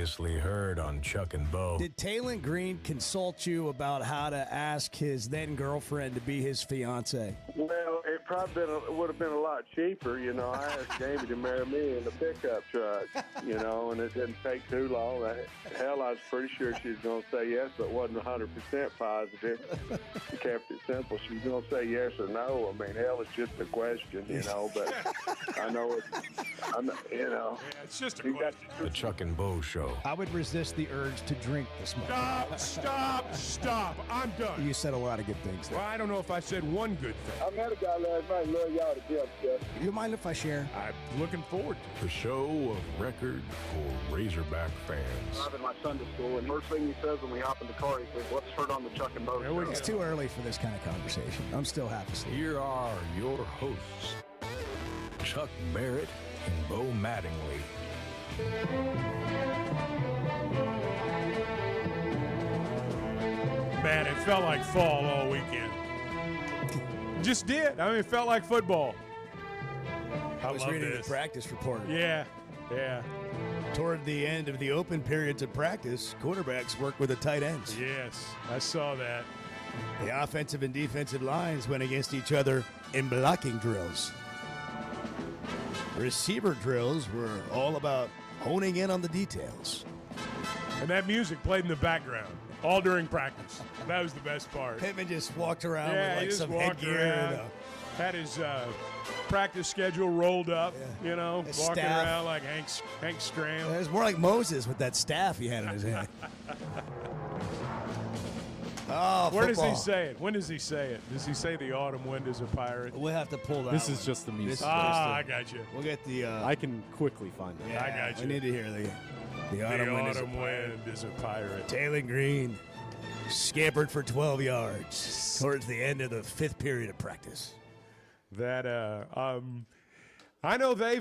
Previously heard on Chuck and Bo. Did Taylor Green consult you about how to ask his then girlfriend to be his fiance? Well, it probably would have been a lot cheaper. I asked Jamie to marry me in the pickup truck, and it didn't take too long. Hell, I was pretty sure she was going to say yes, but wasn't 100% positive. She kept it simple. She was going to say yes or no. I mean, hell, it's just a question, but I know Yeah, it's just a question. The Chuck and Bo Show. I would resist the urge to drink this morning. Stop. I'm done. You said a lot of good things there. Well, I don't know if I said one good thing. I met a guy last night. Love y'all to death, Jeff. You mind if I share? I'm looking forward to it. The show of record for Razorback fans. I'm in my Sunday school, and first thing he says when we hop in the car, he says, "What's heard on the Chuck and Bo There we Show?" It's too early for this kind of conversation. I'm still half asleep. Here are your hosts, Chuck Barrett and Bo Mattingly. Man, it felt like fall all weekend. Just did. I mean, it felt like football. I was love reading this. the practice report. Yeah. Toward the end of the open periods of practice, quarterbacks work with the tight ends. Yes, I saw that. The offensive and defensive lines went against each other in blocking drills. Receiver drills were all about honing in on the details. And that music played in the background all during practice. That was the best part. Pittman just walked around Yeah, with he just some walked headgear. around. Had his practice schedule rolled up, His walking staff. around like Hank Stram. It was more like Moses with that staff he had in his hand. Oh, Where does he football. say it? When does he say it? Does he say the autumn wind is a pirate? We'll have to pull that. This is one. just the music. I got you. We'll get the. I can quickly find it. I got you. We need to hear the The autumn wind. autumn wind is a pirate. Taylor Green scampered for 12 yards towards the end of the fifth period of practice. That I know they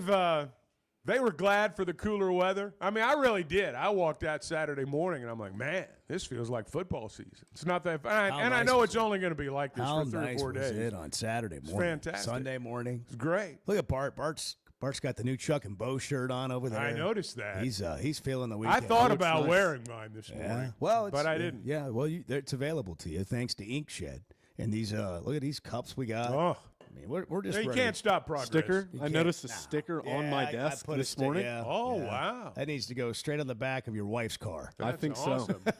were glad for the cooler weather. I mean, I really did. I walked out Saturday morning and I'm like, man, this feels like football season. It's not that, and I nice know was it's only going to be like this How for 3 nice or 4 was days. it on Saturday morning? fantastic. Sunday morning. It's great. Look at Bart. Bart's got the new Chuck and Bo shirt on over there. I noticed that. He's feeling the I weekend. thought Looks about nice. wearing mine this morning. Yeah. Well, but I didn't. Yeah. Well, it's available to you thanks to Inkshed. And these look at these cups we got. Oh, I mean, we're just you ready. can't stop progress. Sticker. I can't- noticed a sticker on my I desk put a this stick- morning. yeah, Oh, yeah. wow. That needs to go straight on the back of your wife's car. I That's think awesome. so.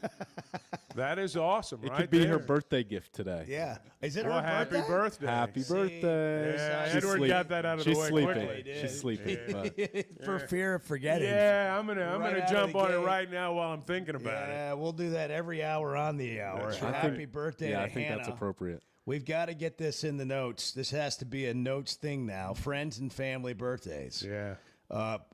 That is awesome. It right could be her there. birthday gift today. Yeah. Is it Well, her happy birthday. Happy birthday. Yeah, She's Edward sleep- got that out of She's the way sleeping. quickly. She's sleeping. but For fear of forgetting. Yeah, I'm Right gonna out of jump the on it gate. right now while I'm thinking about it. Yeah, we'll do that every hour on the hour. That's right. Happy birthday yeah, to I think Hannah. that's appropriate. We've got to get this in the notes. This has to be a notes thing now. Friends and family birthdays. Yeah.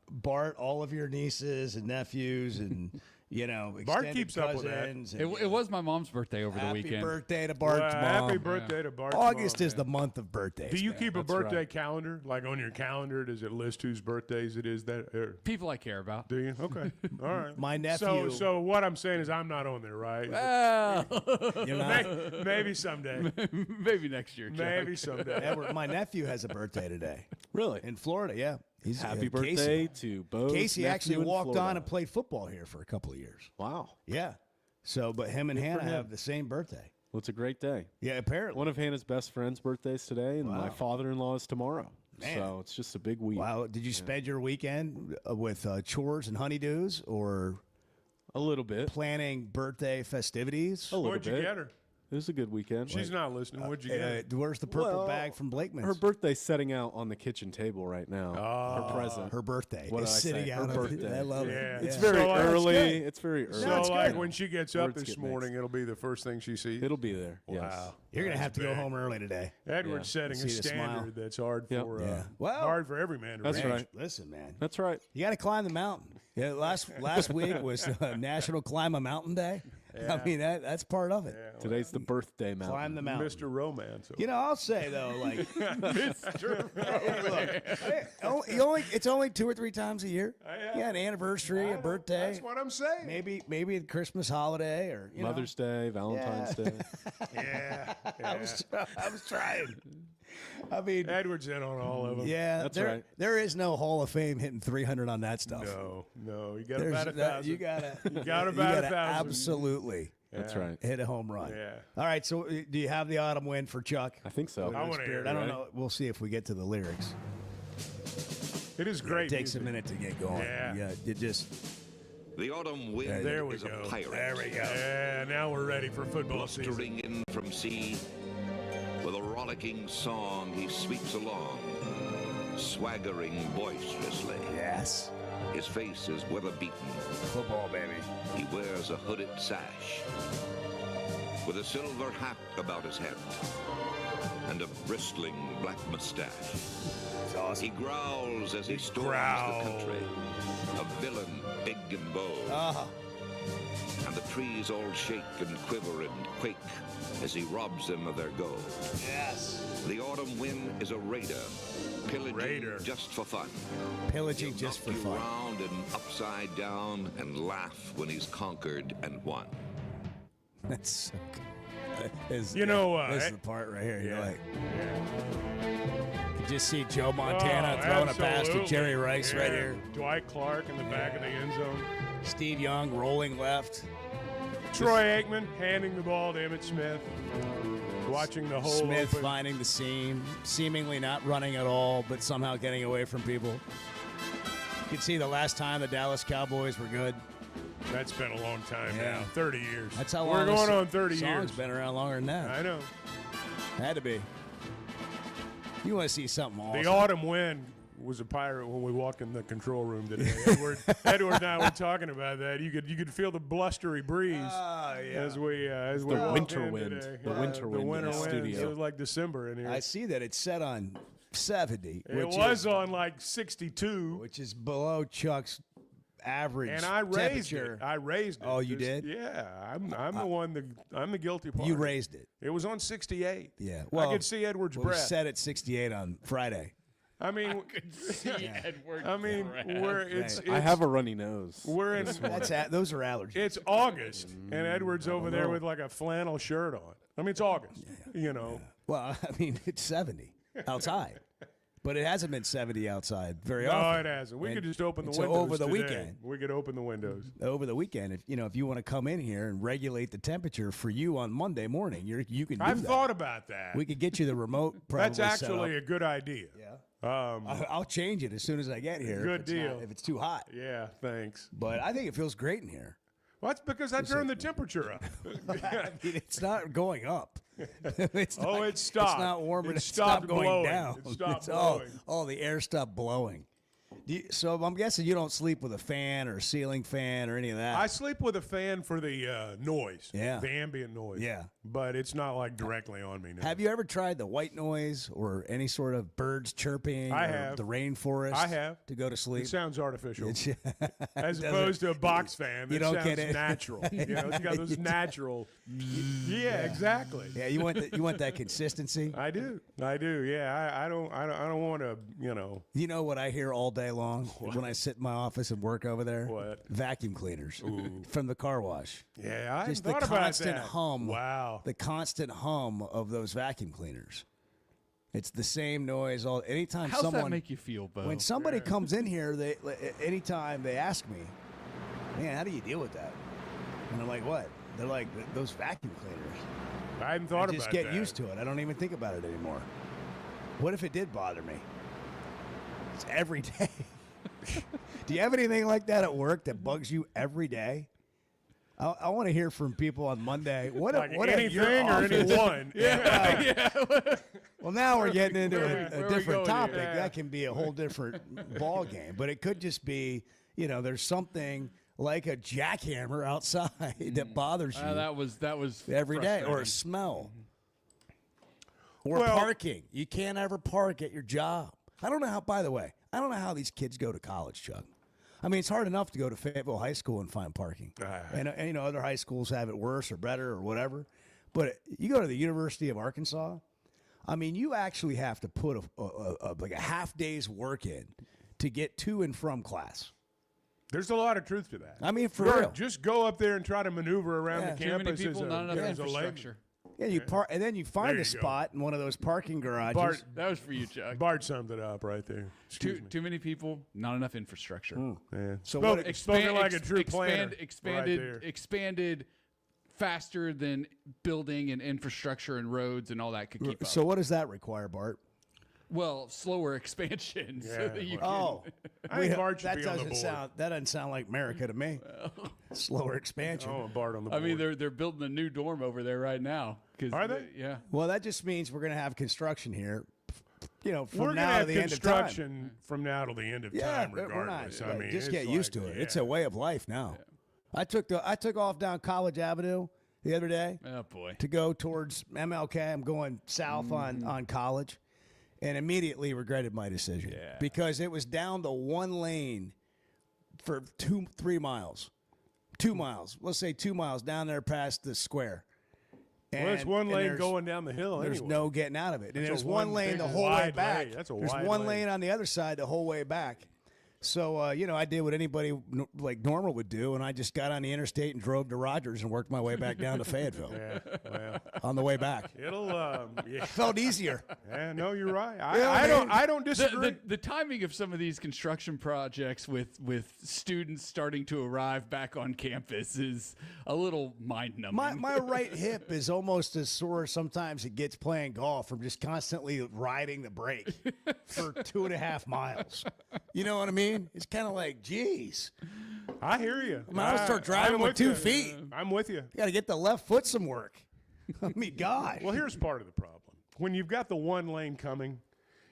Bart, all of your nieces and nephews and, Bart extended keeps up with that. cousins It, and, it was my mom's birthday over the happy weekend. birthday to Bart's Well, mom. happy birthday to Bart. August is the month of birthdays. Do you man. keep a That's birthday right. calendar? Like on your calendar, does it list whose birthdays it is? That People I care about. do you? Okay, all right. My nephew- So what I'm saying is I'm not on there, right? Well, You're not? Maybe someday. maybe next year. Chuck. Maybe someday. Edward, my nephew has a birthday today Really? in Florida. Yeah, he's Happy Casey. birthday to both. Casey actually nephew in walked Florida. on and played football here for a couple of years. Wow. Yeah. So, but him and Hannah him. have the same birthday. Well, it's a great day. Yeah, apparently. One of Hannah's best friend's birthdays today, and my father-in-law is tomorrow. Man. So it's just a big week. Wow. Did you spend your weekend with chores and honeydews or A little bit. planning birthday festivities? A little What'd you bit. get her? It was a good weekend. She's not listening. What'd you get? Where's the purple Well, bag from Blakeman's? Her birthday's setting out on the kitchen table right now. her present. Her birthday What is did I sitting say? out. Her of it. birthday. I love Yeah. it. It's Yeah. very So, that's early. good. It's very early. So, it's like good. when she gets up Words this get morning, mixed. it'll be the first thing she sees. It'll be there. Yes. Wow. You're going to have to go big. home early today. Edward's setting a See the smile. standard that's hard Yep. for Yeah. Well, hard for every man to That's reach. right. Listen, man. That's right. You got to climb the mountain. Yeah, last week was National Climb a Mountain Day. I mean, that's part of it. Today's the birthday mountain. Climb the mountain. Mr. Romance. You know, I'll say though, like, Mr. it's only 2 or 3 times a year. Yeah, an anniversary, a birthday, That's what I'm saying. maybe a Christmas holiday or Mother's Day, Valentine's Day. Yeah. I was trying. I mean, Edwards in on all of them. yeah, That's there, right. there is no Hall of Fame hitting 300 on that stuff. No, you got There's about 1,000. you gotta, You got about gotta 1,000. absolutely That's Yeah. right. hit a home run. Yeah. All right, so do you have the autumn wind for Chuck? I think so. I want to hear I it. don't know. We'll see if we get to the lyrics. It is great. It takes a music. minute to get going. Yeah. You just The autumn wind There we is go. a pirate. there we go. Yeah, now we're ready for football season. Blustering in from sea, with a rollicking song he sweeps along, swaggering boisterously. Yes. His face is weather-beaten. Football, baby. He wears a hooded sash, with a silver hat about his head, and a bristling black mustache. It's awesome. He growls as he storms growls. the country, a villain big and bold. Ah, And the trees all shake and quiver and quake as he robs them of their gold. yes. The autumn wind is a raider, pillaging Raider. just for fun. Pillaging He'll just for knock you fun. round and upside down and laugh when he's conquered and won. That's so good. This, You know, this is eh, the part right here. You're yeah. like, you just see Joe Montana throwing a pass to absolutely. Jerry Rice right Yeah. here. Dwight Clark in the back of the end zone. Steve Young rolling left. Troy Aikman handing the ball to Emmitt Smith. Watching the whole Smith open. finding the seam, seemingly not running at all, but somehow getting away from people. You can see the last time the Dallas Cowboys were good. That's been a long time Yeah. now. 30 years. That's how We're long going this on 30 song's years. been around longer than that. I know. Had to be. You want to see something awesome? The autumn wind was a pirate when we walked in the control room today. Edward and I were talking about that. You could feel the blustery breeze as we walked winter in wind. today. The winter wind The winter in the wind. studio. It was like December in here. I see that it's set on 70, it which was is, on like 62. which is below Chuck's average And I raised temperature. it. I raised it. Oh, you Just- did? Yeah, I'm the one. I'm the guilty party. You raised it. It was on 68. Yeah. I Well, could see Edward's well, we breath. set at 68 on Friday. I mean, See Edward. I mean, we're it's I have a runny nose. we're in Those are allergies. it's August and Edward's over there with like a flannel shirt on. I mean, it's August. You know. Well, I mean, it's 70 outside, but it hasn't been 70 outside very No, often. it hasn't. We And could just open the it's windows over the today. weekend. We could open the windows. Over the weekend, if you want to come in here and regulate the temperature for you on Monday morning, you can do I've that. thought about that. We could get you the remote. Probably That's actually a good idea. yeah. Um, I'll change it as soon as I get here. Good if it's not- deal. if it's too hot, yeah, thanks. but I think it feels great in here. Well, that's because I turned the temperature up. I mean, it's not going up. It's Oh, not, it stopped. It's not warming. It It's stopped going blowing. down. It stopped It's all- blowing. Oh, the air stopped blowing. So I'm guessing you don't sleep with a fan or a ceiling fan or any of that. I sleep with a fan for the noise, Yeah. the ambient noise. Yeah. But it's not like directly on me now. Have you ever tried the white noise or any sort of birds chirping? I or have. the rainforest. I have. to go to sleep. It sounds artificial. It's- As doesn't- opposed to a box fan, you it don't sounds get it. natural. You know, it's got those natural. Yeah, exactly. Yeah, you want that consistency. I do. Yeah, I don't want to. You know. You know what I hear all day long when I sit in my office and work over there? What? Vacuum cleaners from the car wash. Yeah, I Just hadn't the thought about constant that. hum. Wow. The constant hum of those vacuum cleaners. It's the same noise all. Anytime How's someone that make you feel, Bo? when somebody comes in here, anytime they ask me, man, how do you deal with that? And I'm like, what? They're like those vacuum cleaners. I hadn't thought I just about get that. used to it. I don't even think about it anymore. What if it did bother me? It's every day. Do you have anything like that at work that bugs you every day? I want to hear from people on Monday. What Like what at your anything or office- anyone. Yeah. Well, now we're getting into Where a we different going here? topic. Yeah. That can be a whole different ball game. But it could just be, there's something like a jackhammer outside that bothers you that was every day, or a frustrating. smell, or Well- parking. You can't ever park at your job. I don't know how. By the way, I don't know how these kids go to college, Chuck. I mean, it's hard enough to go to Fayetteville High School and find parking, and other high schools have it worse or better or whatever. But you go to the University of Arkansas. I mean, you actually have to put like a half day's work in to get to and from class. There's a lot of truth to that. I mean, for Go- real. Just go up there and try to maneuver around Yeah. the Too many campus. people, not enough as a layman. infrastructure. Yeah, you park, and then you find There a you go. spot in one of those parking garages. Bart, That was for you, Chuck. Bart summed it up right there. Excuse me. Too many people, not enough infrastructure. Yeah. So Spoke- what- spoken like a true planner. expanded, right there. expanded faster than building and infrastructure and roads and all that could keep up. So what does that require, Bart? Well, slower expansion. So Yeah, that you Oh, I think Bart should that be on the doesn't board. sound like America to me. Slower expansion. Oh, Bart on the I board. mean, they're building a new dorm over there right now. Are they? Yeah. Well, that just means we're going to have construction here. From We're going to now to have the end of time. construction from now to the end of Yeah, time, we're not. regardless. I mean, just it's get used like, to it. yeah. It's a way of life now. I took off down College Avenue the other day Oh boy. to go towards MLK. I'm going south on College, and immediately regretted my decision because it was down to one lane for 3 miles. 2 miles. Let's say 2 miles down there past the square. Well, it's one and lane there's- going down the hill There's anyway. no getting out of it. And That's a there's one one lane big the whole way wide back. lane. That's a There's wide one lane. lane on the other side the whole way back. So, I did what anybody like normal would do, and I just got on the interstate and drove to Rogers and worked my way back down to Fayetteville Yeah, well, on the way back. it'll, yeah. Felt easier. Yeah, no, you're right. Yeah, I don't disagree. The timing of some of these construction projects with students starting to arrive back on campus is a little mind-numbing. My right hip is almost as sore sometimes it gets playing golf from just constantly riding the brake for 2.5 miles. You know what I mean? It's kind of like, geez, I hear you. I mean, I'll start driving I'm with 2 you. feet. I'm with you. You got to get the left foot some work. I mean, gosh. Well, here's part of the problem. When you've got the one lane coming,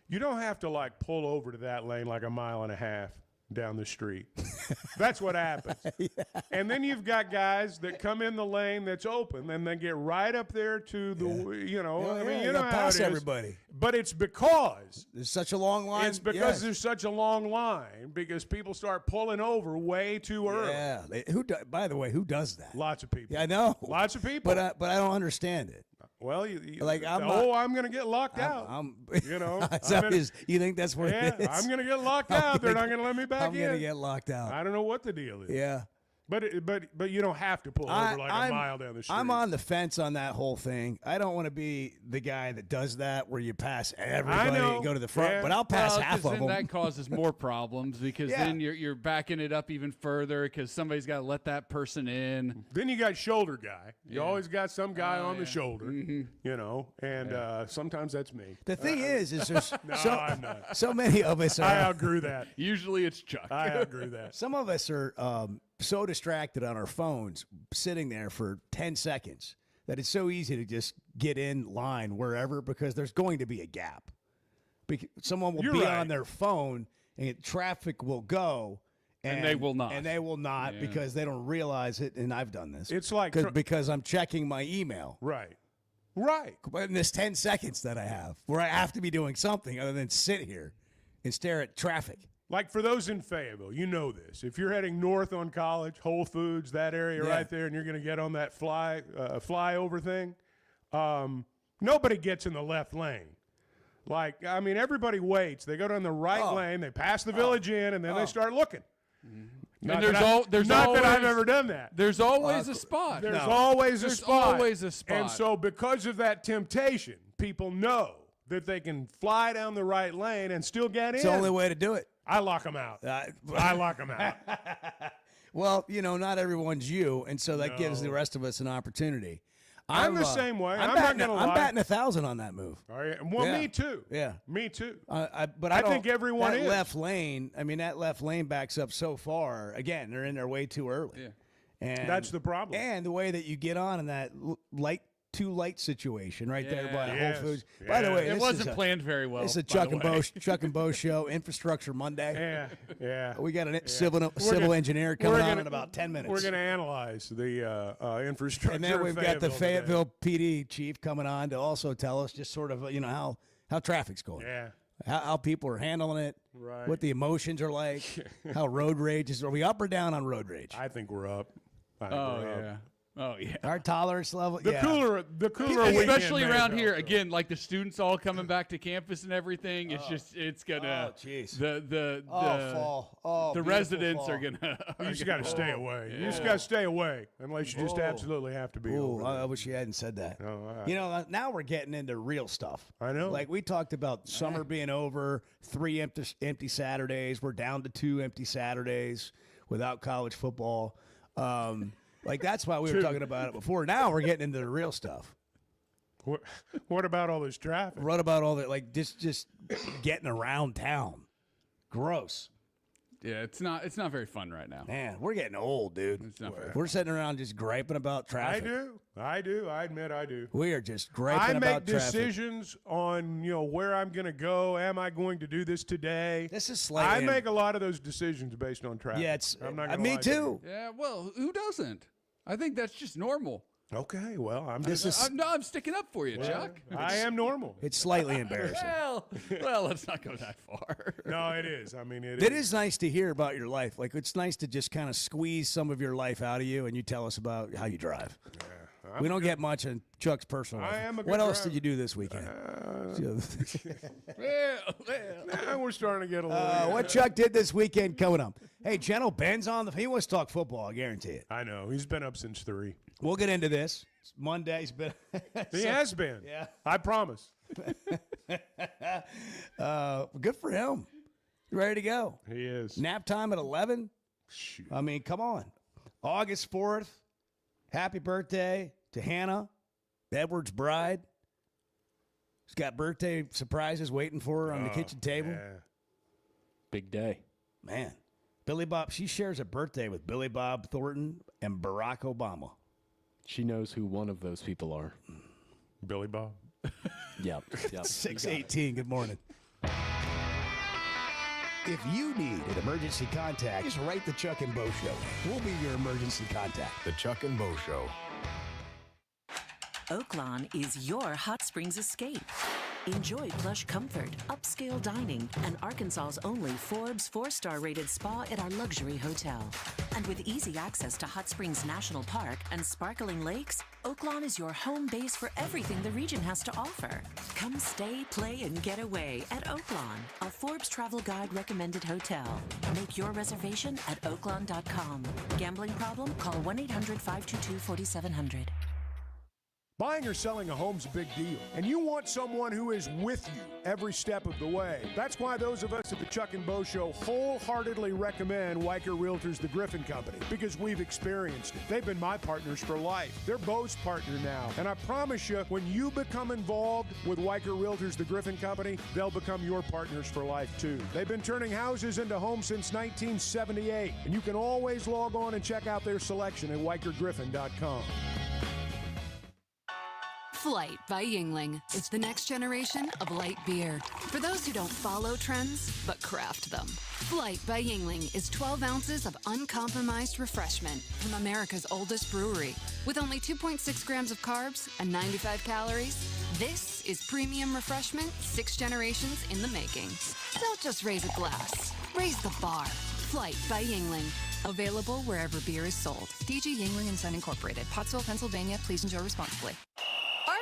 you don't have to like pull over to that lane like a mile and a half down the street. That's what happens. And then you've got guys that come in the lane that's open and they get right up there to the, I mean, you know gotta how pass it is. everybody. But it's because There's such a long line. It's because yes. there's such a long line because people start pulling over way too early. Yeah. By the way, who does that? Lots of people. Yeah, I know. Lots of people. But I don't understand it. Well, Like, I'm I'm going to get locked out. I'm You know, Is that I'm in- his- you think that's what Yeah, it is? I'm going to get locked out. They're not going to let me back I'm in. gonna get locked out. I don't know what the deal is. Yeah. But you don't have to pull over like a mile down the street. I'm on the fence on that whole thing. I don't want to be the guy that does that where you pass everybody know. and go to the front, Yeah. but I'll pass Well, half 'cause of then them. that causes more problems because Yeah. then you're backing it up even further because somebody's got to let that person in. Then you got shoulder guy. You Yeah. always got some guy on the yeah. shoulder, and sometimes that's me. The thing is there's I'm not. so many of us I are. outgrew that. Usually it's Chuck. I outgrew that. Some of us are so distracted on our phones, sitting there for 10 seconds, that it's so easy to just get in line wherever because there's going to be a gap. Someone will You're be right. on their phone and traffic will go. And they will not. And they will not Yeah. because they don't realize it. And I've done this. It's like because I'm checking my email. right. But in this 10 seconds that I have, where I have to be doing something other than sit here and stare at traffic. Like for those in Fayetteville, you know this. If you're heading north on College, Whole Foods, that area Yeah. right there, and you're going to get on that flyover thing, nobody gets in the left lane. Like, I mean, everybody waits. They go down the right lane, they pass the Village Inn, and then they start looking. Not there's that I- al- there's not that I've always- ever done that. There's always a spot. There's always a There's spot. always a spot. And so because of that temptation, people know that they can fly down the right lane and still get It's in. the only way to do it. I lock them out. I lock them out. Well, not everyone's you, and so that gives the rest of us an opportunity. I'm the same way. I'm not batting, gonna I'm lie. batting 1,000 on that move. All right. Well, Yeah. me too. Yeah. Me too. But I don't, think everyone that is. left lane. I mean, that left lane backs up so far. Again, they're in there way too early. Yeah. And That's the problem. And the way that you get on in that too light situation right there by Yeah. Whole Foods. Yes. By the way, It this wasn't is planned very well. This is a by Chuck the and way. Bo Chuck and Bo show, Infrastructure Monday. Yeah. Yeah. We got a civil gonna- engineer coming we're on gonna- in about 10 minutes. We're going to analyze the infrastructure. And then of we've got the today. Fayetteville PD chief coming on to also tell us just sort of how traffic's going, Yeah. how people are handling it, Right. what the emotions are like, how road rage is. Are we up or down on road rage? I think we're up. I think Oh we're up. yeah. Oh yeah. Our tolerance level. The yeah. cooler Especially weekend around may here, go. again, like the students all coming back to campus and everything. It's gonna. Oh, jeez. The fall. Oh, the beautiful residents fall. are gonna. You just gonna- got to stay away. You just got to stay away unless you just absolutely have to be. Ooh, over I there. wish you hadn't said that. No, You know, now we're getting into real stuff. I know. Like we talked about summer being over, 3 empty Saturdays. We're down to 2 empty Saturdays without college football. Like that's why we were talking about it before. Now we're getting into the real stuff. What about all this traffic? What about all that? Like just getting around town. Gross. Yeah, it's not very fun right now. Man, we're getting old, dude. It's not very. We're sitting around just griping about I traffic. do. I admit I do. We are just griping I about make traffic. decisions on where I'm going to go. Am I going to do this today? This is I slightly. make a lot of those decisions based on traffic. Yeah, it's. I'm not gonna Me lie to too. Yeah, well, who doesn't? I think that's just normal. you. Okay, well, I'm This just. is. I'm sticking up for you, Chuck. I am normal. It's slightly embarrassing. Well, let's not go that far. No, it is. I mean, It is nice to hear about your life. Like it's nice to just kind of squeeze some of your life out of you, and you tell us about how you drive. We don't get much in Chuck's personal life. I am a What good else driver. did you do this weekend? Now we're starting to get a little. What Chuck did this weekend coming up? Hey, General Ben's on the. He wants to talk football. I guarantee it. I know. He's been up since 3. We'll get into this. It's Monday. He's been. He has been. Yeah. I promise. Good for him. Ready to go. He is. Nap time at 11. Shoot. I mean, come on. August 4th. Happy birthday to Hannah, Edward's bride. She's got birthday surprises waiting for her on the kitchen table. Yeah. Big day. Man, Billy Bob, she shares a birthday with Billy Bob Thornton and Barack Obama. She knows who one of those people are. Billy Bob. Yep. Yep. 618, good morning. If you need an emergency contact, just write the Chuck and Bo Show. We'll be your emergency contact. The Chuck and Bo Show. Oaklawn is your hot springs escape. Enjoy plush comfort, upscale dining, and Arkansas's only Forbes 4-star rated spa at our luxury hotel. And with easy access to Hot Springs National Park and sparkling lakes, Oaklawn is your home base for everything the region has to offer. Come stay, play, and get away at Oaklawn, a Forbes Travel Guide recommended hotel. Make your reservation at oaklawn.com. Gambling problem? Call 1-800-522-4700. Buying or selling a home's a big deal, and you want someone who is with you every step of the way. That's why those of us at the Chuck and Bo Show wholeheartedly recommend Weicker Realtors, the Griffin Company, because we've experienced it. They've been my partners for life. They're Bo's partner now, and I promise you, when you become involved with Weicker Realtors, the Griffin Company, they'll become your partners for life too. They've been turning houses into homes since 1978, and you can always log on and check out their selection at WeicherGriffin.com. Flight by Yingling. It's the next generation of light beer. For those who don't follow trends, but craft them. Flight by Yingling is 12 ounces of uncompromised refreshment from America's oldest brewery. With only 2.6 grams of carbs and 95 calories, this is premium refreshment 6 generations in the making. Don't just raise a glass, raise the bar. Flight by Yingling. Available wherever beer is sold. DG Yingling and Son Incorporated, Pottsville, Pennsylvania. Please enjoy responsibly.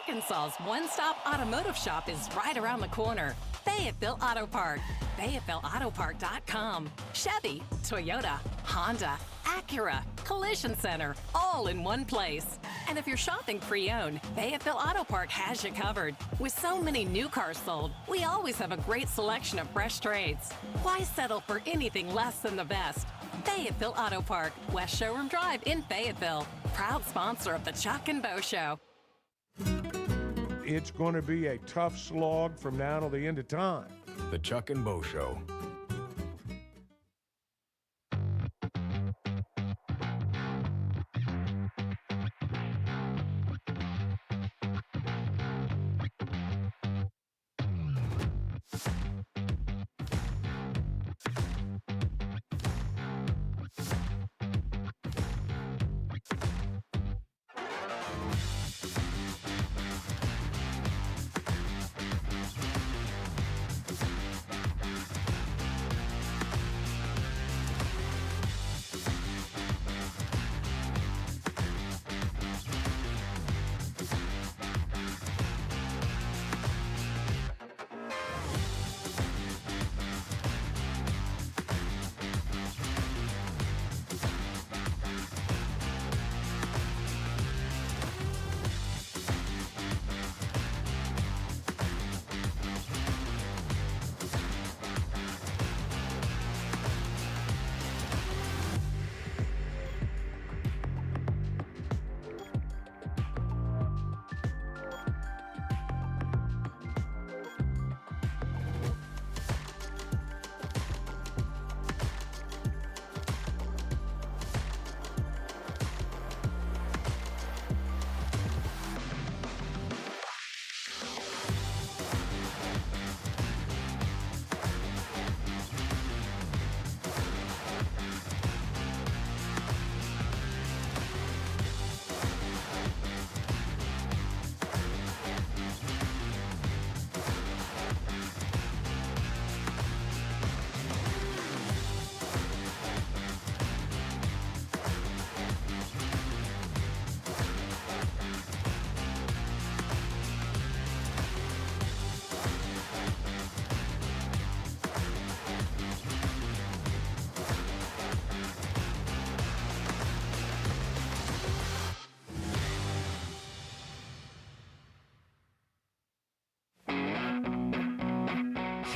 Arkansas's one-stop automotive shop is right around the corner. Fayetteville Auto Park. FayettevilleAutoPark.com. Chevy, Toyota, Honda, Acura, Collision Center, all in one place. And if you're shopping pre-owned, Fayetteville Auto Park has you covered. With so many new cars sold, we always have a great selection of fresh trades. Why settle for anything less than the best? Fayetteville Auto Park, West Showroom Drive in Fayetteville. Proud sponsor of the Chuck and Bo Show. It's going to be a tough slog from now till the end of time. The Chuck and Bo Show.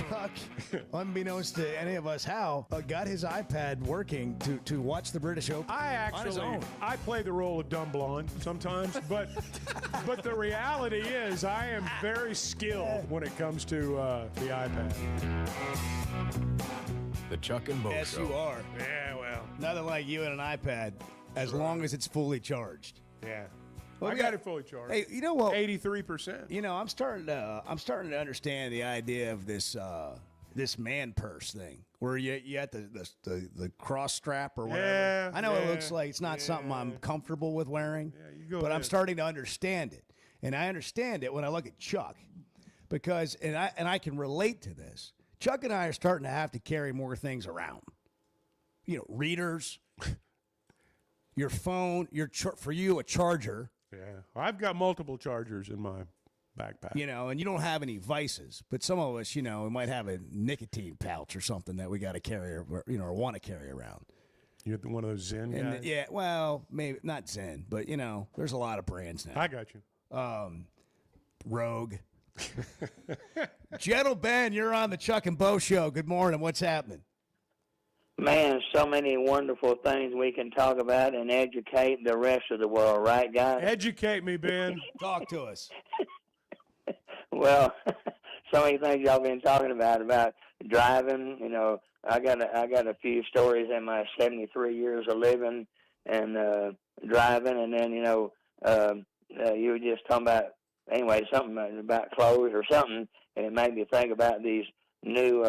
Chuck, unbeknownst to any of us how, got his iPad working to watch the British Open on his own. I play the role of dumb blonde sometimes, but the reality is I am very skilled when it comes to the iPad. The Chuck and Bo Yes, Show. you are. Yeah, well, Nothing like you and an iPad, as long as it's fully charged. yeah. Well, I we got got- it fully charged. Hey, you know what? 83%. You know, I'm starting to understand the idea of this this man purse thing, where you got the cross strap or whatever. Yeah, I know it yeah, looks like it's not something I'm comfortable with wearing, you go but I'm ahead. starting to understand it, and I understand it when I look at Chuck, because and I can relate to this. Chuck and I are starting to have to carry more things around. You know, readers, your phone, for you a charger. Yeah, I've got multiple chargers in my backpack. You know, and you don't have any vices, but some of us, you know, we might have a nicotine pouch or something that we got to carry, or, you know, or want to carry around. You're one of those Zen And guys? yeah, well, maybe not Zen, but you know, there's a lot of brands now. I got you. Rogue. Gentle Ben, you're on the Chuck and Bo Show. Good morning. What's happening? Man, so many wonderful things we can talk about and educate the rest of the world, right, guys? Educate me, Ben. Talk to us. Well, so many things y'all been talking about driving. You know, I got a few stories in my 73 years of living and driving, and then you know, you were just talking about anyway something about clothes or something, and it made me think about these new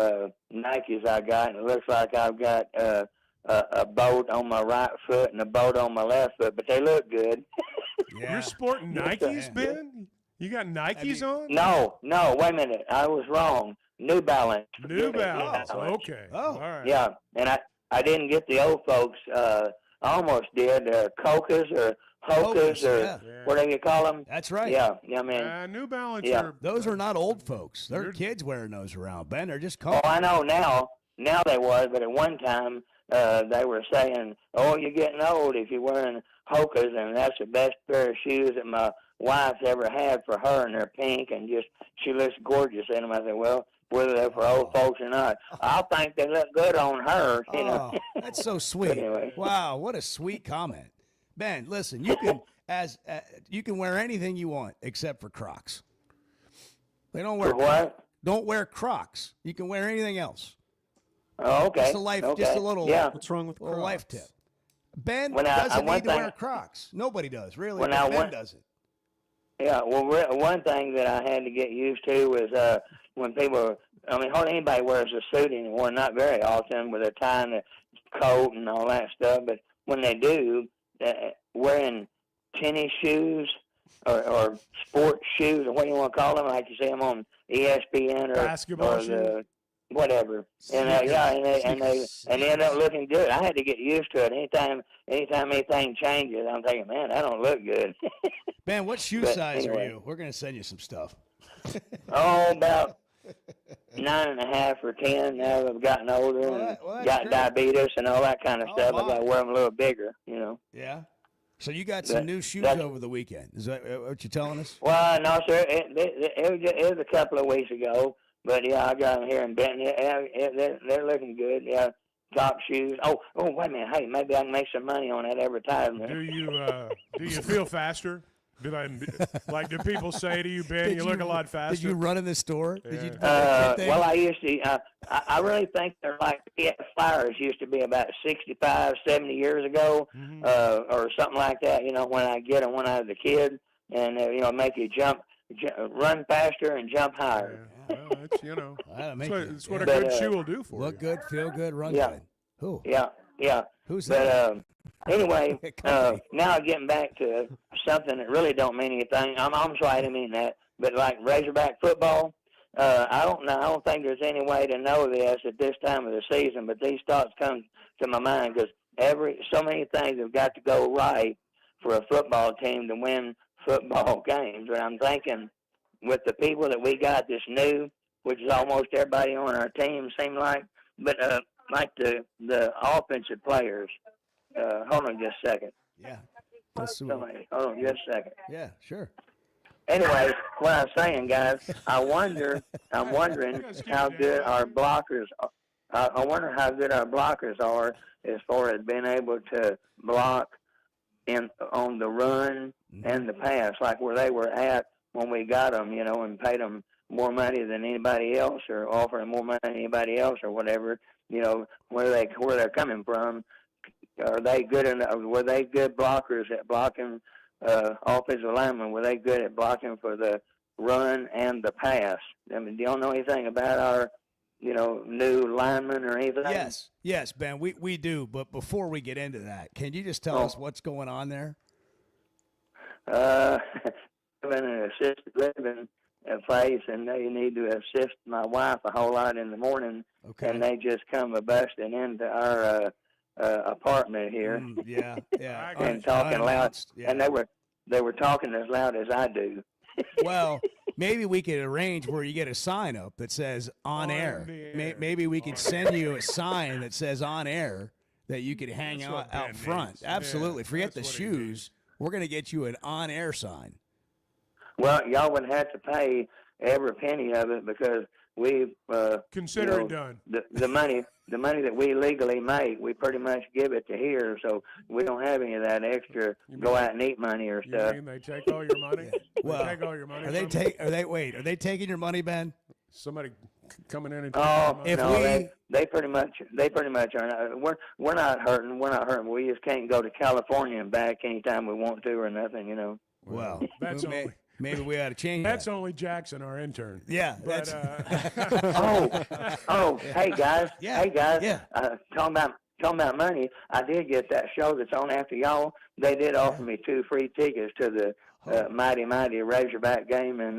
Nikes I got, and it looks like I've got a boat on my right foot and a boat on my left foot, but they look good. Yeah. You're sporting Nikes, Ben? You got Nikes on? No, wait a minute. I was wrong. New Balance. New Balance. Okay. Oh. All right. Yeah, and I didn't get the old folks. I almost did. Cokas or Hokas or yeah. whatever you call them. That's right. Yeah, I mean, New Balance Yeah. are Those are not old folks. They're kids wearing those around. Ben, they're just oh, I know now. Now they was, but at one time they were saying, "Oh, you're getting old if you're wearing Hokas," and that's the best pair of shoes that my wife's ever had for her, and they're pink and just she looks gorgeous in them. I said, "Well, whether they're for old folks or not, I think they look good on her." You know. Oh, that's so sweet. Anyway. Wow, what a sweet comment. Ben, listen, you can you can wear anything you want except for Crocs. They don't wear For what? Don't wear Crocs. You can wear anything else. Oh, okay. Just a life, okay. just a little. Yeah. What's wrong with little Crocs? life tip. Ben When doesn't one need to thing- wear Crocs. Nobody does, really. When but I Ben went- doesn't. Yeah, well, one thing that I had to get used to was when people, I mean, hardly anybody wears a suit anymore, not very often, with a tie and a coat and all that stuff, but when they do, wearing tennis shoes or sports shoes, or what do you want to call them, like you see them on ESPN or Basketball or shoes? the, whatever. And yeah, and they end up looking good. I had to get used to it. Anytime anything changes, I'm thinking, man, that don't look good. Ben, what shoe But size anyway. are you? We're going to send you some stuff. Oh, about 9.5 or 10. Now I've gotten older and well, that's got great. diabetes and all that kind of Oh, stuff. my. I got to wear them a little bigger, you know. Yeah. So you got some That- new shoes that's- over the weekend. Is that what you're telling us? Well, no, sir. It was a couple of weeks ago, but yeah, I got them here in Benton. They're looking good. Yeah, top shoes. Oh, wait a minute. Hey, maybe I can make some money on that advertisement. Do you feel faster? Do people say to you, Ben, you look a lot faster? Did you run in the store? Did you do that Well, thing? I used to. I really think they're like PF Flyers used to be about 65, 70 years ago, or something like that. You know, when I get them when I was a kid, and you know, make you run faster and jump higher. Yeah, well, that's, you know, That'll make that's you- what a But, good shoe will do for Look you. good, feel good, run Yeah. good. Who? Yeah. Who's But that? anyway, Company. now getting back to something that really don't mean anything. I'm sorry, I didn't mean that. But like Razorback football, I don't know. I don't think there's any way to know this at this time of the season. But these thoughts come to my mind because so many things have got to go right for a football team to win football games. But I'm thinking with the people that we got this new, which is almost everybody on our team, seem like, but like the offensive players. Hold on just a second. Yeah. Let's see Somebody, hold on just a second. Yeah, sure. anyway, what I'm saying, guys, I'm wondering how good our blockers are. I wonder how good our blockers are as far as being able to block on the run and the pass, like where they were at when we got them, and paid them more money than anybody else, or offering more money than anybody else, or whatever. Where they're coming from. Are they good enough? Were they good blockers at blocking offensive linemen? Were they good at blocking for the run and the pass? I mean, do y'all know anything about our, new linemen or anything? Yes, Ben, we do. But before we get into that, can you just tell us what's going on there? I'm in an assisted living place, and they need to assist my wife a whole lot in the morning. Okay. And they just come busting into our apartment here. Yeah. And talking loud. Yeah. And they were talking as loud as I do. Well, maybe we could arrange where you get a sign up that says on air. Maybe we could send you a sign that says on air that you could hang out front. Needs. Absolutely. Yeah, forget the shoes. We're going to get you an on air sign. Well, y'all would have to pay every penny of it, because we consider it done. The money that we legally make, we pretty much give it to here, so we don't have any of that extra go out and eat money or stuff. You mean they take all your money? Well, they take all your money. Are they taking your money, Ben? Somebody coming in and taking no, they pretty much are not. We're not hurting. We're not hurting. We just can't go to California and back anytime we want to or nothing. Well, that's only. Maybe we ought to change That's that. only Jackson, our intern. Yeah. But, hey guys. Yeah. Hey guys. Yeah. Talking about money. I did get that show that's on after y'all. They did offer me 2 free tickets to the mighty Razorback game in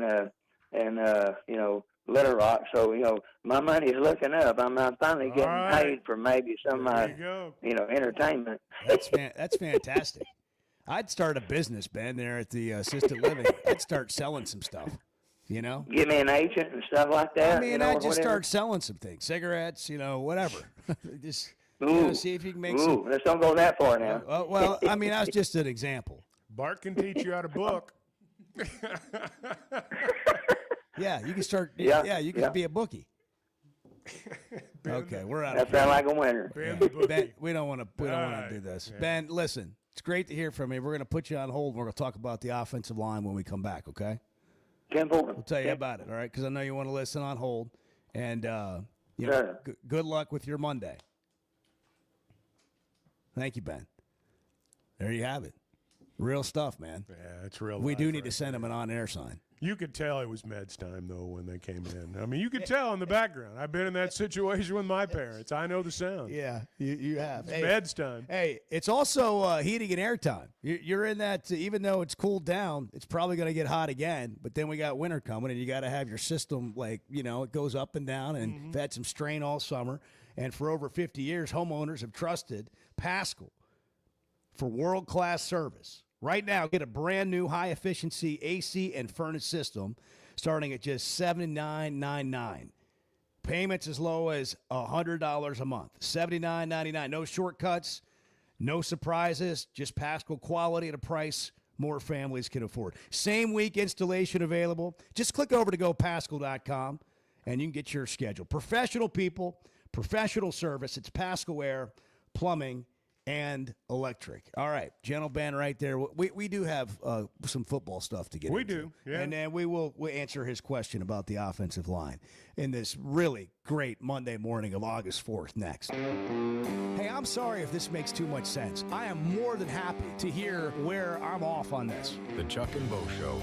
Little Rock. So my money's looking up. I'm finally getting paid for maybe some entertainment. That's fantastic. I'd start a business, Ben, there at the assisted living. I'd start selling some stuff, Give me an agent and stuff like that. I mean, I'd just start selling some things, cigarettes, whatever. Just see if you can make some. Let's don't go that far now. Well, I mean, that's just an example. Bart can teach you how to book. Yeah, you can start. Yeah, you can be a bookie. Okay, we're out. That sounds like a winner. Ben, we don't want to do this. Yeah. Ben, listen. It's great to hear from you. We're going to put you on hold, and we're going to talk about the offensive line when we come back, okay? We'll tell you about it, all right? Because I know you want to listen on hold. And, good luck with your Monday. Thank you, Ben. There you have it. Real stuff, man. Yeah, it's real. We do need to send him an on-air sign. You could tell it was Med's time, though, when they came in. I mean, you could tell in the background. I've been in that situation with my parents. I know the sound. Yeah, you have. It's Med's time. Hey, it's also heating and air time. You're in that, even though it's cooled down, it's probably going to get hot again. But then we got winter coming, and you got to have your system, it goes up and down. And you've had some strain all summer. And for over 50 years, homeowners have trusted Paschal for world-class service. Right now, get a brand-new high-efficiency AC and furnace system starting at just $79.99. Payments as low as $100 a month. $79.99. No shortcuts, no surprises, just Paschal quality at a price more families can afford. Same-week installation available. Just click over to gopaschal.com, and you can get your schedule. Professional people, professional service. It's Paschal Air, Plumbing, and electric. All right, gentle Ben right there. We do have some football stuff to get into. We do, yeah. And then we'll answer his question about the offensive line in this really great Monday morning of August 4th next. Hey, I'm sorry if this makes too much sense. I am more than happy to hear where I'm off on this. The Chuck and Bo Show.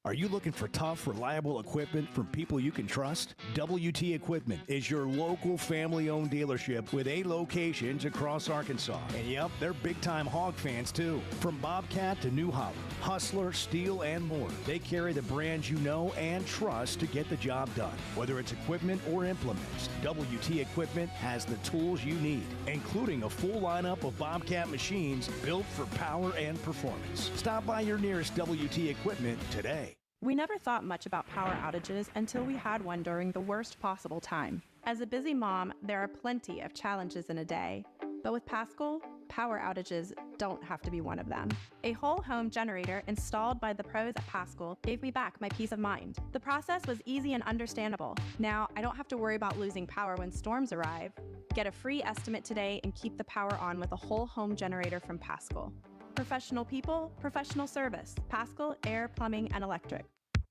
Are you looking for tough, reliable equipment from people you can trust? WT Equipment is your local family-owned dealership with 8 locations across Arkansas. And yep, they're big-time hog fans too. From Bobcat to New Holland, Hustler, Steel, and more, they carry the brands you know and trust to get the job done. Whether it's equipment or implements, WT Equipment has the tools you need, including a full lineup of Bobcat machines built for power and performance. Stop by your nearest WT Equipment today. We never thought much about power outages until we had one during the worst possible time. As a busy mom, there are plenty of challenges in a day. But with Paschal, power outages don't have to be one of them. A whole home generator installed by the pros at Paschal gave me back my peace of mind. The process was easy and understandable. Now, I don't have to worry about losing power when storms arrive. Get a free estimate today and keep the power on with a whole home generator from Paschal. Professional people, professional service. Paschal Air, Plumbing, and Electric.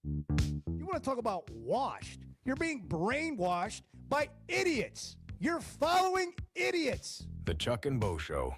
You want to talk about washed? You're being brainwashed by idiots. You're following idiots. The Chuck and Bo Show.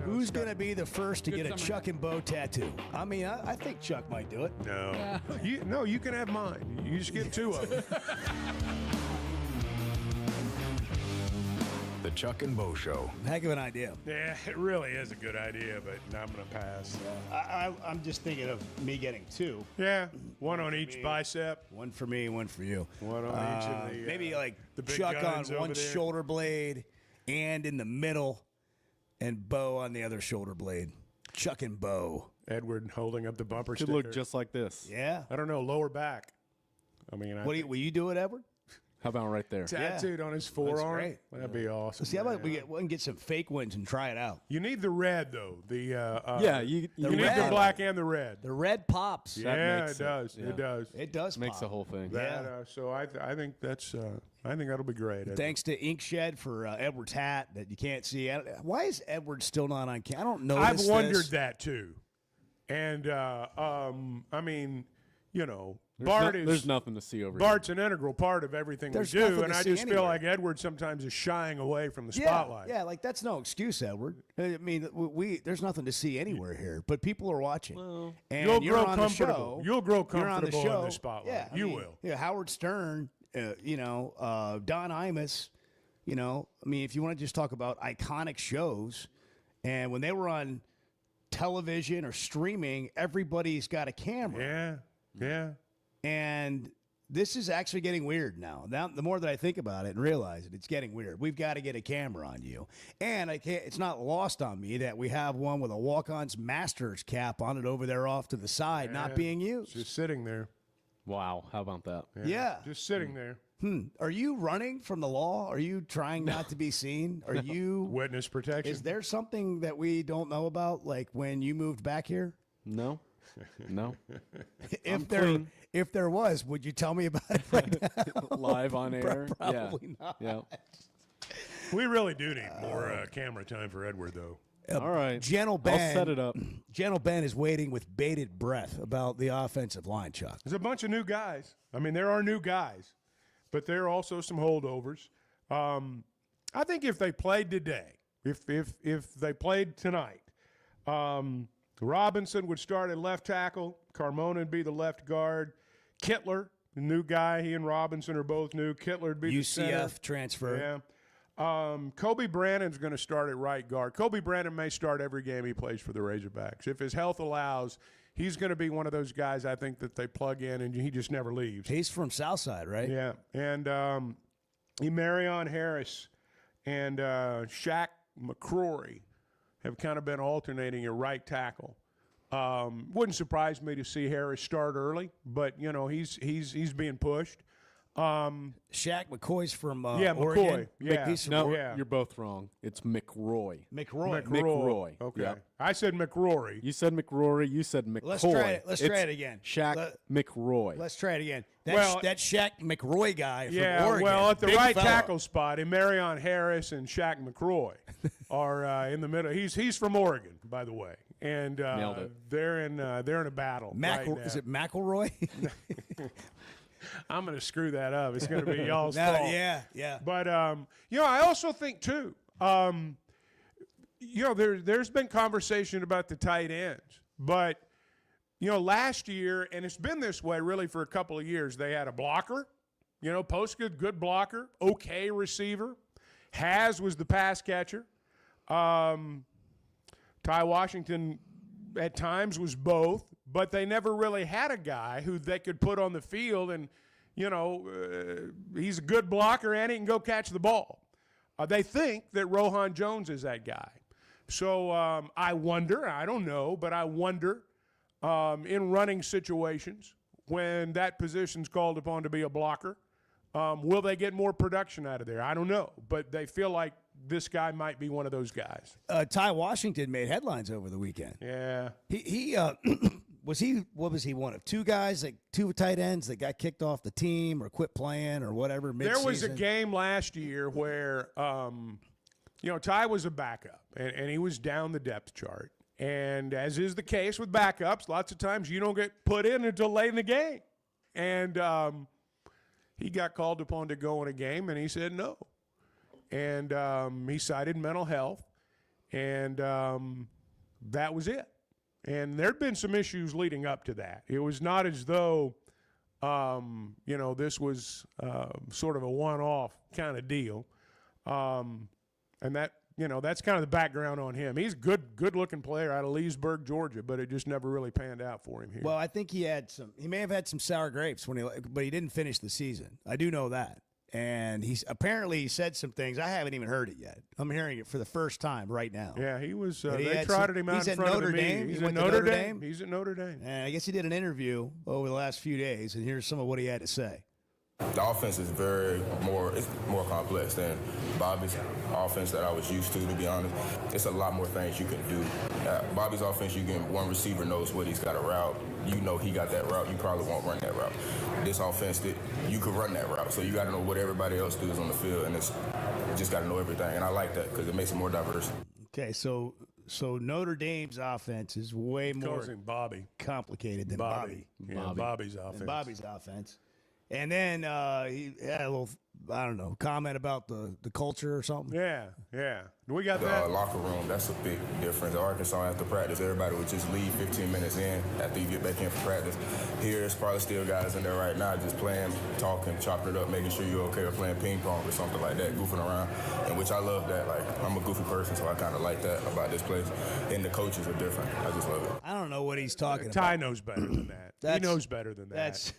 Who's going to be the first to get a Chuck and Bo tattoo? I mean, I think Chuck might do it. No. You can have mine. You just get two of them. The Chuck and Bo Show. Heck of an idea. Yeah, it really is a good idea, but I'm going to pass. I'm just thinking of me getting 2. Yeah, one on each bicep. One for me, one for you. One on each of the maybe like the big Chuck on guns one over there. shoulder blade and in the middle, and Bo on the other shoulder blade. Chuck and Bo. Edward holding up the bumper Could sticker. look just like this. Yeah. I don't know, lower back. I mean, Will you do it, Edward? How about right there? tattooed on his forearm. great. That'd be awesome. See, how about we can get some fake ones and try it out? You need the red though. The you need the red. black and the red. The red pops. Yeah, makes it does. yeah. It does. It does Makes pop. the whole thing. That, so I think that's I think that'll be great. Edward. Thanks to Inkshed for Edward's hat that you can't see. Why is Edward still not on camera? I don't know. I've wondered that too, and I mean, you know, There's nothing to see over Bart's an integral part of everything There's we do, nothing and to I see just feel anywhere. like Edward sometimes is shying away from the here. spotlight. Yeah, like that's no excuse, Edward. I mean, there's nothing to see anywhere here, but people are watching. And You'll you're grow on comfortable. The show. You'll grow You're on the comfortable show. in the spotlight. Yeah, I You mean, will. Yeah, Howard Stern. Don Imus. You know, I mean, if you want to just talk about iconic shows, and when they were on television or streaming, everybody's got a camera. Yeah. And this is actually getting weird now. Now, the more that I think about it and realize it, it's getting weird. We've got to get a camera on you. And it's not lost on me that we have one with a Walk-On's Masters cap on it over there off to the side, not being used. Just sitting there. Wow, how about that? Yeah. Just sitting there. Are you running from the law? Are you trying not to be seen? Are you Witness protection. Is there something that we don't know about, like when you moved back here? No. If there was, would you tell me about it right now? Live on air? Probably not. Yeah. We really do need more camera time for Edward, though. All right. Gentle Ben, I'll set it up. Gentle Ben is waiting with bated breath about the offensive line, Chuck. There's a bunch of new guys. I mean, there are new guys, but there are also some holdovers. I think if they played today, if they played tonight, Robinson would start at left tackle. Carmona would be the left guard. Kittler, the new guy, he and Robinson are both new. Kittler would be the center. UCF transfer. Yeah. Kobe Brandon's going to start at right guard. Kobe Brandon may start every game he plays for the Razorbacks. If his health allows, he's going to be one of those guys I think that they plug in and he just never leaves. He's from Southside, right? Yeah. And Marion Harris and Shaq McCrory have kind of been alternating at right tackle. Wouldn't surprise me to see Harris start early, but you know he's being pushed. Shaq McCoy's from McCoy. Oregon. Yeah, He's from No, Yeah. you're both wrong. It's McRoy. McRoy. Okay. Yep. I said McRory. You said McRory. You said McCoy. Let's try it. Let's try It's it again. Shaq McRoy. Let's try it again. Well- That Shaq McRoy guy from Yeah, Oregon. well, at the Big right fella. tackle spot, Marion Harris and Shaq McCroy are in the middle. He's from Oregon, by the way, and Nailed it. they're in a battle. right now. Is it McElroy? I'm going to screw that up. It's going to be y'all's No, fault. yeah. But you know, I also think too. You know, there's been conversation about the tight ends, but you know, last year, and it's been this way really for a couple of years. They had a blocker, you know, Postgood, good blocker, okay receiver. Has was the pass catcher. Ty Washington at times was both, but they never really had a guy who they could put on the field and, you know, he's a good blocker and he can go catch the ball. They think that Rohan Jones is that guy. So I wonder, I don't know, but I wonder in running situations when that position's called upon to be a blocker, will they get more production out of there? I don't know, but they feel like this guy might be one of those guys. Ty Washington made headlines over the weekend. Yeah. He what was he one of two guys, like two tight ends that got kicked off the team or quit playing or whatever mid-season? There was a game last year where, you know, Ty was a backup, and he was down the depth chart. And as is the case with backups, lots of times you don't get put in until late in the game. And he got called upon to go in a game, and he said no. And he cited mental health, and that was it. And there had been some issues leading up to that. It was not as though, you know, this was sort of a one-off kind of deal. And that's kind of the background on him. He's a good-looking player out of Leesburg, Georgia, but it just never really panned out for him here. Well, I think he may have had some sour grapes but he didn't finish the season. I do know that. And he said some things. I haven't even heard it yet. I'm hearing it for the first time right now. Yeah, he was. They trotted him out in front of the media. He's at Notre Dame. He's at Notre Dame. And I guess he did an interview over the last few days, and here's some of what he had to say. The offense is it's more complex than Bobby's offense that I was used to be honest. It's a lot more things you can do. Bobby's offense, one receiver knows what he's got to route. You know he got that route. You probably won't run that route. This offense, you can run that route. So you got to know what everybody else does on the field, and you just got to know everything. And I like that because it makes it more diverse. Okay, so Notre Dame's offense is way more complicated than Bobby. Yeah, Bobby's offense. And Bobby's offense. And then he had a little, I don't know, comment about the culture or something. Yeah. We got that. The locker room, that's a big difference. At Arkansas, after practice, everybody would just leave 15 minutes in after you get back in for practice. Here, it's probably still guys in there right now just playing, talking, chopping it up, making sure you're okay, or playing ping pong or something like that, goofing around, and which I love that. Like, I'm a goofy person, so I kind of like that about this place. And the coaches are different. I just love it. I don't know what he's talking about. Ty knows better than that. He knows better than that.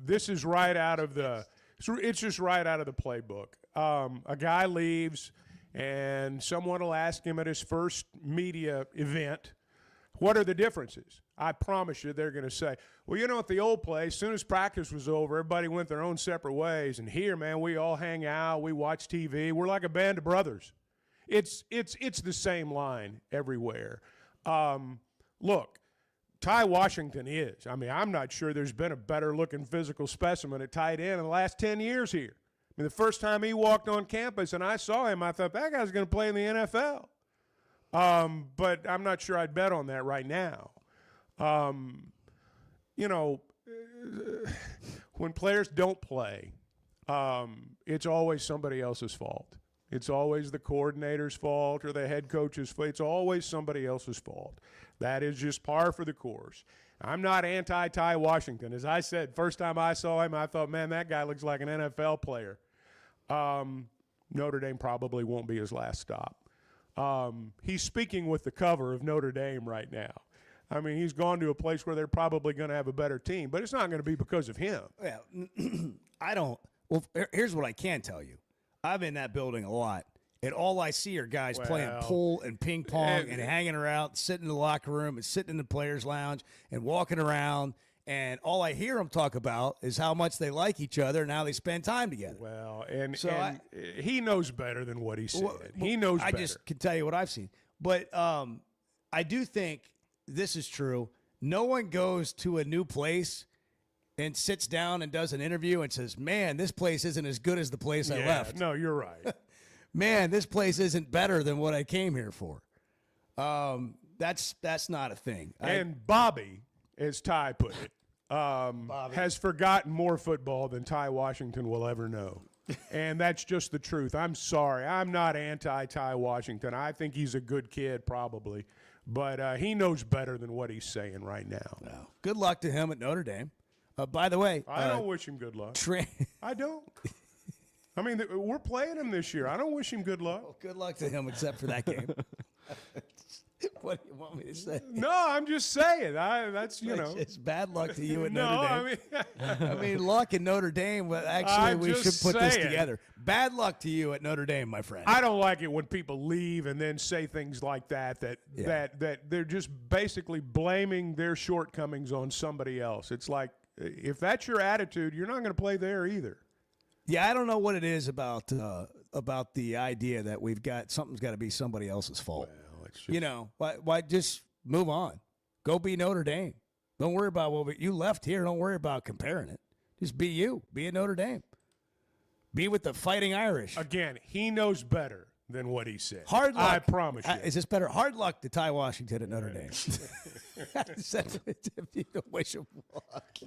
This is right out of it's just right out of the playbook. A guy leaves, and someone will ask him at his first media event, what are the differences? I promise you they're going to say, well, at the old place, as soon as practice was over, everybody went their own separate ways. And here, man, we all hang out, we watch TV. We're like a band of brothers. It's the same line everywhere. Look, Ty Washington is. I mean, I'm not sure there's been a better-looking physical specimen at tight end in the last 10 years here. I mean, the first time he walked on campus and I saw him, I thought, that guy's going to play in the NFL. But I'm not sure I'd bet on that right now. When players don't play, it's always somebody else's fault. It's always the coordinator's fault or the head coach's fault. It's always somebody else's fault. That is just par for the course. I'm not anti-Ty Washington. As I said, first time I saw him, I thought, man, that guy looks like an NFL player. Notre Dame probably won't be his last stop. He's speaking with the cover of Notre Dame right now. I mean, he's gone to a place where they're probably going to have a better team, but it's not going to be because of him. Yeah, Well, here's what I can tell you. I'm in that building a lot, and all I see are guys playing pool and ping pong and hanging around, sitting in the locker room and sitting in the players' lounge and walking around. And all I hear them talk about is how much they like each other and how they spend time together. Well, and he knows better than what he said. He knows better. I just can tell you what I've seen. But I do think this is true. No one goes to a new place and sits down and does an interview and says, man, this place isn't as good as the place I left. No, you're right. Man, this place isn't better than what I came here for. That's not a thing. And Bobby, as Ty put it, has forgotten more football than Ty Washington will ever know. And that's just the truth. I'm sorry. I'm not anti-Ty Washington. I think he's a good kid probably. But he knows better than what he's saying right now. Well, good luck to him at Notre Dame. By the way, I don't wish him good luck. I don't. I mean, we're playing him this year. I don't wish him good luck. Well, good luck to him, except for that game. What do you want me to say? No, I'm just saying. It's bad luck to you at Notre Dame. I mean, luck in Notre Dame. But actually, we should put this together. Bad luck to you at Notre Dame, my friend. I don't like it when people leave and then say things like that. That they're just basically blaming their shortcomings on somebody else. It's like, if that's your attitude, you're not going to play there either. Yeah, I don't know what it is about the idea that we've got something's got to be somebody else's fault. Well, it's just, why just move on? Go be Notre Dame. Don't worry about you left here. Don't worry about comparing it. Just be you. Be at Notre Dame. Be with the Fighting Irish. Again, he knows better than what he said. Hard luck. I promise you. Is this better? Hard luck to Ty Washington at Notre Dame. You don't wish him luck.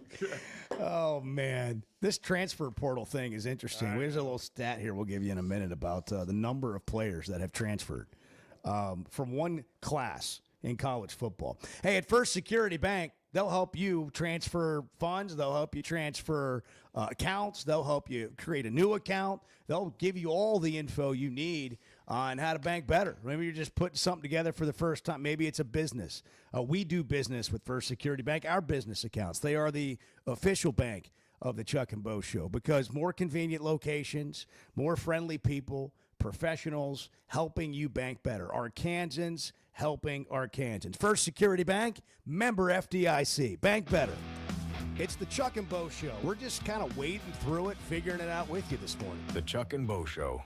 Oh, man. This transfer portal thing is interesting. There's a little stat here we'll give you in a minute about the number of players that have transferred from one class in college football. Hey, at First Security Bank, They'll help you transfer funds. They'll help you transfer accounts. They'll help you create a new account. They'll give you all the info you need on how to bank better. Maybe you're just putting something together for the first time. Maybe it's a business. We do business with First Security Bank, our business accounts. They are the official bank of the Chuck and Bo Show because more convenient locations, more friendly people, professionals helping you bank better. Arkansans helping Arkansans. First Security Bank, member FDIC. Bank better. It's the Chuck and Bo Show. We're just kind of wading through it, figuring it out with you this morning. The Chuck and Bo Show.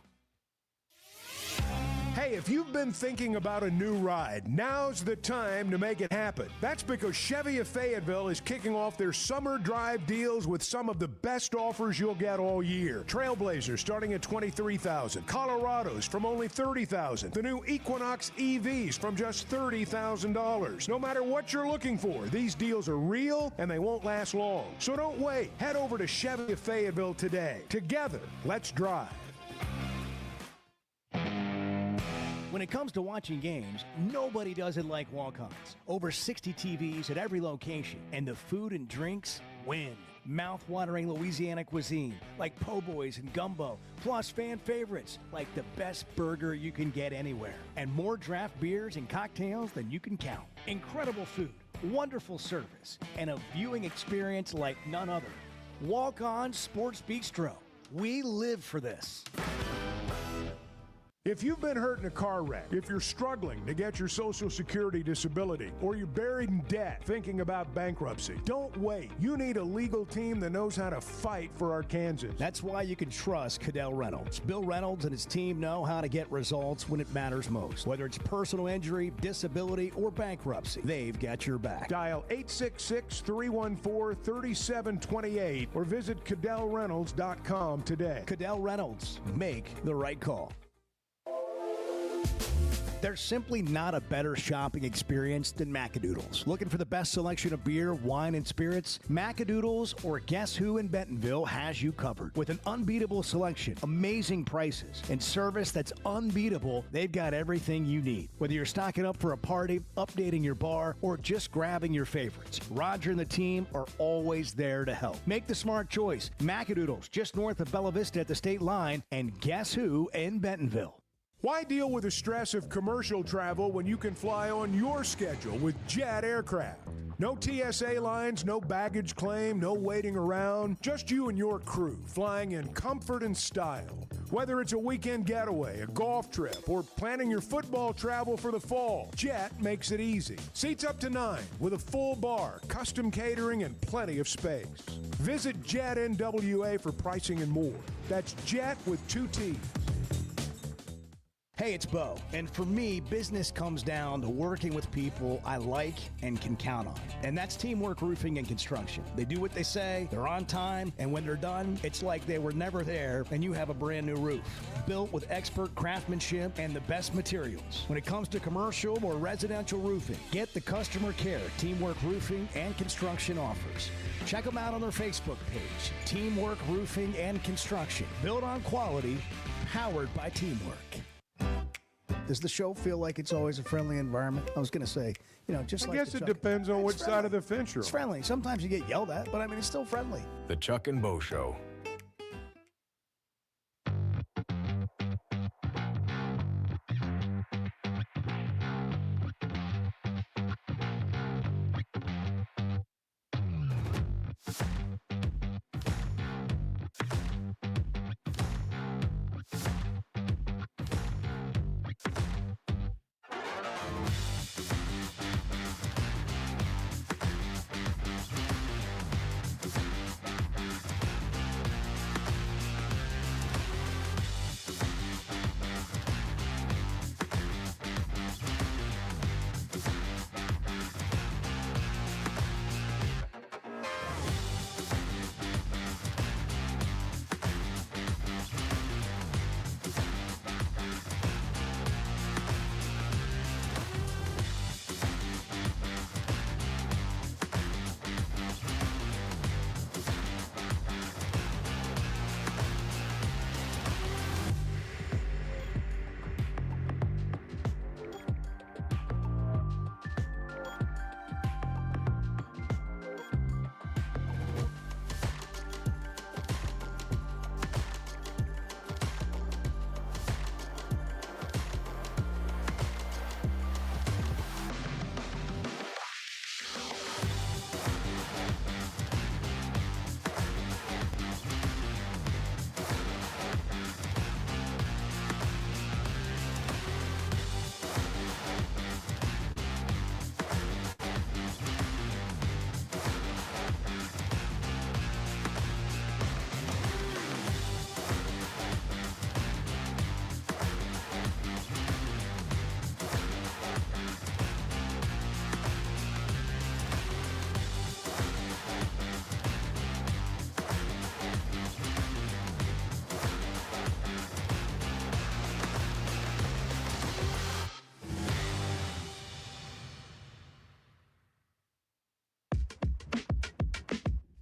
Hey, if you've been thinking about a new ride, now's the time to make it happen. That's because Chevy of Fayetteville is kicking off their summer drive deals with some of the best offers you'll get all year. Trailblazers starting at $23,000, Colorados from only $30,000, the new Equinox EVs from just $30,000. No matter what you're looking for, these deals are real and they won't last long. So don't wait. Head over to Chevy of Fayetteville today. Together, let's drive. When it comes to watching games, nobody does it like walk-ons. Over 60 TVs at every location, and the food and drinks win. Mouth-watering Louisiana cuisine like po' boys and gumbo, plus fan favorites like the best burger you can get anywhere, and more draft beers and cocktails than you can count. Incredible food, wonderful service, and a viewing experience like none other. Walk-On Sports Bistro. We live for this. If you've been hurt in a car wreck, if you're struggling to get your Social Security disability, or you're buried in debt thinking about bankruptcy, don't wait. You need a legal team that knows how to fight for Arkansans. That's why you can trust Cadell Reynolds. Bill Reynolds and his team know how to get results when it matters most. Whether it's personal injury, disability, or bankruptcy, they've got your back. Dial 866-314-3728 or visit CadellReynolds.com today. Cadell Reynolds. Make the right call. There's simply not a better shopping experience than Macadoodles. Looking for the best selection of beer, wine, and spirits? Macadoodles or Guess Who in Bentonville has you covered. With an unbeatable selection, amazing prices, and service that's unbeatable, they've got everything you need. Whether you're stocking up for a party, updating your bar, or just grabbing your favorites, Roger and the team are always there to help. Make the smart choice. Macadoodles, just north of Bella Vista at the state line, and Guess Who in Bentonville. Why deal with the stress of commercial travel when you can fly on your schedule with Jet Aircraft? No TSA lines, no baggage claim, no waiting around. Just you and your crew flying in comfort and style. Whether it's a weekend getaway, a golf trip, or planning your football travel for the fall, Jet makes it easy. Seats up to 9 with a full bar, custom catering, and plenty of space. Visit Jet NWA for pricing and more. That's Jet with 2 T's. Hey, it's Bo, and for me, business comes down to working with people I like and can count on. And that's Teamwork Roofing and Construction. They do what they say, they're on time, and when they're done, it's like they were never there and you have a brand new roof. Built with expert craftsmanship and the best materials. When it comes to commercial or residential roofing, get the customer care Teamwork Roofing and Construction offers. Check them out on their Facebook page, Teamwork Roofing and Construction. Built on quality, powered by teamwork. Does the show feel like it's always a friendly environment? I was going to say, just like I guess it depends on which side of the fence you're on. It's friendly. Sometimes you get yelled at, but I mean, it's still friendly. The Chuck and Bo Show.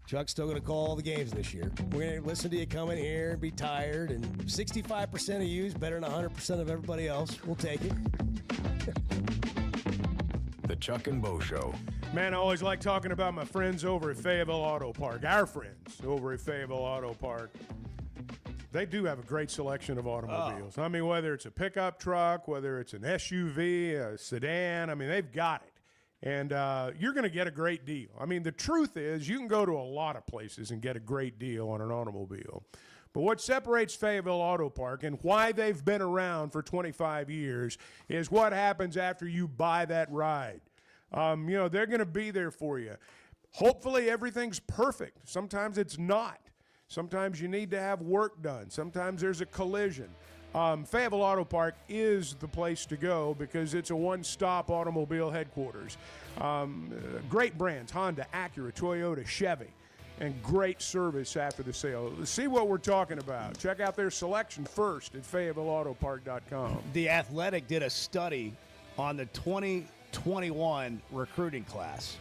Chuck's still going to call all the games this year. We're going to listen to you come in here and be tired, and 65% of you is better than 100% of everybody else. We'll take it. The Chuck and Bo Show. Man, I always like talking about my friends over at Fayetteville Auto Park. Our friends over at Fayetteville Auto Park. They do have a great selection of automobiles. I mean, whether it's a pickup truck, whether it's an SUV, a sedan, I mean, they've got it. And you're going to get a great deal. I mean, the truth is you can go to a lot of places and get a great deal on an automobile. But what separates Fayetteville Auto Park and why they've been around for 25 years is what happens after you buy that ride. They're going to be there for you. Hopefully everything's perfect. Sometimes it's not. Sometimes you need to have work done. Sometimes there's a collision. Fayetteville Auto Park is the place to go because it's a one-stop automobile headquarters. Great brands, Honda, Acura, Toyota, Chevy, and great service after the sale. See what we're talking about. Check out their selection first at FayettevilleAutoPark.com. The Athletic did a study on the 2021 recruiting class.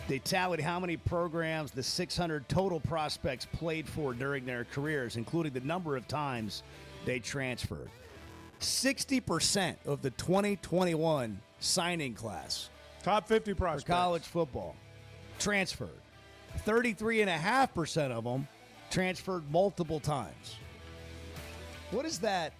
They tallied how many programs the 600 total prospects played for during their careers, including the number of times they transferred. 60% of the 2021 signing class, top 50 prospects for college football, transferred. 33.5% of them transferred multiple times. What does that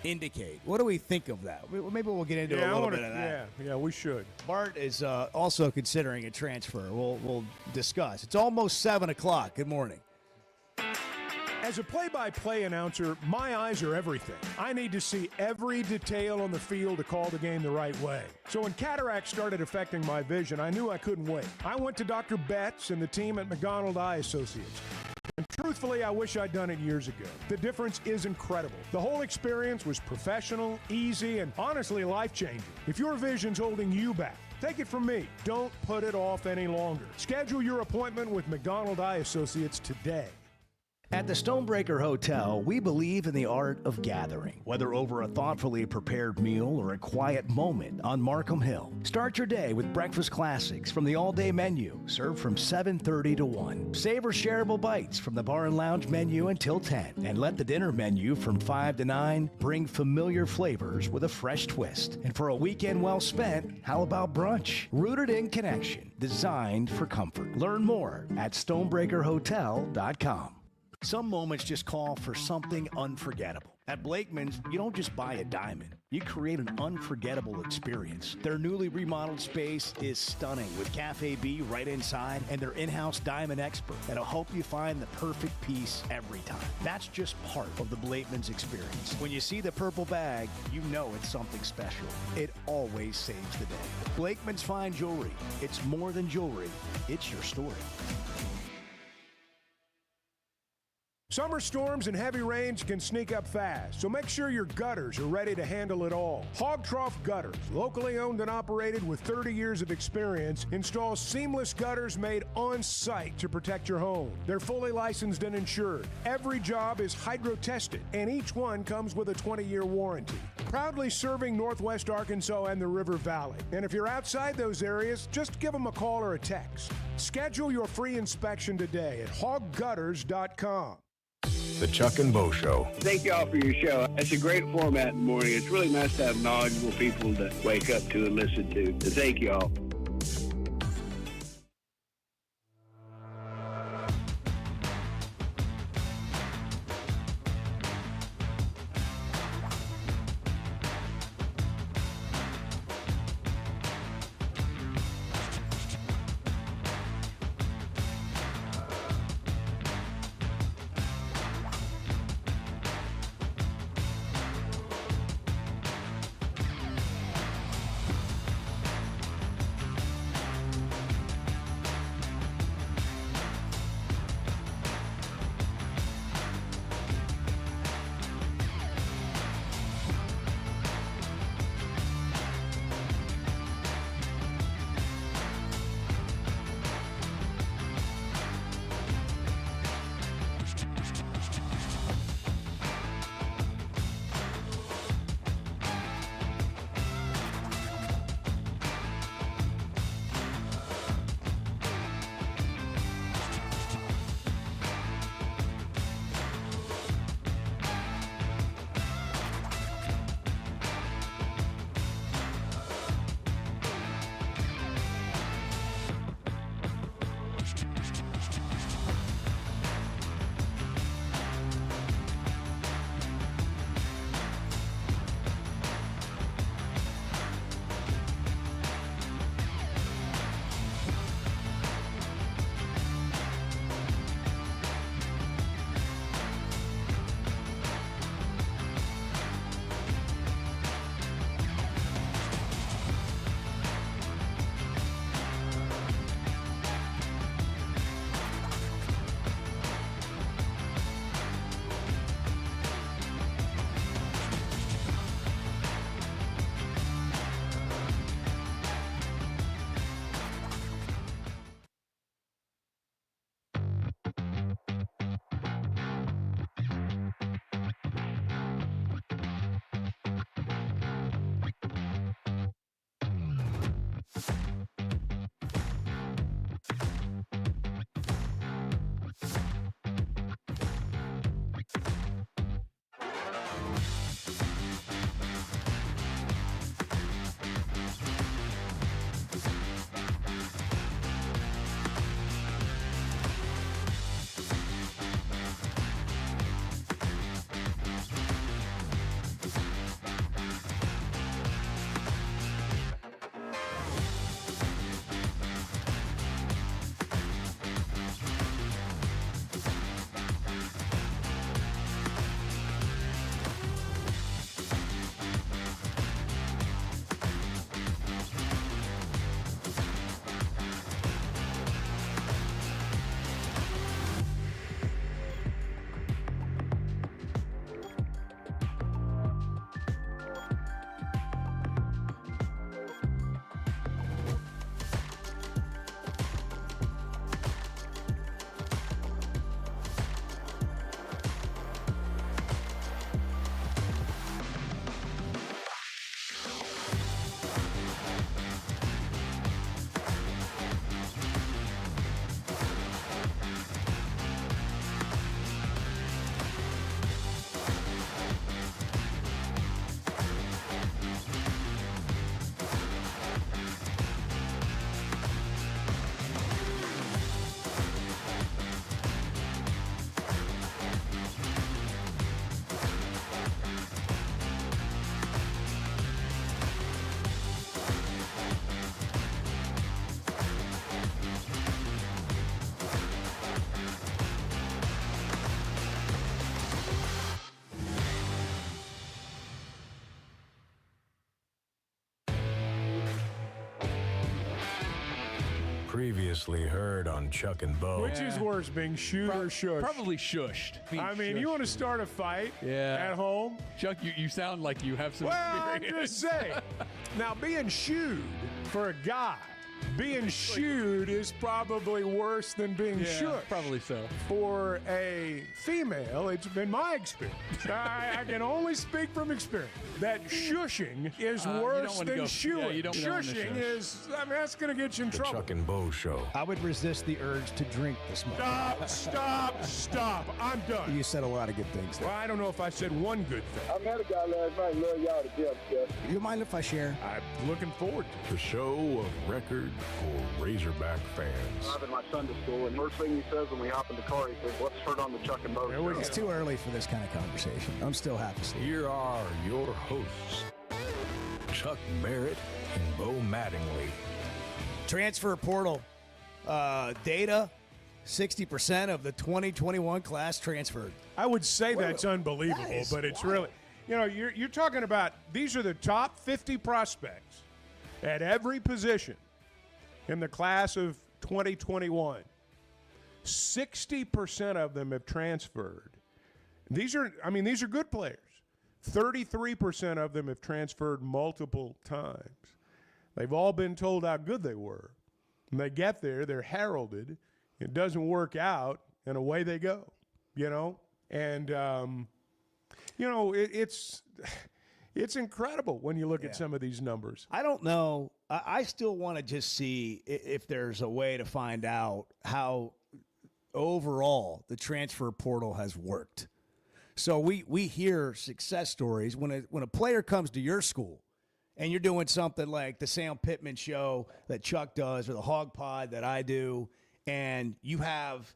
indicate? What do we think of that? Maybe we'll get into a little bit of that. Yeah, we should. Bart is also considering a transfer. We'll discuss. It's almost 7 o'clock. Good morning. As a play-by-play announcer, my eyes are everything. I need to see every detail on the field to call the game the right way. So when cataract started affecting my vision, I knew I couldn't wait. I went to Dr. Betts and the team at McDonald Eye Associates. And truthfully, I wish I'd done it years ago. The difference is incredible. The whole experience was professional, easy, and honestly life-changing. If your vision's holding you back, take it from me. Don't put it off any longer. Schedule your appointment with McDonald Eye Associates today. At the Stonebreaker Hotel, we believe in the art of gathering, whether over a thoughtfully prepared meal or a quiet moment on Markham Hill. Start your day with breakfast classics from the all-day menu, served from 7:30 to 1. Savor shareable bites from the bar and lounge menu until 10. And let the dinner menu from 5 to 9 bring familiar flavors with a fresh twist. And for a weekend well spent, how about brunch? Rooted in connection, designed for comfort. Learn more at stonebreakerhotel.com. Some moments just call for something unforgettable. At Blakeman's, you don't just buy a diamond. You create an unforgettable experience. Their newly remodeled space is stunning with Cafe B right inside and their in-house diamond expert that'll help you find the perfect piece every time. That's just part of the Blakeman's experience. When you see the purple bag, you know it's something special. It always saves the day. Blakeman's Fine Jewelry. It's more than jewelry. It's your story. Summer storms and heavy rains can sneak up fast, so make sure your gutters are ready to handle it all. Hog Trough Gutters, locally owned and operated with 30 years of experience, installs seamless gutters made on site to protect your home. They're fully licensed and insured. Every job is hydro-tested, and each one comes with a 20-year warranty. Proudly serving Northwest Arkansas and the River Valley. And if you're outside those areas, just give them a call or a text. Schedule your free inspection today at hoggutters.com. The Chuck and Bo Show. Thank you all for your show. It's a great format in the morning. It's really nice to have knowledgeable people to wake up to and listen to. So thank you all. Previously heard on Chuck and Bo. Which is worse, being shooed or shushed? Probably shushed. I mean, you want to start a fight at home? Chuck, you sound like you have some Well, experience. I'm just saying. Now, being shooed for a guy, being shooed is probably worse than being shushed. Probably so. For a female, it's been my experience. I can only speak from experience that shushing is worse than shooing. Shushing is, I mean, that's going to get you in trouble. Chuck and Bo Show. I would resist the urge to drink this morning. Stop. I'm done. You said a lot of good things there. Well, I don't know if I said one good thing. I met a guy last night, love y'all to death, Jeff. You mind if I share? I'm looking forward to The show of record for Razorback fans. I'm in my Sunday school, and first thing he says when we hop in the car, he says, "What's heard on the Chuck and Bo Show?" It's too early for this kind of conversation. I'm still half asleep. Here are your hosts, Chuck Barrett and Bo Mattingly. Transfer portal data, 60% of the 2021 class transferred. I would say that's unbelievable, but it's really, you're talking about these are the top 50 prospects at every position in the class of 2021. 60% of them have transferred. These are good players. 33% of them have transferred multiple times. They've all been told how good they were. When they get there, they're heralded. It doesn't work out, and away they go, And, it's incredible when you look at some of these numbers. I don't know. I still want to just see if there's a way to find out how overall the transfer portal has worked. So we hear success stories when a player comes to your school and you're doing something like the Sam Pittman show that Chuck does or the Hog Pod that I do, and you have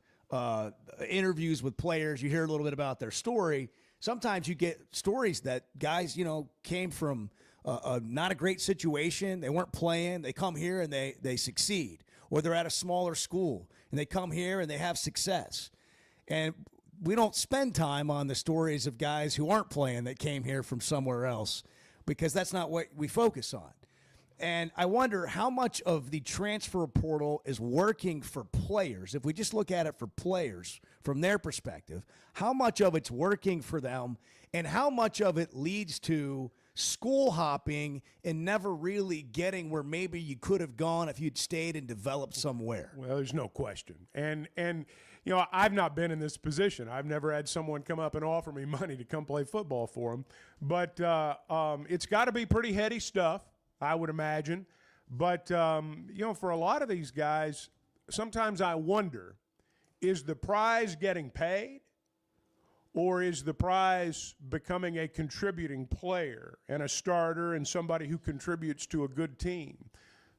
interviews with players, you hear a little bit about their story. Sometimes you get stories that guys, came from not a great situation. They weren't playing. They come here and they succeed. Or they're at a smaller school and they come here and they have success. And we don't spend time on the stories of guys who aren't playing that came here from somewhere else because that's not what we focus on. And I wonder how much of the transfer portal is working for players. If we just look at it for players from their perspective, how much of it's working for them and how much of it leads to school hopping and never really getting where maybe you could have gone if you'd stayed and developed somewhere. Well, there's no question. And I've not been in this position. I've never had someone come up and offer me money to come play football for them. But it's got to be pretty heady stuff, I would imagine. But, for a lot of these guys, sometimes I wonder, is the prize getting paid or is the prize becoming a contributing player and a starter and somebody who contributes to a good team?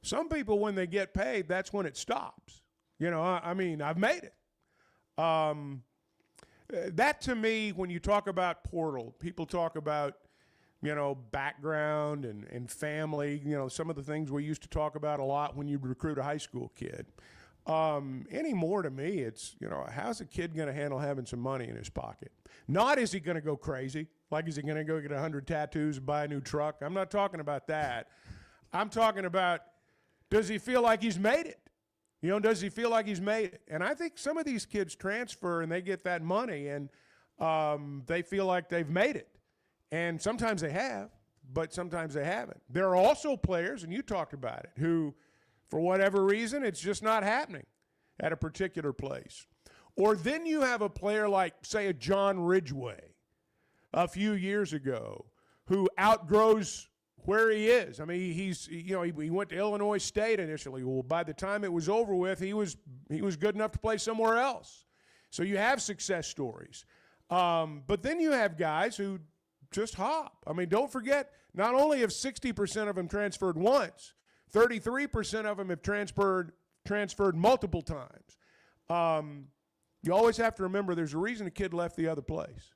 Some people, when they get paid, that's when it stops. I've made it. That to me, when you talk about portal, people talk about, background and family, some of the things we used to talk about a lot when you recruit a high school kid. Anymore to me, it's, how's a kid going to handle having some money in his pocket? Not is he going to go crazy, like is he going to go get 100 tattoos and buy a new truck? I'm not talking about that. I'm talking about, does he feel like he's made it? Does he feel like he's made it? And I think some of these kids transfer and they get that money and they feel like they've made it. And sometimes they have, but sometimes they haven't. There are also players, and you talked about it, who, for whatever reason, it's just not happening at a particular place. Or then you have a player like, say, a John Ridgeway a few years ago who outgrows where he is. I mean, he went to Illinois State initially. Well, by the time it was over with, he was good enough to play somewhere else. So you have success stories. But then you have guys who just hop. I mean, don't forget, not only have 60% of them transferred once, 33% of them have transferred multiple times. You always have to remember there's a reason a kid left the other place.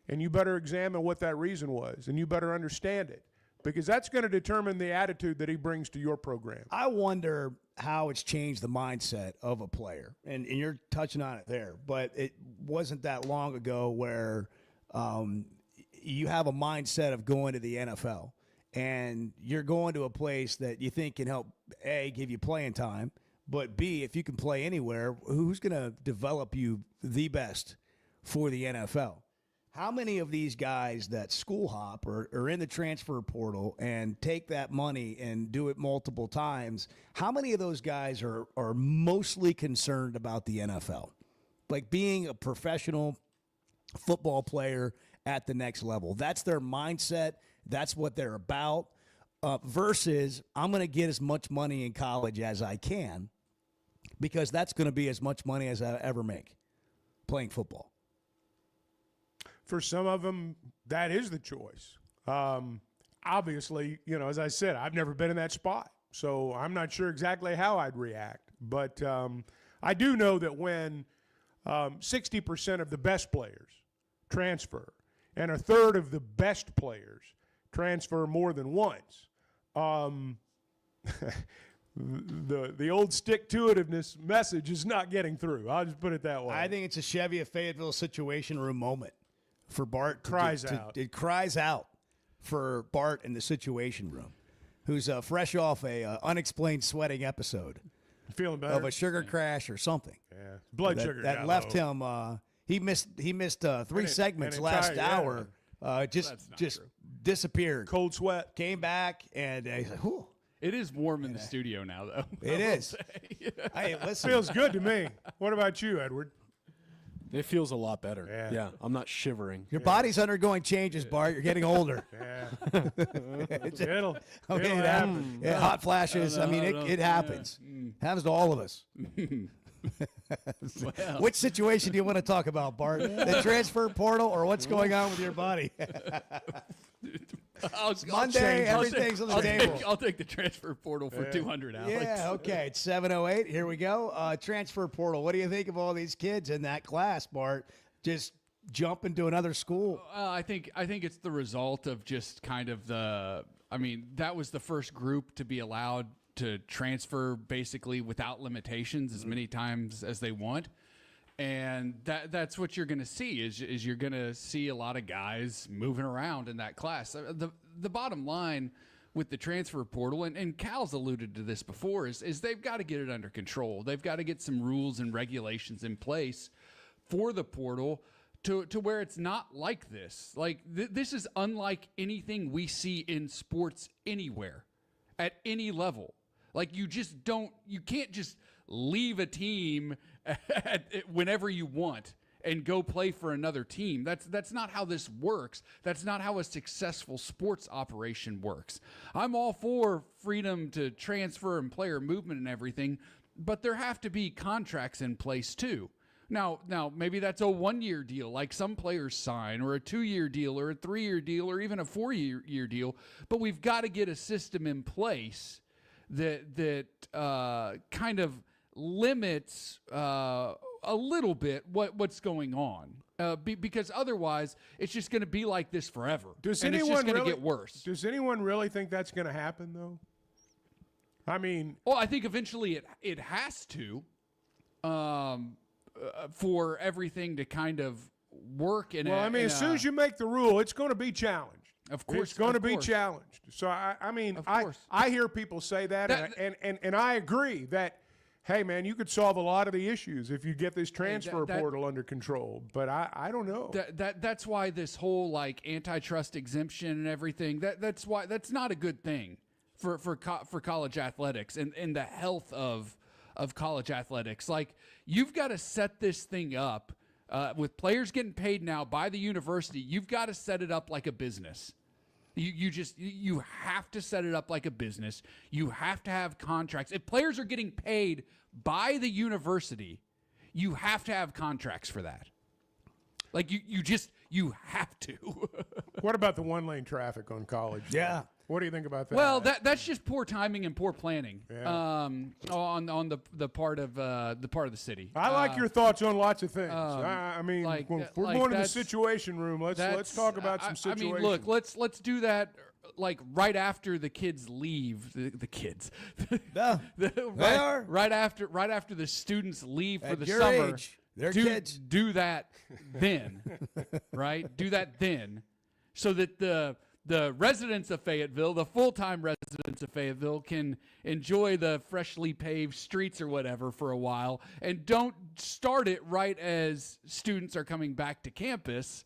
And you better examine what that reason was, and you better understand it, because that's going to determine the attitude that he brings to your program. I wonder how it's changed the mindset of a player, and you're touching on it there, but it wasn't that long ago where you have a mindset of going to the NFL, and you're going to a place that you think can help, A, give you playing time, But B, if you can play anywhere, who's going to develop you the best for the NFL? How many of these guys that school hop or are in the transfer portal and take that money and do it multiple times, how many of those guys are mostly concerned about the NFL? Like being a professional football player at the next level. That's their mindset. That's what they're about. Versus, I'm going to get as much money in college as I can because that's going to be as much money as I ever make playing football. For some of them, that is the choice. Obviously, as I said, I've never been in that spot, so I'm not sure exactly how I'd react. But I do know that when 60% of the best players transfer and a third of the best players transfer more than once, the old stick-to-itiveness message is not getting through. I'll just put it that way. I think it's a Chevy of Fayetteville situation room moment for Bart. It cries out for Bart in the situation room, who's fresh off a unexplained sweating episode. Feeling better? Of a sugar crash or something. Yeah, blood sugar that left him. He missed 3 segments last hour. Just disappeared. Cold sweat. Came back and he's like, whew. It is warm in the studio now, though. It is. Hey, listen. Feels good to me. What about you, Edward? It feels a lot better. Yeah, I'm not shivering. Your body's undergoing changes, Bart. You're getting older. It'll happen. Yeah, hot flashes. It happens. Happens to all of us. Which situation do you want to talk about, Bart? The transfer portal or what's going on with your body? Monday, everything's on the table. I'll take the transfer portal for 200, Alex. Yeah, okay. It's 7:08. Here we go. Transfer portal. What do you think of all these kids in that class, Bart? Just jump into another school. I think it's the result of just kind of that was the first group to be allowed to transfer basically without limitations as many times as they want. And that's what you're going to see is you're going to see a lot of guys moving around in that class. The bottom line with the transfer portal, and Cal's alluded to this before, is they've got to get it under control. They've got to get some rules and regulations in place for the portal to where it's not like this. Like this is unlike anything we see in sports anywhere at any level. Like you can't just leave a team whenever you want and go play for another team. That's not how this works. That's not how a successful sports operation works. I'm all for freedom to transfer and player movement and everything, but there have to be contracts in place too. Now maybe that's a 1-year deal like some players sign, or a 2-year deal, or a 3-year deal, or even a 4-year deal, but we've got to get a system in place that kind of limits a little bit what's going on, because otherwise it's just going to be like this forever. It's just going to get worse. Does anyone really think that's going to happen, though? I mean, well, I think eventually it has to, for everything to kind of work. As soon as you make the rule, it's going to be challenged. Of course, it's going to be challenged. So I hear people say that, and I agree that, hey man, you could solve a lot of the issues if you get this transfer portal under control. But I don't know. That's why this whole like antitrust exemption and everything. That's why that's not a good thing for college athletics and the health of college athletics. Like you've got to set this thing up. With players getting paid now by the university, you've got to set it up like a business. You have to set it up like a business. You have to have contracts. If players are getting paid by the university, you have to have contracts for that. Like you have to. What about the 1-lane traffic on college? Yeah. What do you think about that? Well, that's just poor timing and poor planning. Yeah. On the part of the city. I like your thoughts on lots of things. We're going to the situation room. Let's talk about some situations. Look, let's do that. Like right after the kids leave, the kids. Right after the students leave for the summer. Age, they're kids. Do that then, right? Do that then, so that the the residents of Fayetteville, the full-time residents of Fayetteville, can enjoy the freshly paved streets or whatever for a while, and don't start it right as students are coming back to campus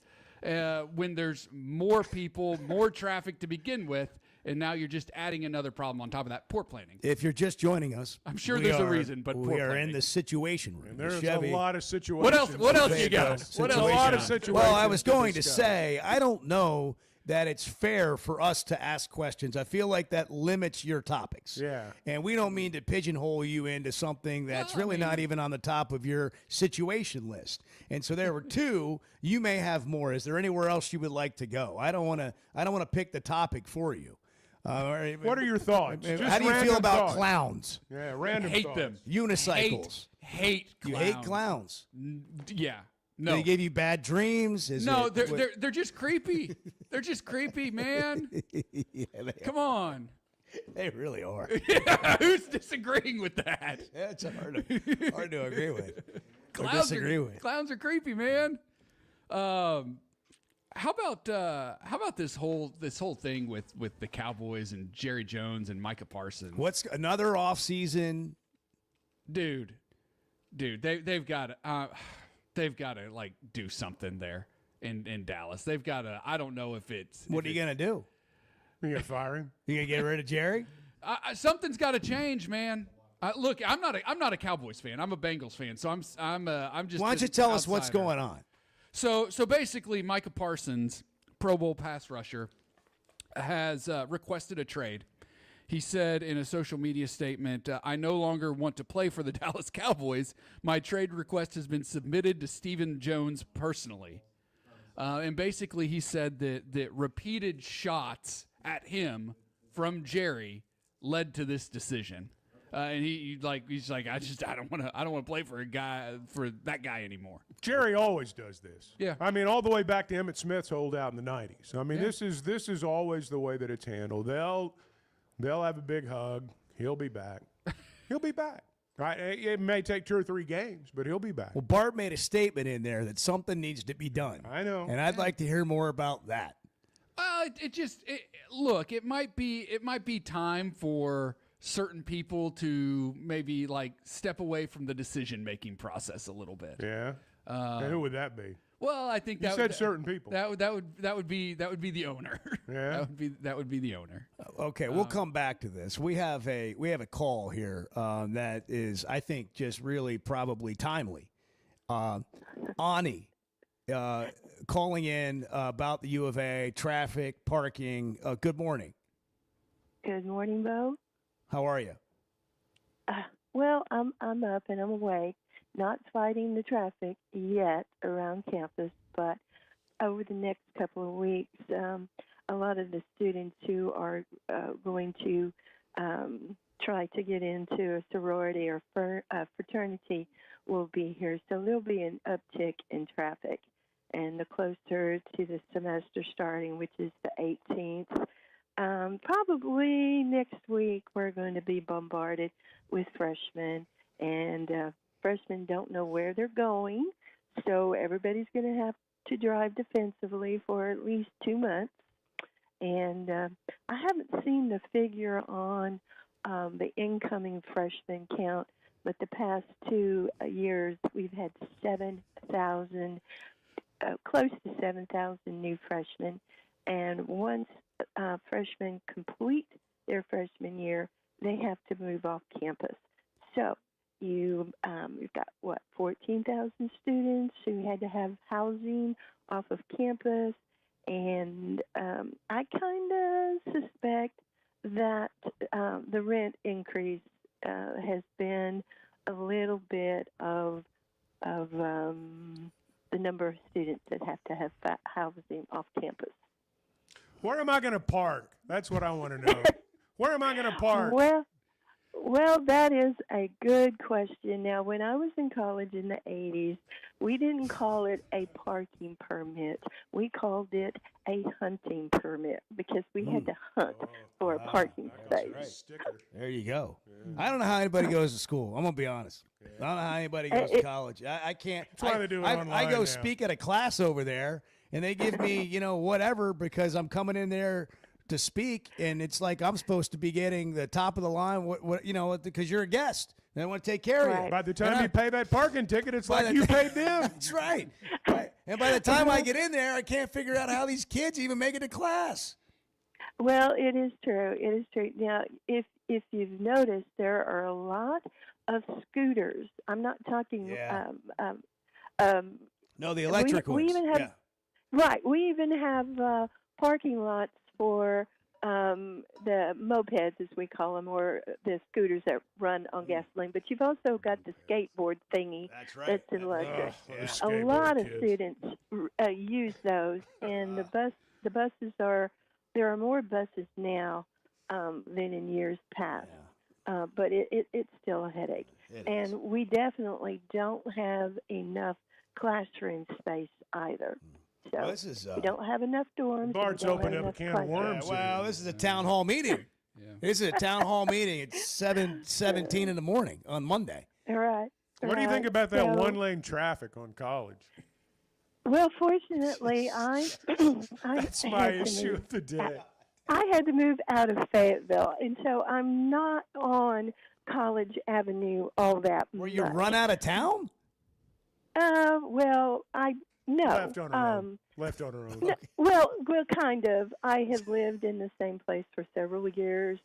when there's more people, more traffic to begin with, and now you're just adding another problem on top of that. Poor planning. If you're just joining us, I'm sure there's a reason, but we are in the situation room. There's Chevy. a lot of situations. What else you got? What else? A lot of situations. Well, I was going to say, I don't know that it's fair for us to ask questions. I feel like that limits your topics. Yeah. And we don't mean to pigeonhole you into something that's really not even on the top of your situation list. And so there were two. You may have more. Is there anywhere else you would like to go? I don't want to pick the topic for you. What are your thoughts? How do you feel about clowns? Yeah, random hate thoughts. them. Unicycles. Hate You clowns. hate clowns. Yeah. No. They give you bad dreams? They're just creepy. They're just creepy, man. Yeah, Come on. They really are. Who's disagreeing with that? Yeah, it's hard to agree with. Or Clowns disagree with. Clowns are creepy, man. How about this whole thing with the Cowboys and Jerry Jones and Micah Parsons? What's another off-season? Dude, they've got to like do something there in Dallas. They've got to. I don't know if it's. What are you gonna do? You gonna fire him? You gonna get rid of Jerry? Something's got to change, man. Look, I'm not a Cowboys fan. I'm a Bengals fan. So I'm just. Why don't you tell us what's going on? So basically, Micah Parsons, Pro Bowl pass rusher, has requested a trade. He said in a social media statement, I no longer want to play for the Dallas Cowboys. My trade request has been submitted to Stephen Jones personally. And basically he said that repeated shots at him from Jerry led to this decision. And he's like, I don't want to play for that guy anymore. Jerry always does this. Yeah. I mean, all the way back to Emmitt Smith's holdout in the 90s. I mean, this is always the way that it's handled. They'll have a big hug. He'll be back. He'll be back. Right? It may take 2 or 3 games, but he'll be back. Well, Bart made a statement in there that something needs to be done. I know. And I'd like to hear more about that. Look, it might be time for certain people to maybe like step away from the decision-making process a little bit. Yeah. And who would that be? Well, I think you said certain people. That would be the owner. Yeah. that would be the owner. Okay, we'll come back to this. We have a call here that is, I think, just really probably timely. Ani calling in about the U of A traffic, parking. Good morning. Good morning, Bo. How are you? Well, I'm up and I'm awake. Not fighting the traffic yet around campus, but over the next couple of weeks, a lot of the students who are going to try to get into a sorority or fraternity will be here. So there'll be an uptick in traffic. And the closer to the semester starting, which is the 18th, probably next week we're going to be bombarded with freshmen, and freshmen don't know where they're going, so everybody's going to have to drive defensively for at least 2 months. And I haven't seen the figure on the incoming freshman count, but the past 2 years we've had 7,000, close to 7,000 new freshmen. And once freshmen complete their freshman year, they have to move off campus. So you've got, 14,000 students who had to have housing off of campus. And I kind of suspect that the rent increase has been a little bit of the number of students that have to have housing off campus. Where am I going to park? That's what I want to know. Where am I going to park? Well, that is a good question. Now, when I was in college in the 80s, we didn't call it a parking permit. We called it a hunting permit because we had to hunt for a parking space. There you go. I don't know how anybody goes to school. I'm going to be honest. I don't know how anybody goes to college. I can't. That's why they do it online I go now. speak at a class over there, and they give me, whatever because I'm coming in there to speak, and it's like I'm supposed to be getting the top of the line, because you're a guest. They want to take care of you. By the time you pay that parking ticket, it's like you paid them. That's right. And by the time I get in there, I can't figure out how these kids even make it to class. Well, it is true. It is true. Now, if you've noticed, there are a lot of scooters. I'm not talking. No, the electric we ones. even have, right. We even have parking lots for the mopeds, as we call them, or the scooters that run on gasoline. But you've also got the skateboard thingy. That's right. That's electric. A lot of students use those, and the buses are. There are more buses now than in years past, but it's still a headache. And we definitely don't have enough classroom space either. So this is, we don't have enough dorms. Bart's opened up a can of worms. Well, this is a town hall meeting. This is a town hall meeting. It's 7:17 in the morning on Monday. All right. What do you think about that one-lane traffic on College? Well, fortunately, That's my issue of the day. I had to move out of Fayetteville, and so I'm not on College Avenue all that much. Were you run out of town? Well, no. Left on her own. Left on her own. No, well, kind of. I have lived in the same place for several years,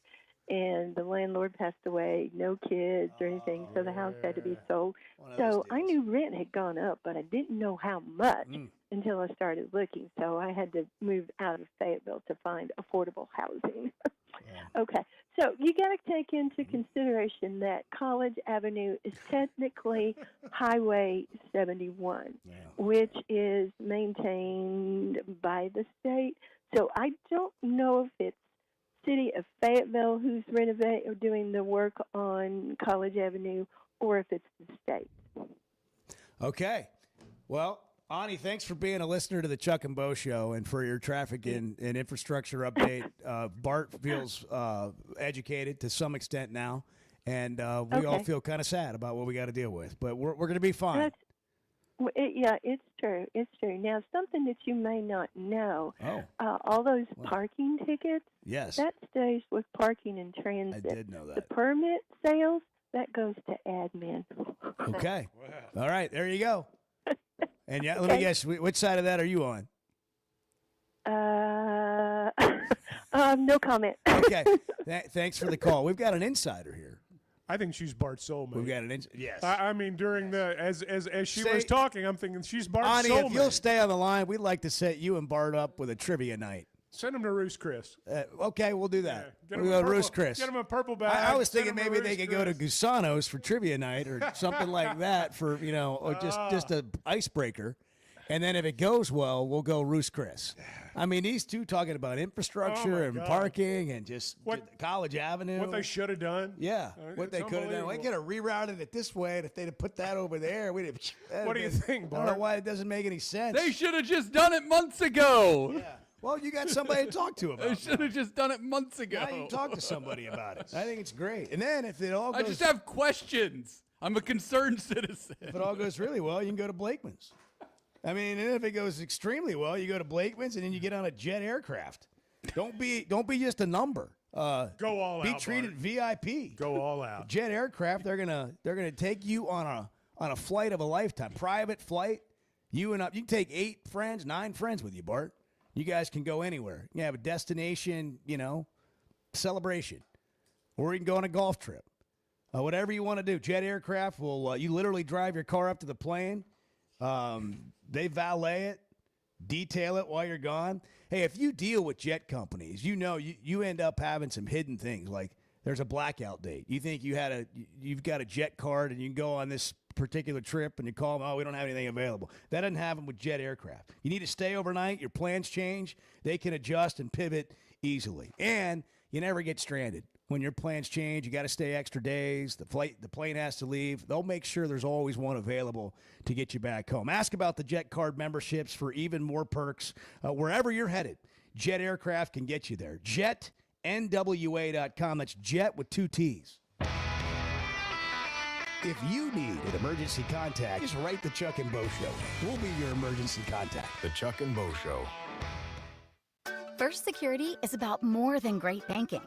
and the landlord passed away, no kids or anything, so the house had to be sold. So I knew rent had gone up, but I didn't know how much until I started looking. So I had to move out of Fayetteville to find affordable housing. Okay, so you got to take into consideration that College Avenue is technically Highway 71, which is maintained by the state. So I don't know if it's City of Fayetteville who's renovating or doing the work on College Avenue, or if it's the state. Okay. Well, Ani, thanks for being a listener to the Chuck and Bo Show and for your traffic and infrastructure update. Bart feels educated to some extent now, and we all feel kind of sad about what we got to deal with. But we're going to be fine. It's true. It's true. Now, something that you may not know, all those parking tickets, that stays with parking and transit. I did know that. The permit sales, that goes to admin. Okay. All right. There you go. And let me guess, which side of that are you on? No comment. Okay. Thanks for the call. We've got an insider here. I think she's Bart's soulmate. We've got an insider. Yes. I mean, during the as she was talking, I'm thinking she's Bart's Ani, soulmate. if you'll stay on the line, we'd like to set you and Bart up with a trivia night. Send him to Roos Chris. Okay, we'll do that. Get We'll go to Roos Chris. Get him a purple bag. I was thinking maybe they could go to Gusano's for trivia night or something like that for, or just a icebreaker. And then if it goes well, we'll go Roos Chris. I mean, these two talking about infrastructure and parking and just College Avenue. What they should have done. Yeah, what they could have done. They could have rerouted it this way, and if they'd have put that over there, we'd have. What do you think, Bart? I don't know why it doesn't make any sense. They should have just done it months ago. Yeah. Well, you got somebody to talk to about it. They should have just done it months ago. Now you talk to somebody about it. I think it's great. And then if it all goes... I just have questions. I'm a concerned citizen. If it all goes really well, you can go to Blakeman's. I mean, and if it goes extremely well, you go to Blakeman's and then you get on a jet aircraft. Don't be just a number. Go all out. Be treated VIP. Go all out. Jet aircraft, they're gonna take you on a flight of a lifetime, private flight. You can take 9 friends with you, Bart. You guys can go anywhere. You have a destination, celebration, or you can go on a golf trip. Whatever you want to do. Jet aircraft will. You literally drive your car up to the plane. They valet it, detail it while you're gone. Hey, if you deal with jet companies, you end up having some hidden things. Like there's a blackout date. You think you've got a jet card and you can go on this particular trip and you call them, we don't have anything available. That doesn't happen with jet aircraft. You need to stay overnight. Your plans change. They can adjust and pivot easily. And you never get stranded. When your plans change, you got to stay extra days. The plane has to leave. They'll make sure there's always one available to get you back home. Ask about the Jet Card memberships for even more perks. Wherever you're headed, Jet Aircraft can get you there. JetNWA.com. That's Jet with 2 T's. If you need an emergency contact, just write the Chuck and Bo Show. We'll be your emergency contact. The Chuck and Bo Show. First Security is about more than great banking.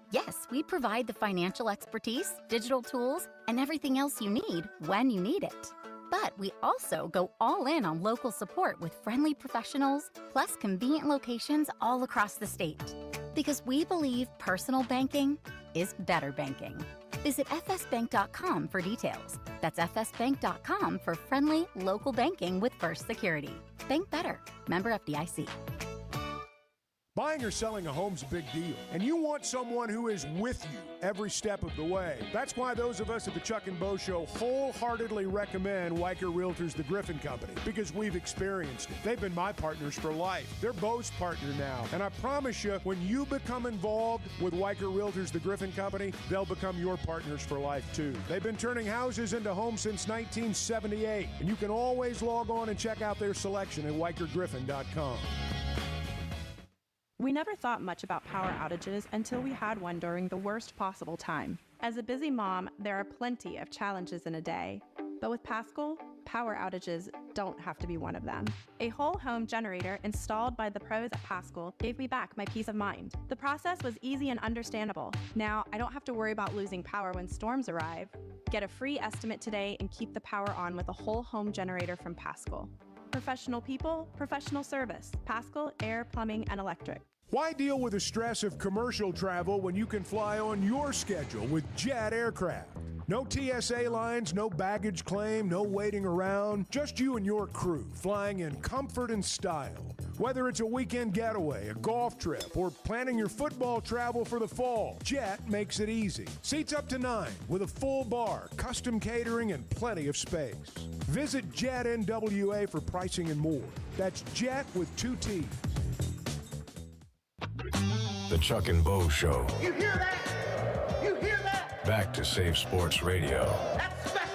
Yes, we provide the financial expertise, digital tools, and everything else you need when you need it. But we also go all in on local support with friendly professionals, plus convenient locations all across the state. Because we believe personal banking is better banking. Visit fsbank.com for details. That's fsbank.com for friendly, local banking with First Security. Bank better. Member FDIC. Buying or selling a home's a big deal, and you want someone who is with you every step of the way. That's why those of us at the Chuck and Bo Show wholeheartedly recommend Weicker Realtors, the Griffin Company, because we've experienced it. They've been my partners for life. They're Bo's partner now, and I promise you, when you become involved with Weicker Realtors, the Griffin Company, they'll become your partners for life too. They've been turning houses into homes since 1978, and you can always log on and check out their selection at WeicherGriffin.com. We never thought much about power outages until we had one during the worst possible time. As a busy mom, there are plenty of challenges in a day. But with Paschal, power outages don't have to be one of them. A whole home generator installed by the pros at Paschal gave me back my peace of mind. The process was easy and understandable. Now, I don't have to worry about losing power when storms arrive. Get a free estimate today and keep the power on with a whole home generator from Paschal. Professional people, professional service. Paschal Air, Plumbing, and Electric. Why deal with the stress of commercial travel when you can fly on your schedule with Jet Aircraft? No TSA lines, no baggage claim, no waiting around. Just you and your crew flying in comfort and style. Whether it's a weekend getaway, a golf trip, or planning your football travel for the fall, Jet makes it easy. Seats up to 9 with a full bar, custom catering, and plenty of space. Visit Jet NWA for pricing and more. That's Jet with 2 T's. The Chuck and Bo Show. You hear that? You hear that? Back to Save Sports Radio. That's special.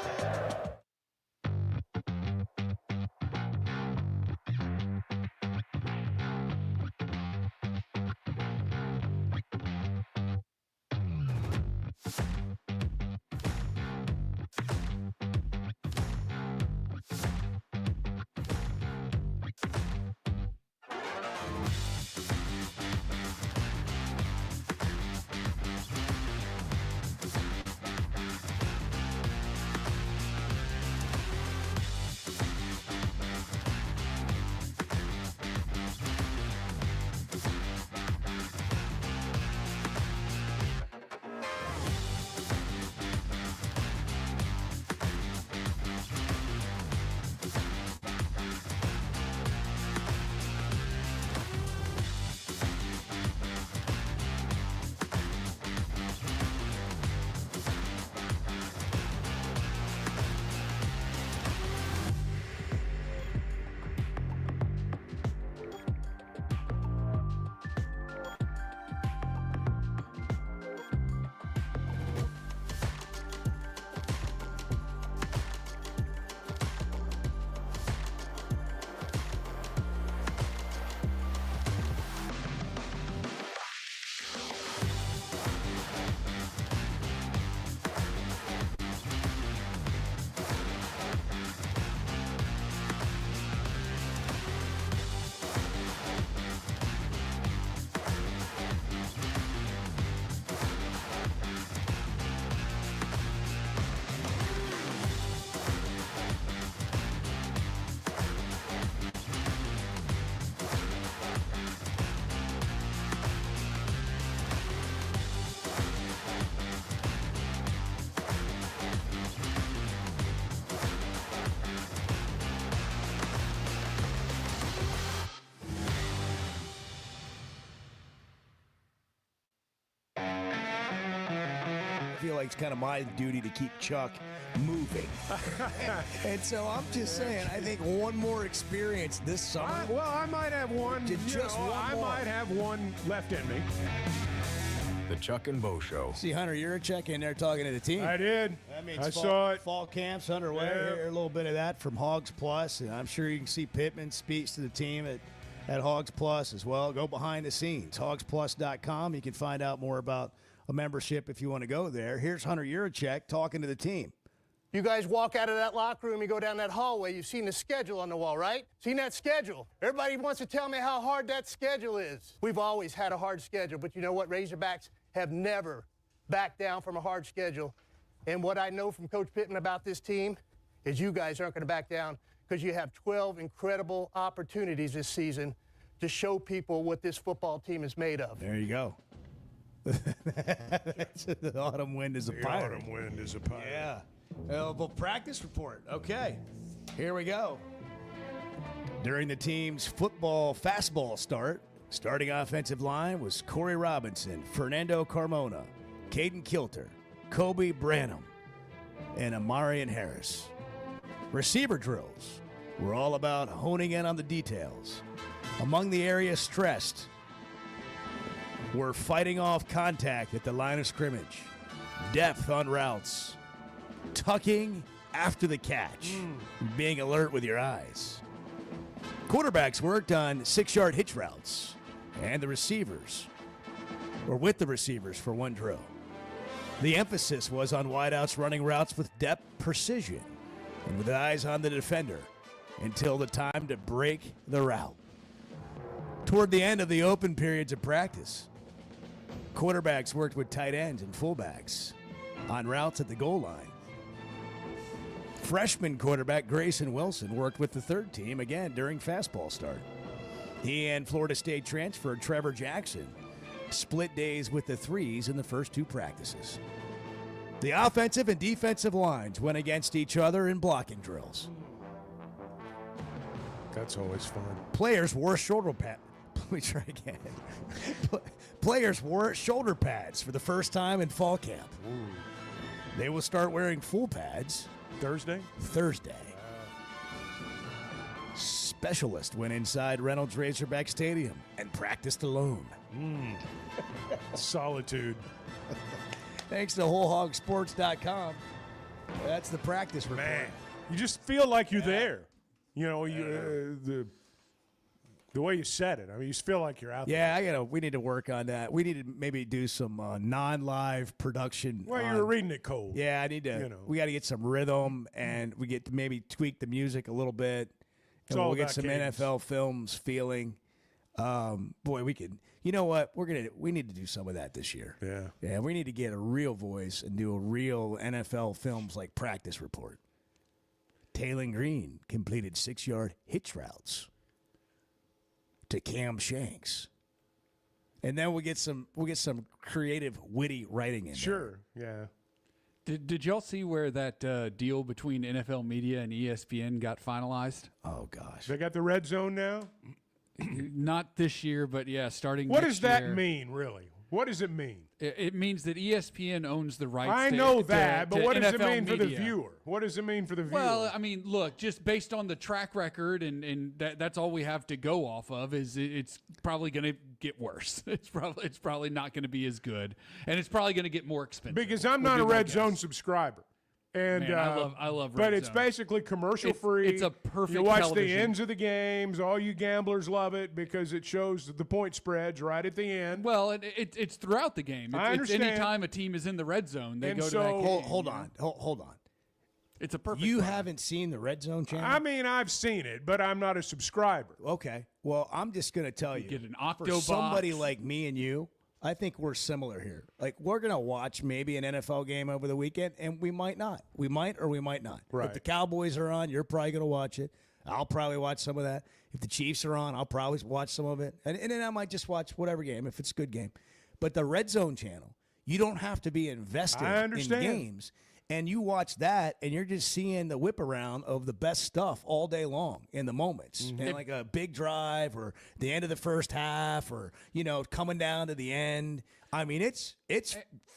I feel like it's kind of my duty to keep Chuck moving. And so I'm just saying, I think one more experience this summer. I might have one. Just one I more. might have one left in me. The Chuck and Bo Show. See Hunter Yurachek in there talking to the team. I did. That means I fall, saw it. Fall camps underway. Yeah. Hear a little bit of that from Hogs Plus, and I'm sure you can see Pittman speaks to the team at Hogs Plus as well. Go behind the scenes, hogsplus.com. You can find out more about a membership if you want to go there. Here's Hunter Yurachek talking to the team. You guys walk out of that locker room, you go down that hallway, you've seen the schedule on the wall, right? Seen that schedule? Everybody wants to tell me how hard that schedule is. We've always had a hard schedule, but you know what? Razorbacks have never backed down from a hard schedule. And what I know from Coach Pittman about this team is you guys aren't going to back down because you have 12 incredible opportunities this season to show people what this football team is made of. There you go. The autumn wind is a pirate. The autumn wind is a pirate. Yeah. Well, practice report. Okay. Here we go. During the team's football fastball start, starting offensive line was Corey Robinson, Fernando Carmona, Caden Kilter, Kobe Branham, and Amarian Harris. Receiver drills were all about honing in on the details. Among the areas stressed were fighting off contact at the line of scrimmage, depth on routes, tucking after the catch, being alert with your eyes. Quarterbacks worked on 6-yard hitch routes, and the receivers were with the receivers for one drill. The emphasis was on wideouts running routes with depth, precision, and with eyes on the defender until the time to break the route. Toward the end of the open periods of practice, quarterbacks worked with tight ends and fullbacks on routes at the goal line. Freshman quarterback Grayson Wilson worked with the third team again during fastball start. He and Florida State transfer Trevor Jackson split days with the threes in the first two practices. The offensive and defensive lines went against each other in blocking drills. That's always fun. Players wore shoulder pads. Let me try again. Players wore shoulder pads for the first time in fall camp. Ooh. They will start wearing full pads Thursday. Specialist went inside Reynolds Razorback Stadium and practiced alone. Solitude. Thanks to WholeHogSports.com. That's the practice report. Man, you just feel like you're there. You know, the way you said it. I mean, you just feel like you're out there. Yeah, we need to work on that. We need to maybe do some non-live production. Well, you were reading it cold. Yeah, I need to. We got to get some rhythm, and we get to maybe tweak the music a little bit. And we'll get some cadence. NFL Films feeling. Boy, we could. You know what? We need to do some of that this year. Yeah, we need to get a real voice and do a real NFL Films like practice report. Taylon Green completed 6-yard hitch routes to Cam Shanks, and then we'll get some creative, witty writing in Sure, there. Yeah. Did y'all see where that deal between NFL Media and ESPN got finalized? Oh gosh, they got the red zone now. Not this year, but yeah, starting. What next does that year. mean, really? What does it mean? It means that ESPN owns the rights. I know that, but to what does NFL it mean for the Media. viewer? What does it mean for the viewer? Well, I mean, look, just based on the track record, and that's all we have to go off of. Is it's probably going to get worse. It's probably not going to be as good, and it's probably going to get more expensive. Because I'm not a Red Zone subscriber. And Man, I love Red but it's Zone. basically commercial free. It's a perfect You watch television. the ends of the games. All you gamblers love it because it shows the point spreads right at the end. Well, it's throughout the game. I understand. It's any time a team is in the red zone, they And go so- to that game. Hold on. It's a perfect. You product. haven't seen the Red Zone channel? I mean, I've seen it, but I'm not a subscriber. Okay. Well, I'm just going to tell you. Get an For Octobox. somebody like me and you, I think we're similar here. Like, we're going to watch maybe an NFL game over the weekend, and we might not. We might or we might not. Right. If the Cowboys are on, you're probably going to watch it. I'll probably watch some of that. If the Chiefs are on, I'll probably watch some of it. And then I might just watch whatever game if it's a good game. But the Red Zone channel, you don't have to be invested I in understand. games. And you watch that, and you're just seeing the whip around of the best stuff all day long in the moments. And like a big drive or the end of the first half or, coming down to the end. I mean, it's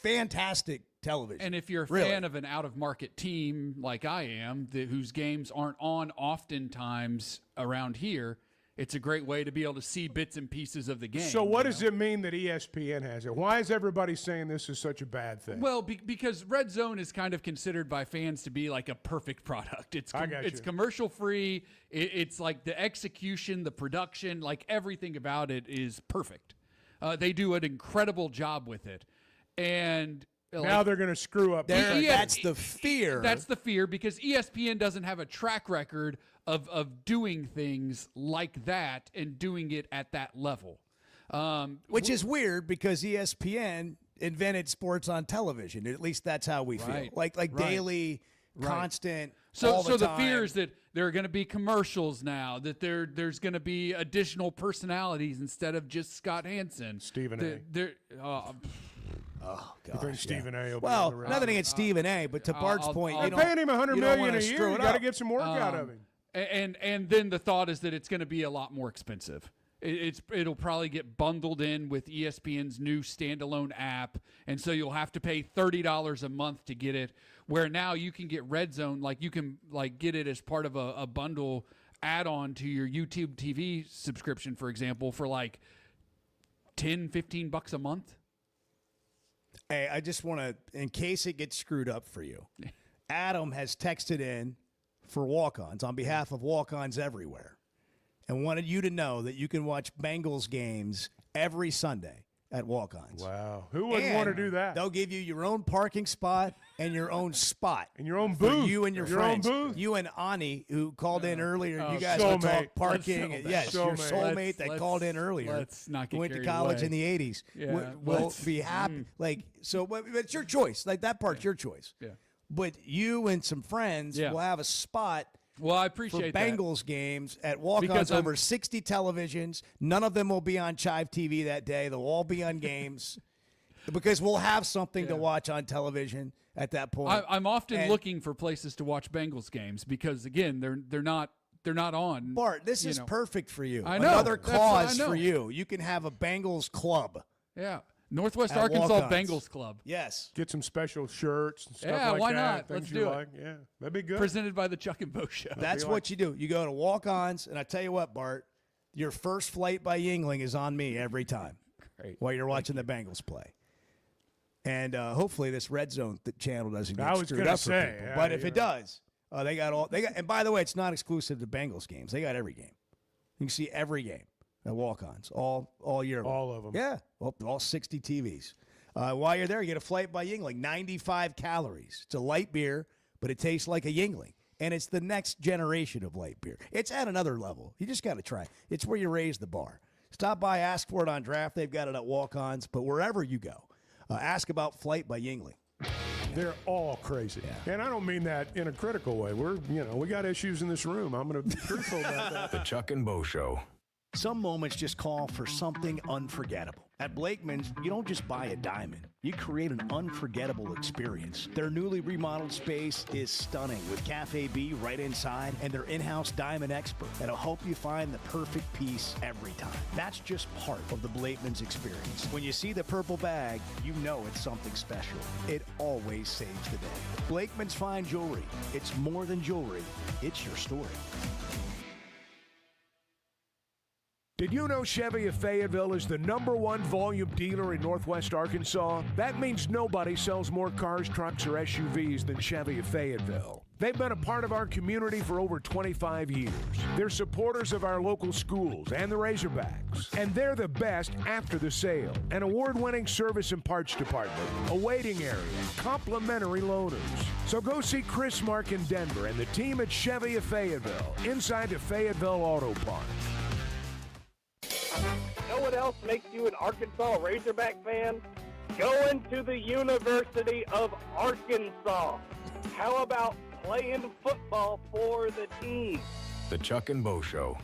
fantastic television. And if you're a fan of an out-of-market team like I am, whose games aren't on oftentimes around here, it's a great way to be able to see bits and pieces of the game. So what does it mean that ESPN has it? Why is everybody saying this is such a bad thing? Well, because Red Zone is kind of considered by fans to be like a perfect product. It's commercial free. It's like the execution, the production, like everything about it is perfect. They do an incredible job with it. And Now they're going to screw up. That's the fear. That's the fear because ESPN doesn't have a track record of doing things like that and doing it at that level. Which is weird because ESPN invented sports on television. At least that's how we feel. Like daily, constant. So the fear is that there are going to be commercials now. That there's going to be additional personalities instead of just Scott Hansen. Stephen A. Oh You God! think Stephen A. will Well, be on the nothing against Stephen A. But to Bart's point, they're paying him $100 million a year. Screw You it got to up. get some work out of him. And then the thought is that it's going to be a lot more expensive. It'll probably get bundled in with ESPN's new standalone app, and so you'll have to pay $30 a month to get it. Where now you can get Red Zone, like you can get it as part of a bundle add-on to your YouTube TV subscription, for example, for like $10-15 a month. Hey, I just want to, in case it gets screwed up for you, Adam has texted in for walk-ons on behalf of walk-ons everywhere and wanted you to know that you can watch Bengals games every Sunday at walk-ons. Wow. Who wouldn't want to do that? They'll give you your own parking spot and your own spot. And your own for booth. you and your own friends. booth. You and Ani, who called in earlier. You guys soulmate. will talk parking. Let's Yes, your soulmate that called in earlier. Let's not get went to carried college away. in the 80s. Yeah, will be happy. But it's your choice. Like, that part's your choice. Yeah. But you and some friends will have a spot. Well, I appreciate for Bengals games at walk-ons Because I'm- over 60 televisions. None of them will be on Chive TV that day. They'll all be on games because we'll have something to watch on television at that point. I'm often And- looking for places to watch Bengals games because again, they're not on. Bart, this is know. perfect for you. I know. Another That's what I cause know. for you. You can have a Bengals club. Yeah. Northwest At Arkansas walk-ons. Bengals Club. Yes. Get some special shirts and stuff Yeah, like why that. not? Things Let's you do it. like. Yeah, that'd be good. Presented by the Chuck and Bo Show. That's what you do. You go to walk-ons, and I tell you what, Bart, your first flight by Yingling is on me every time. Great. While you're watching the Bengals play. And hopefully this Red Zone channel doesn't get I was screwed gonna up for say, people. yeah, But if yeah. it does, they got. And by the way, it's not exclusive to Bengals games. They got every game. You can see every game at walk-ons all year long. All of them. Yeah, all 60 TVs. While you're there, you get a flight by Yingling, 95 calories. It's a light beer, but it tastes like a Yingling. And it's the next generation of light beer. It's at another level. You just got to try. It's where you raise the bar. Stop by, ask for it on draft. They've got it at walk-ons. But wherever you go, ask about Flight by Yingling. They're all crazy. Yeah. And I don't mean that in a critical way. We got issues in this room. I'm going to be truthful about that. The Chuck and Bo Show. Some moments just call for something unforgettable. At Blakeman's, you don't just buy a diamond. You create an unforgettable experience. Their newly remodeled space is stunning with Cafe B right inside and their in-house diamond expert that'll help you find the perfect piece every time. That's just part of the Blakeman's experience. When you see the purple bag, you know it's something special. It always saves the day. Blakeman's Fine Jewelry. It's more than jewelry. It's your story. Did you know Chevy of Fayetteville is the #1 volume dealer in Northwest Arkansas? That means nobody sells more cars, trucks, or SUVs than Chevy of Fayetteville. They've been a part of our community for over 25 years. They're supporters of our local schools and the Razorbacks. And they're the best after the sale. An award-winning service and parts department, a waiting area, complimentary loaners. So go see Chris Mark in Denver and the team at Chevy of Fayetteville, inside the Fayetteville Auto Park. Know what else makes you an Arkansas Razorback fan? Going to the University of Arkansas. How about playing football for the team? The Chuck and Bo Show.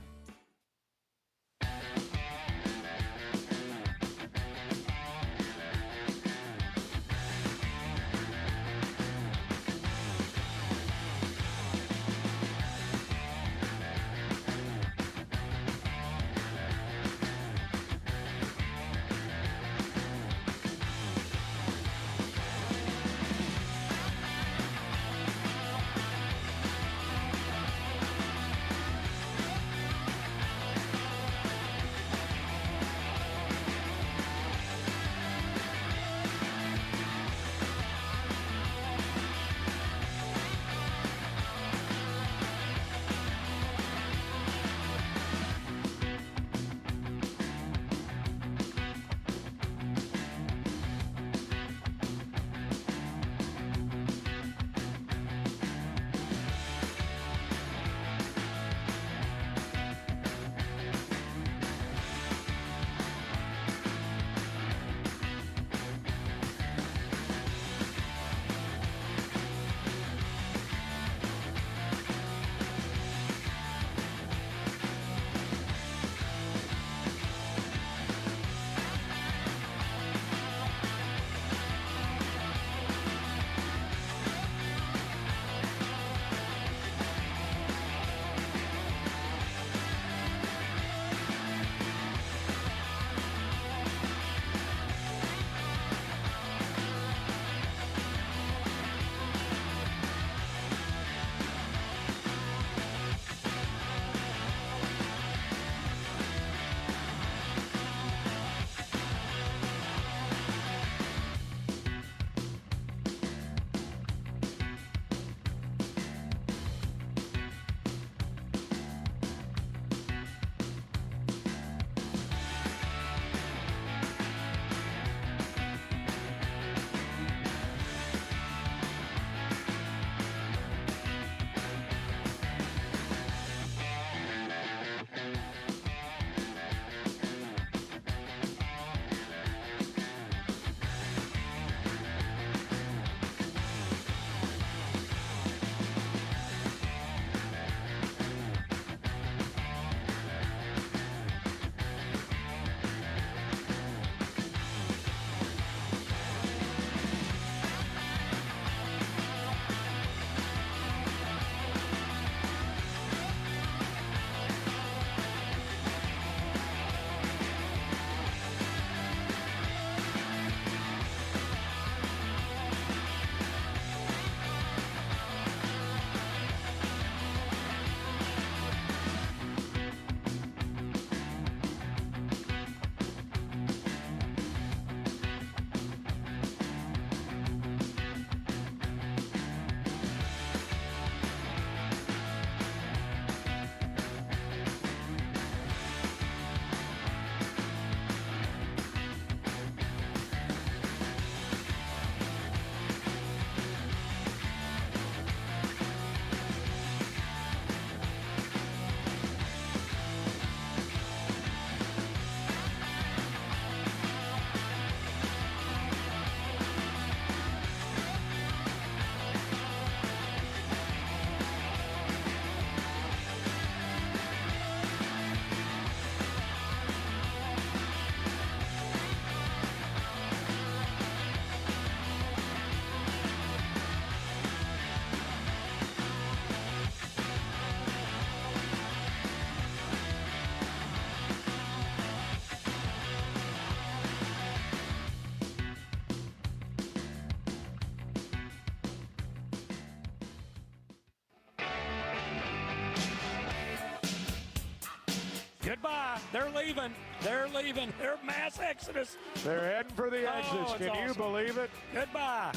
Goodbye. They're leaving. They're leaving. They're mass exodus. They're heading for the exits. it's Can you awesome. believe it? Goodbye.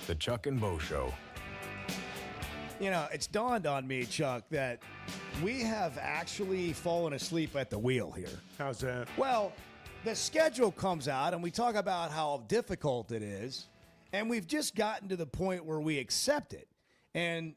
The Chuck and Bo Show. You know, it's dawned on me, Chuck, that we have actually fallen asleep at the wheel here. How's that? Well, the schedule comes out, and we talk about how difficult it is, and we've just gotten to the point where we accept it. And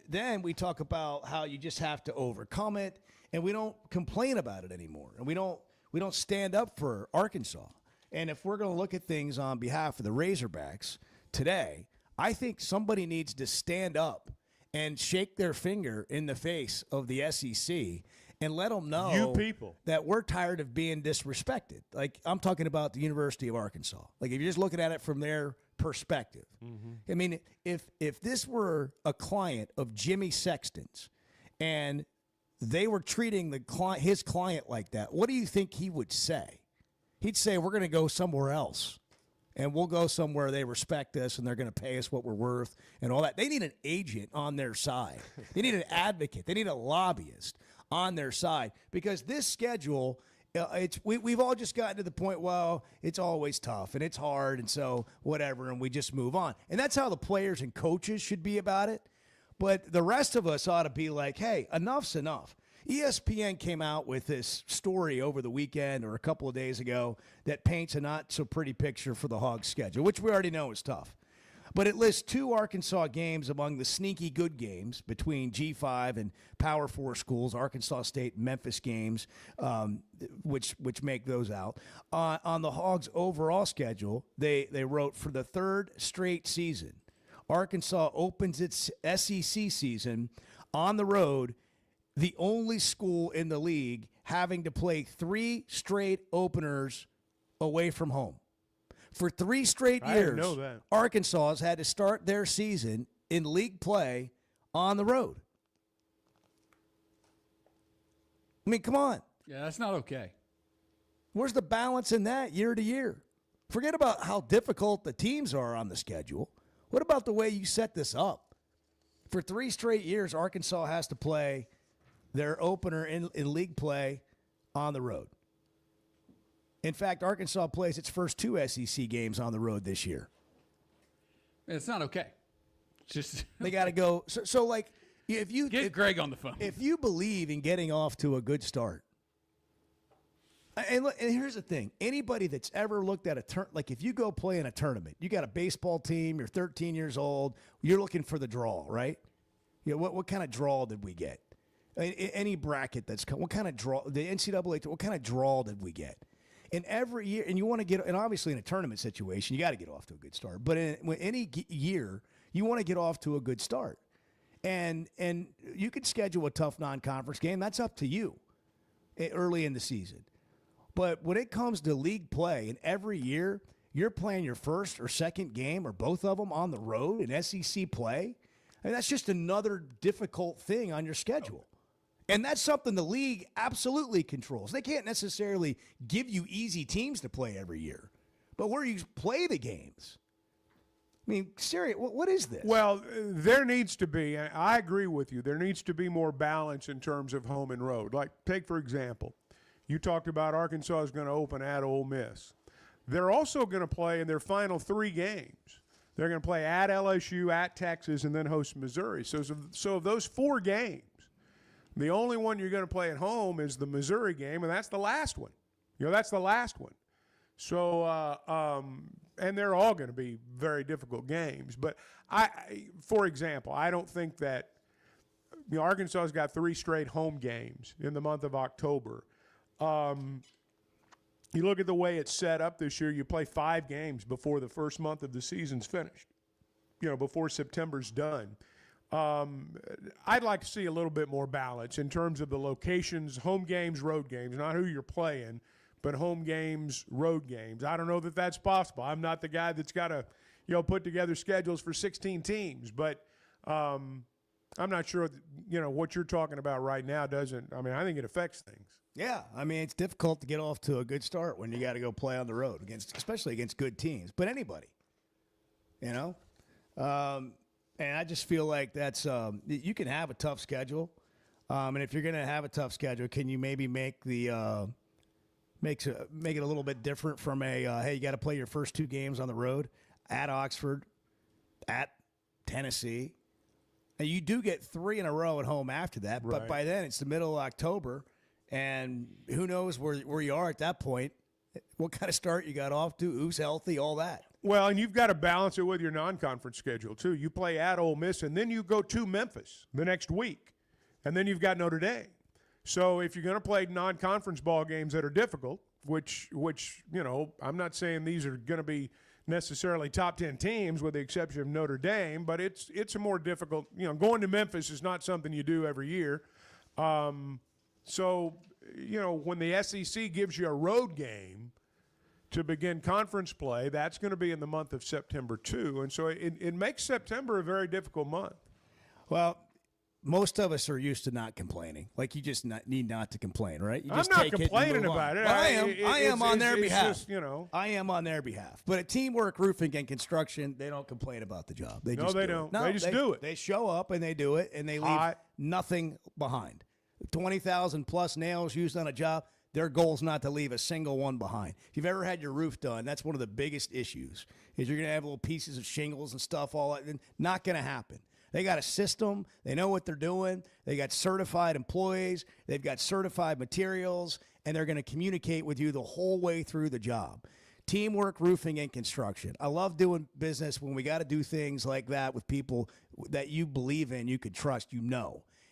then we talk about how you just have to overcome it, and we don't complain about it anymore, and we don't stand up for Arkansas. And if we're going to look at things on behalf of the Razorbacks today, I think somebody needs to stand up and shake their finger in the face of the SEC and let them know You people. that we're tired of being disrespected. Like, I'm talking about the University of Arkansas. Like, if you're just looking at it from their perspective. I mean, if this were a client of Jimmy Sexton's and they were treating his client like that, what do you think he would say? He'd say, we're going to go somewhere else. And we'll go somewhere they respect us and they're going to pay us what we're worth and all that. They need an agent on their side. They need an advocate. They need a lobbyist on their side because this schedule, we've all just gotten to the point, well, it's always tough and it's hard and so whatever, and we just move on. And that's how the players and coaches should be about it. But the rest of us ought to be like, hey, enough's enough. ESPN came out with this story over the weekend or a couple of days ago that paints a not-so-pretty picture for the Hogs' schedule, which we already know is tough. But it lists 2 Arkansas games among the sneaky good games between G5 and Power 4 schools, Arkansas State, Memphis games, which make those out. On the Hogs' overall schedule, they wrote for the 3rd straight season, Arkansas opens its SEC season on the road, the only school in the league having to play 3 straight openers away from home. For 3 straight I didn't years, know that. Arkansas has had to start their season in league play on the road. I mean, come on. Yeah, that's not okay. Where's the balance in that year to year? Forget about how difficult the teams are on the schedule. What about the way you set this up? For 3 straight years, Arkansas has to play their opener in league play on the road. In fact, Arkansas plays its first 2 SEC games on the road this year. It's not okay. It's just they got to go. So like, if you get Greg on the phone, if you believe in getting off to a good start, and here's the thing: anybody that's ever looked at like if you go play in a tournament, you got a baseball team, you're 13 years old, you're looking for the draw, right? You know, what kind of draw did we get? Any bracket that's come, what kind of draw? The NCAA, what kind of draw did we get? And every year, and you want to get, and obviously in a tournament situation, you got to get off to a good start. But in any year, you want to get off to a good start. And you could schedule a tough non-conference game. That's up to you early in the season. But when it comes to league play, and every year you're playing your first or second game or both of them on the road in SEC play, I mean, that's just another difficult thing on your schedule. And that's something the league absolutely controls. They can't necessarily give you easy teams to play every year, but where you play the games. I mean, serious, what is this? Well, there needs to be, and I agree with you, there needs to be more balance in terms of home and road. Like, take, for example, you talked about Arkansas is going to open at Ole Miss. They're also going to play in their final 3 games. They're going to play at LSU, at Texas, and then host Missouri. So of those 4 games, the only one you're going to play at home is the Missouri game, and that's the last one. That's the last one. So, and they're all going to be very difficult games. But, for example, I don't think that Arkansas's got 3 straight home games in the month of October. You look at the way it's set up this year, you play 5 games before the first month of the season's finished, before September's done. I'd like to see a little bit more balance in terms of the locations, home games, road games, not who you're playing, but home games, road games. I don't know that that's possible. I'm not the guy that's got to, put together schedules for 16 teams, but I'm not sure, what you're talking about right now doesn't. I mean, I think it affects things. Yeah, I mean, it's difficult to get off to a good start when you got to go play on the road especially against good teams, but anybody, and I just feel like that's you can have a tough schedule, And if you're going to have a tough schedule, can you maybe make the make it a little bit different from hey, you got to play your first 2 games on the road at Oxford, at Tennessee. And you do get 3 in a row at home after that, but by then it's the middle of October, and who knows where you are at that point, what kind of start you got off to, who's healthy, all that. Well, and you've got to balance it with your non-conference schedule, too. You play at Ole Miss, and then you go to Memphis the next week, and then you've got Notre Dame. So if you're going to play non-conference ball games that are difficult, which I'm not saying these are going to be necessarily top 10 teams with the exception of Notre Dame, but it's a more difficult, going to Memphis is not something you do every year. So, when the SEC gives you a road game to begin conference play, that's going to be in the month of September too. And so it makes September a very difficult month. Well, most of us are used to not complaining. Like, you just need not to complain, right? You just I'm not take complaining about it. But I am on their behalf. Just, I am on their behalf. But at Teamwork Roofing and Construction, they don't complain about the job. They just don't. No, they just do it. They show up and they do it, and they leave nothing behind. 20,000 plus nails used on a job. Their goal is not to leave a single one behind. If you've ever had your roof done, that's one of the biggest issues, is you're going to have little pieces of shingles and stuff, all that. Not going to happen. They got a system. They know what they're doing. They got certified employees. They've got certified materials, and they're going to communicate with you the whole way through the job. Teamwork Roofing and Construction. I love doing business when we got to do things like that with people that you believe in, you could trust,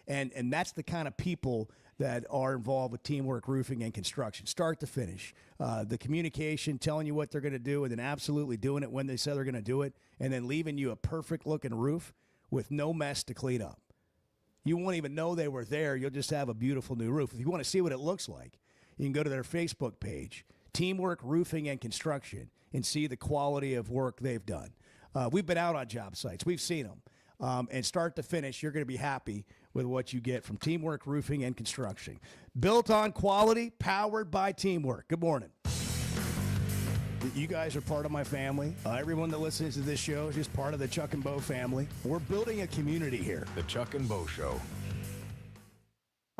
And that's the kind of people that are involved with Teamwork Roofing and Construction, start to finish. The communication, telling you what they're going to do, and then absolutely doing it when they say they're going to do it, and then leaving you a perfect-looking roof with no mess to clean up. You won't even know they were there. You'll just have a beautiful new roof. If you want to see what it looks like, you can go to their Facebook page, Teamwork Roofing and Construction, and see the quality of work they've done. We've been out on job sites. We've seen them. And start to finish, you're going to be happy with what you get from Teamwork Roofing and Construction. Built on quality, powered by teamwork. Good morning. You guys are part of my family. Everyone that listens to this show is just part of the Chuck and Bo family. We're building a community here. The Chuck and Bo Show.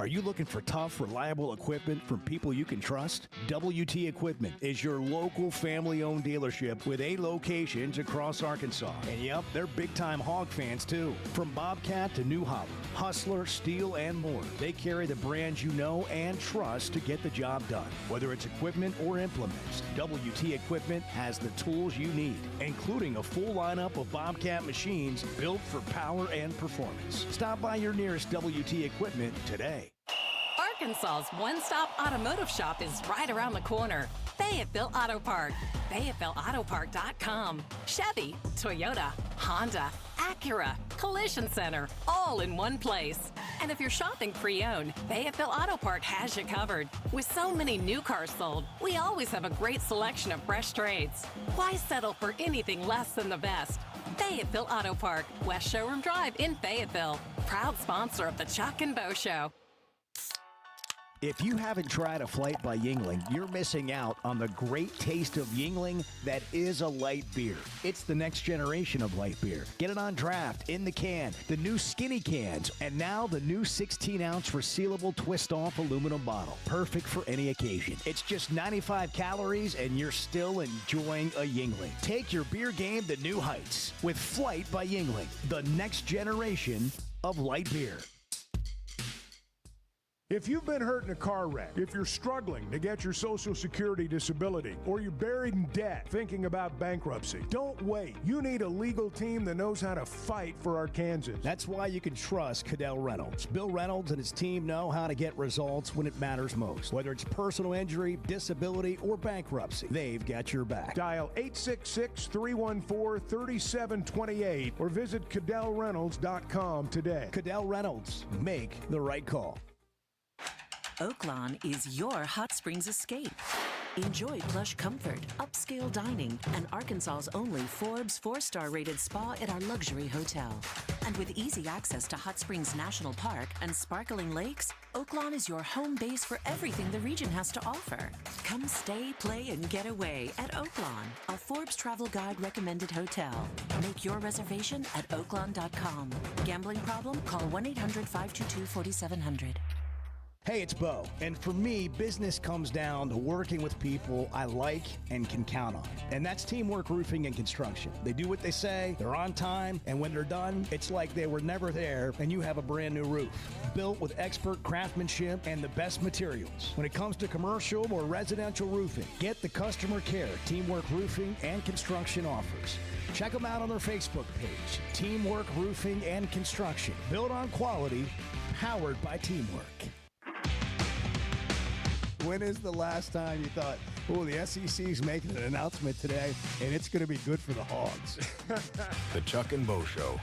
Are you looking for tough, reliable equipment from people you can trust? WT Equipment is your local family-owned dealership with 8 locations across Arkansas. And yep, they're big-time hog fans too. From Bobcat to New Holland, Hustler, Steel, and more. They carry the brands you know and trust to get the job done. Whether it's equipment or implements, WT Equipment has the tools you need, including a full lineup of Bobcat machines built for power and performance. Stop by your nearest WT Equipment today. Arkansas's one-stop automotive shop is right around the corner. Fayetteville Auto Park. FayettevilleAutoPark.com. Chevy, Toyota, Honda, Acura, Collision Center, all in one place. And if you're shopping pre-owned, Fayetteville Auto Park has you covered. With so many new cars sold, we always have a great selection of fresh trades. Why settle for anything less than the best? Fayetteville Auto Park, West Showroom Drive in Fayetteville. Proud sponsor of the Chuck and Bo Show. If you haven't tried a flight by Yuengling, you're missing out on the great taste of Yuengling that is a light beer. It's the next generation of light beer. Get it on draft, in the can, the new skinny cans, and now the new 16-ounce resealable twist-off aluminum bottle. Perfect for any occasion. It's just 95 calories, and you're still enjoying a Yuengling. Take your beer game to new heights with Flight by Yuengling, the next generation of light beer. If you've been hurt in a car wreck, if you're struggling to get your Social Security disability, or you're buried in debt thinking about bankruptcy, don't wait. You need a legal team that knows how to fight for Arkansans. That's why you can trust Cadell Reynolds. Bill Reynolds and his team know how to get results when it matters most. Whether it's personal injury, disability, or bankruptcy, they've got your back. Dial 866-314-3728 or visit CadellReynolds.com today. Cadell Reynolds. Make the right call. Oaklawn is your hot springs escape. Enjoy plush comfort, upscale dining, and Arkansas's only Forbes 4-star rated spa at our luxury hotel. And with easy access to Hot Springs National Park and sparkling lakes, Oaklawn is your home base for everything the region has to offer. Come stay, play, and get away at Oaklawn, a Forbes Travel Guide recommended hotel. Make your reservation at oaklawn.com. Gambling problem? Call 1-800-522-4700. Hey, it's Bo. And for me, business comes down to working with people I like and can count on. And that's Teamwork Roofing and Construction. They do what they say, they're on time, and when they're done, it's like they were never there and you have a brand new roof. Built with expert craftsmanship and the best materials. When it comes to commercial or residential roofing, get the customer care Teamwork Roofing and Construction offers. Check them out on their Facebook page, Teamwork Roofing and Construction. Built on quality, powered by teamwork. When is the last time you thought, oh, the SEC's making an announcement today, and it's going to be good for the Hogs? The Chuck and Bo Show.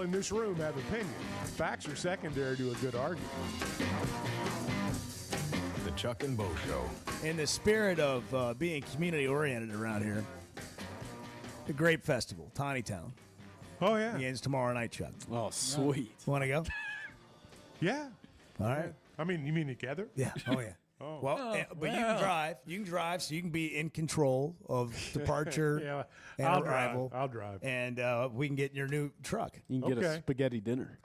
In this room have opinion. Facts are secondary to a good argument. The Chuck and Bo Show. In the spirit of being community-oriented around here, the Grape Festival, Tawny Town. Oh, yeah. Begins tomorrow night, Chuck. Oh, sweet. Want to go? Yeah. All right. I mean, you mean together? Yeah. Oh, yeah. Oh. Well, but you can drive. You can drive, so you can be in control of departure Yeah, and I'll arrival. drive. I'll drive. And we can get in your new truck. You can get a spaghetti dinner.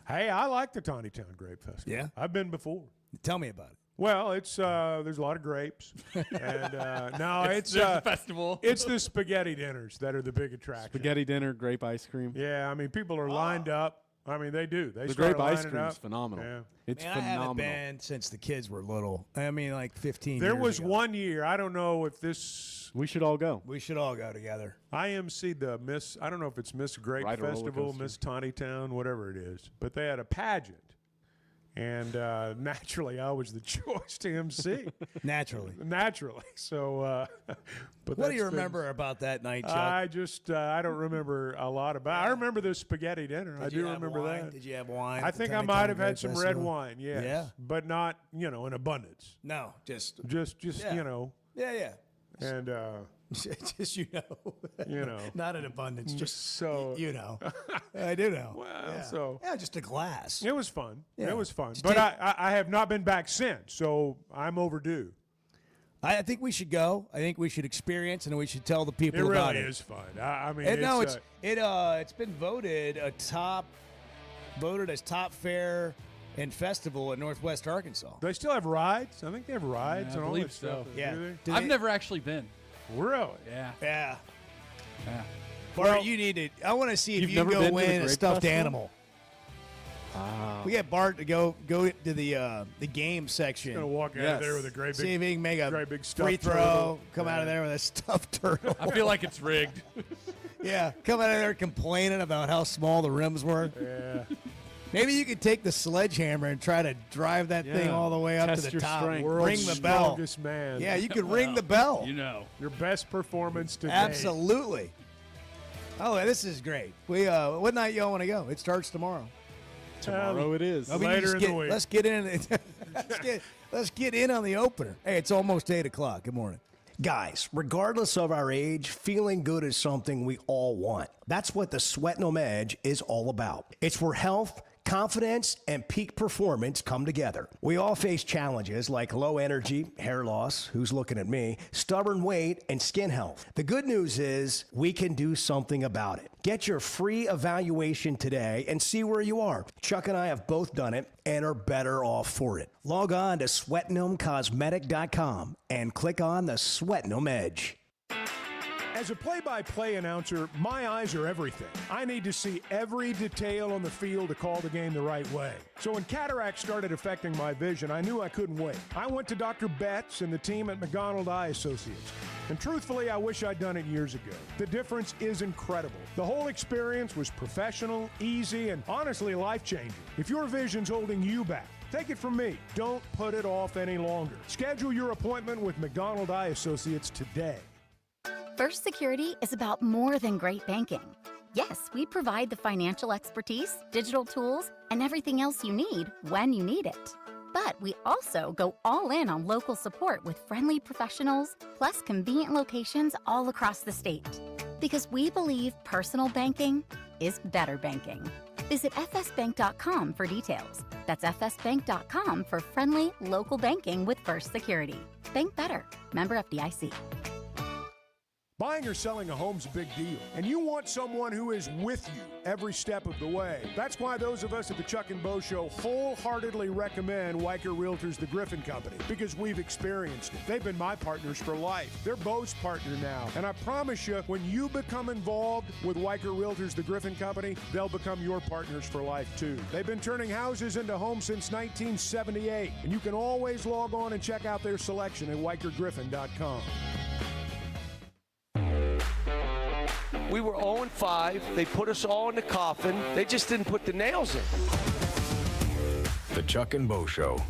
Hey, I like the Tawny Town Grape Festival. Yeah? I've been before. Tell me about it. Well, it's there's a lot of grapes, and no, it's a festival. It's the spaghetti dinners that are the big attraction. Spaghetti dinner, grape ice cream. Yeah, I mean, people are lined up. I mean, they do. They The start grape ice lining cream up. is phenomenal. Yeah. It's Man, phenomenal. I haven't been since the kids were little. I mean, like 15 There years was ago. one year. I don't know if this. We should all go. We should all go together. I IMC'd the Miss. I don't know if it's Miss Grape Ride a roller Festival, coaster. Miss Tawny Town, whatever it is. But they had a pageant. And naturally, I was the choice to MC. Naturally. So, but What do you that's been- remember about that night, Chuck? I just I don't remember a lot about. I remember the spaghetti dinner. I Did you do have remember wine? that. Did you have wine? I at the think I Tawny might Town have Grape had some red Festival? wine. Yes. Yeah. But not in abundance. No, just Just Yeah. Yeah. And just you know, not in abundance. Just so you know, I do know. Well, yeah. so just a glass. it was fun. Yeah. It was fun. Just But take- I have not been back since, so I'm overdue. I think we should go. I think we should experience, and we should tell the people It about really it. is fun. I mean, it's been voted as top fair and festival in Northwest Arkansas. Do they still have rides? I think they have rides Yeah, I and all believe that stuff. so. Yeah. Do they? I've never actually been. Really? Yeah. Yeah. Yeah. Bart, you need to. I want to see if You've you can never go been to the win a Grape stuffed Festival? animal. We get Bart to go to the game section. Gonna walk out of there with a great big, See if he can make a great big free stuffed throw. turtle. Come out of there with a stuffed turtle. I feel like it's rigged. Yeah, come out of there complaining about how small the rims were. Yeah. Maybe you could take the sledgehammer and try to drive that thing Yeah. all the way up Test to the your top. strength. Ring the bell. Strongest man. Yeah, you could ring the bell. You know. Your best performance today. Absolutely. Oh, this is great. What night y'all want to go? It starts tomorrow. Tomorrow it is. I mean, Later just in get- the week. Let's get in. Let's get in on the opener. Hey, it's almost 8 o'clock. Good morning. Guys, regardless of our age, feeling good is something we all want. That's what the Sweatnum Edge is all about. It's where health, confidence, and peak performance come together. We all face challenges like low energy, hair loss, who's looking at me, stubborn weight, and skin health. The good news is we can do something about it. Get your free evaluation today and see where you are. Chuck and I have both done it and are better off for it. Log on to SweatnumCosmetic.com and click on the Sweatnum Edge. As a play-by-play announcer, my eyes are everything. I need to see every detail on the field to call the game the right way. So when cataract started affecting my vision, I knew I couldn't wait. I went to Dr. Betts and the team at McDonald Eye Associates. And truthfully, I wish I'd done it years ago. The difference is incredible. The whole experience was professional, easy, and honestly life-changing. If your vision's holding you back, take it from me. Don't put it off any longer. Schedule your appointment with McDonald Eye Associates today. First Security is about more than great banking. Yes, we provide the financial expertise, digital tools, and everything else you need when you need it. But we also go all in on local support with friendly professionals, plus convenient locations all across the state. Because we believe personal banking is better banking. Visit fsbank.com for details. That's fsbank.com for friendly, local banking with First Security. Bank better. Member FDIC. Buying or selling a home's a big deal, and you want someone who is with you every step of the way. That's why those of us at the Chuck and Bo Show wholeheartedly recommend Weicker Realtors, the Griffin Company, because we've experienced it. They've been my partners for life. They're Bo's partner now, and I promise you, when you become involved with Weicker Realtors, the Griffin Company, they'll become your partners for life too. They've been turning houses into homes since 1978, and you can always log on and check out their selection at WeicherGriffin.com. We were 0-5. They put us all in the coffin. They just didn't put the nails in. The Chuck and Bo Show.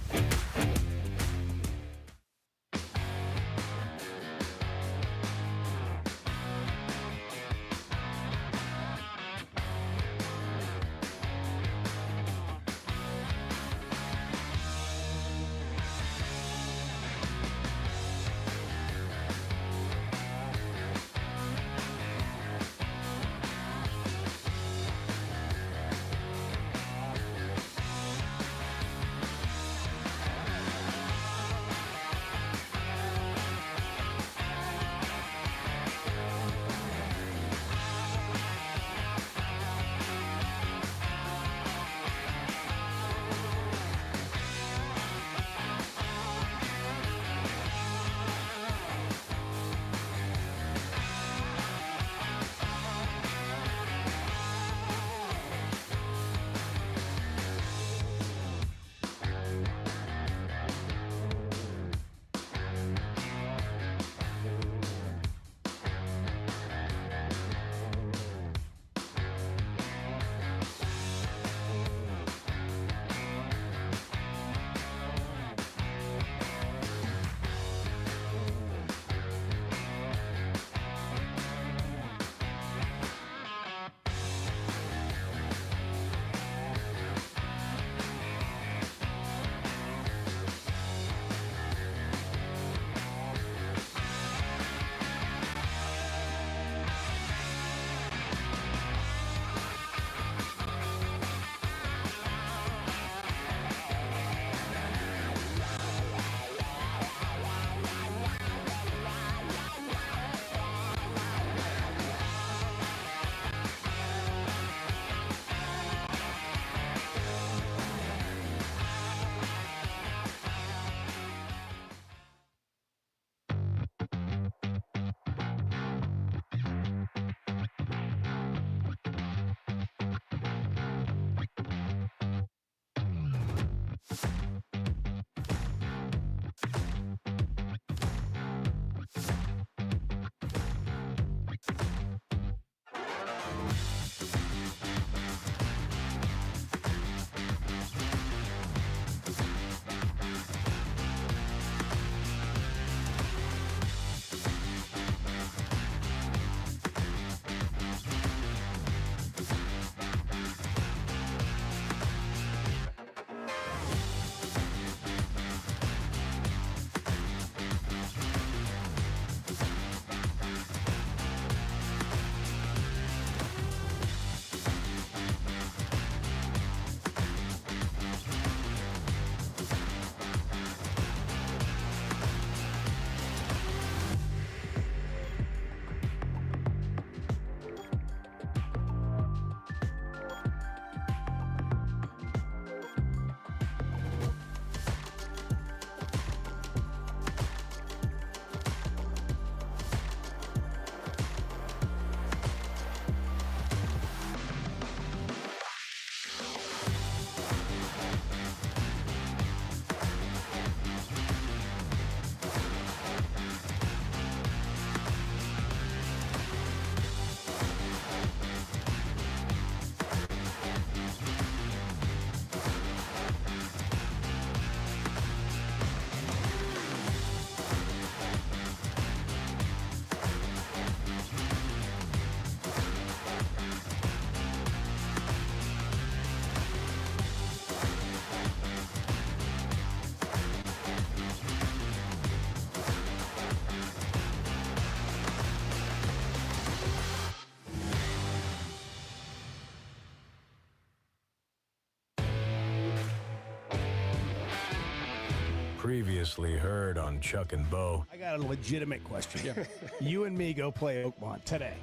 Previously heard on Chuck and Bo. I got a legitimate question. You and me go play Oakmont today.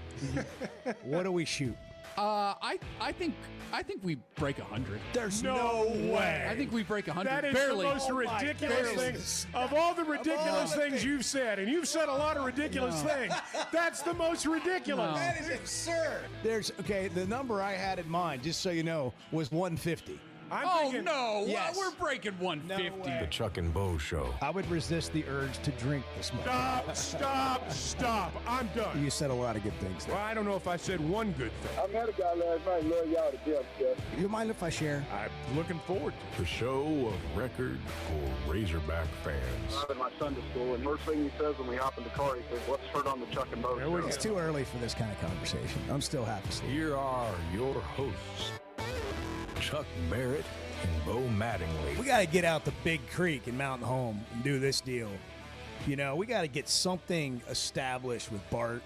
What do we shoot? I think we break 100. There's no way. I think we break 100. That is barely. the most ridiculous thing of all the ridiculous things you've said, and you've said a lot of ridiculous things. That's the most ridiculous. That is absurd. The number I had in mind, just so you know, was 150. No. Yes. We're breaking 150. The Chuck and Bo Show. I would resist the urge to drink this much. Stop. I'm done. You said a lot of good things there. Well, I don't know if I said one good thing. I met a guy last night. Love y'all to death, Jeff. You mind if I share? I'm looking forward to The show of record for Razorback fans. I'm in my Sunday school, and first thing he says when we hop in the car, he says, "What's heard on the Chuck and Bo Show?" It's too early for this kind of conversation. I'm still half asleep. Here are your hosts, Chuck Barrett and Bo Mattingly. We got to get out the Big Creek in Mountain Home and do this deal. You know, we got to get something established with Bart.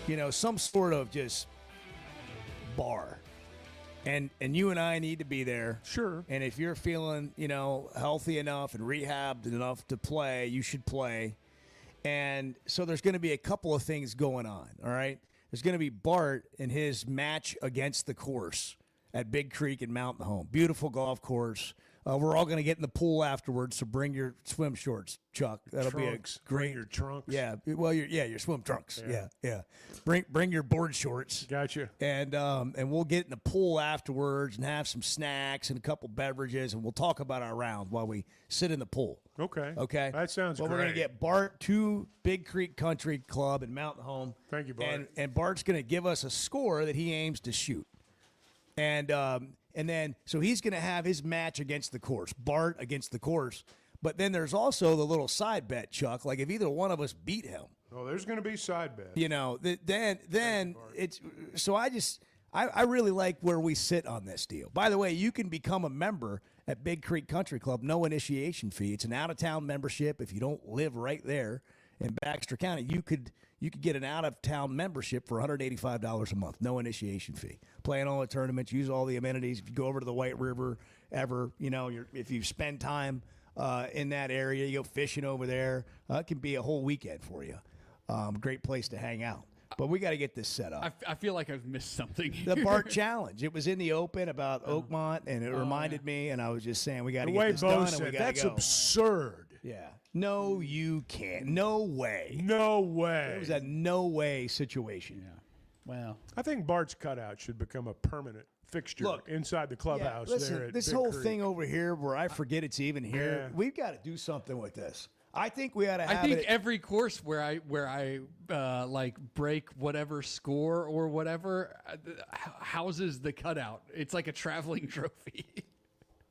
You know, some sort of just bar. And you and I need to be there. Sure. And if you're feeling, healthy enough and rehabbed enough to play, you should play. And so there's going to be a couple of things going on, all right? There's going to be Bart and his match against the course at Big Creek and Mountain Home. Beautiful golf course. We're all going to get in the pool afterwards, so bring your swim shorts, Chuck. That'll be a great. Bring your trunks. Yeah, well, your swim trunks. Yeah. Bring your board shorts. Gotcha. And we'll get in the pool afterwards and have some snacks and a couple beverages, and we'll talk about our round while we sit in the pool. Okay. That sounds great. We're going to get Bart to Big Creek Country Club in Mountain Home. Thank you, Bart. And Bart's going to give us a score that he aims to shoot. And then, so he's going to have his match against the course, Bart against the course. But then there's also the little side bet, Chuck. Like if either one of us beat him, Oh, there's going to be side bets. Then it's so I really like where we sit on this deal. By the way, you can become a member at Big Creek Country Club, no initiation fee. It's an out-of-town membership. If you don't live right there in Baxter County, you could get an out-of-town membership for $185 a month, no initiation fee. Play in all the tournaments, use all the amenities. If you go over to the White River ever, if you spend time in that area, you go fishing over there, it can be a whole weekend for you. Great place to hang out. But we got to get this set up. I feel like I've missed something. The Bart Challenge. It was in the open about Oakmont, and it reminded me, and I was just saying we got to get this done, and we got to go. That's absurd. Yeah. No, you can't. No way. No way. It was a no way situation. Yeah. Well, I think Bart's cutout should become a permanent fixture inside the clubhouse. Listen, there at this Big whole Creek. thing over here where I forget it's even here, we've got to do something with this. I think we ought to have I think every course where I break whatever score or whatever houses the cutout. It's like a traveling trophy.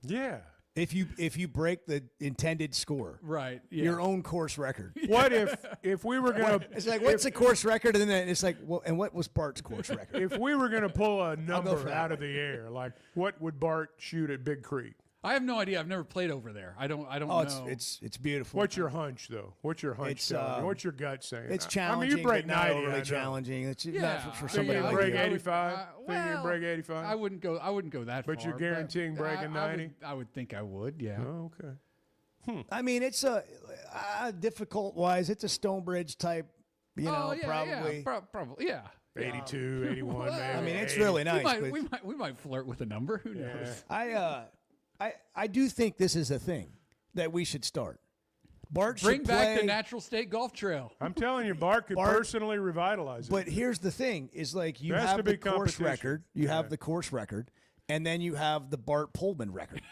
Yeah. If you break the intended score, right? Yeah. Your own course record. What if we were gonna? It's like what's the course record, and then it's like, well, and what was Bart's course record? If we were gonna pull a number out of the air, like what would Bart shoot at Big Creek? I have no idea. I've never played over there. I don't Oh, know. it's beautiful. What's your hunch, though? What's your hunch? It's, telling you? What's your gut saying? It's I challenging, mean, you break but not 90. overly I know. challenging. It's Yeah, not for I somebody you like break you. 85. Think you break 85? I wouldn't go that far. But you're guaranteeing breaking 90? I would think I would. Yeah. Oh, okay. I mean, it's a difficult wise. It's a Stonebridge type. Probably. Yeah, probably. Yeah. 82, 81, maybe. I mean, it's really nice. We might flirt with a number. Who knows? I do think this is a thing that we should start. Bart Bring should back play, the Natural State Golf Trail. I'm telling you, Bart could personally revitalize it. But here's the thing: is like you There has have to the be course competition. record, you have the course record, and then you have the Bart Pullman record.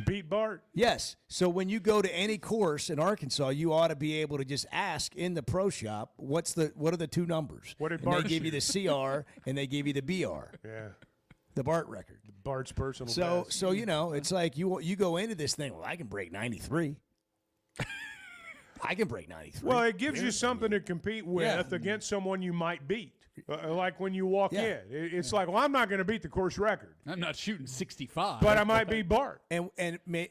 Beat Bart. Yes. So when you go to any course in Arkansas, you ought to be able to just ask in the pro shop, what are the two numbers? What did and Bart they give you the CR and they give you the BR. Yeah. The Bart record. Bart's personal best. So it's like you go into this thing, well, I can break 93. I can break 93. Well, it gives you something to compete with against someone you might beat. Like when you walk in. It's like, well, I'm not going to beat the course record. I'm not shooting 65. But I might beat Bart. And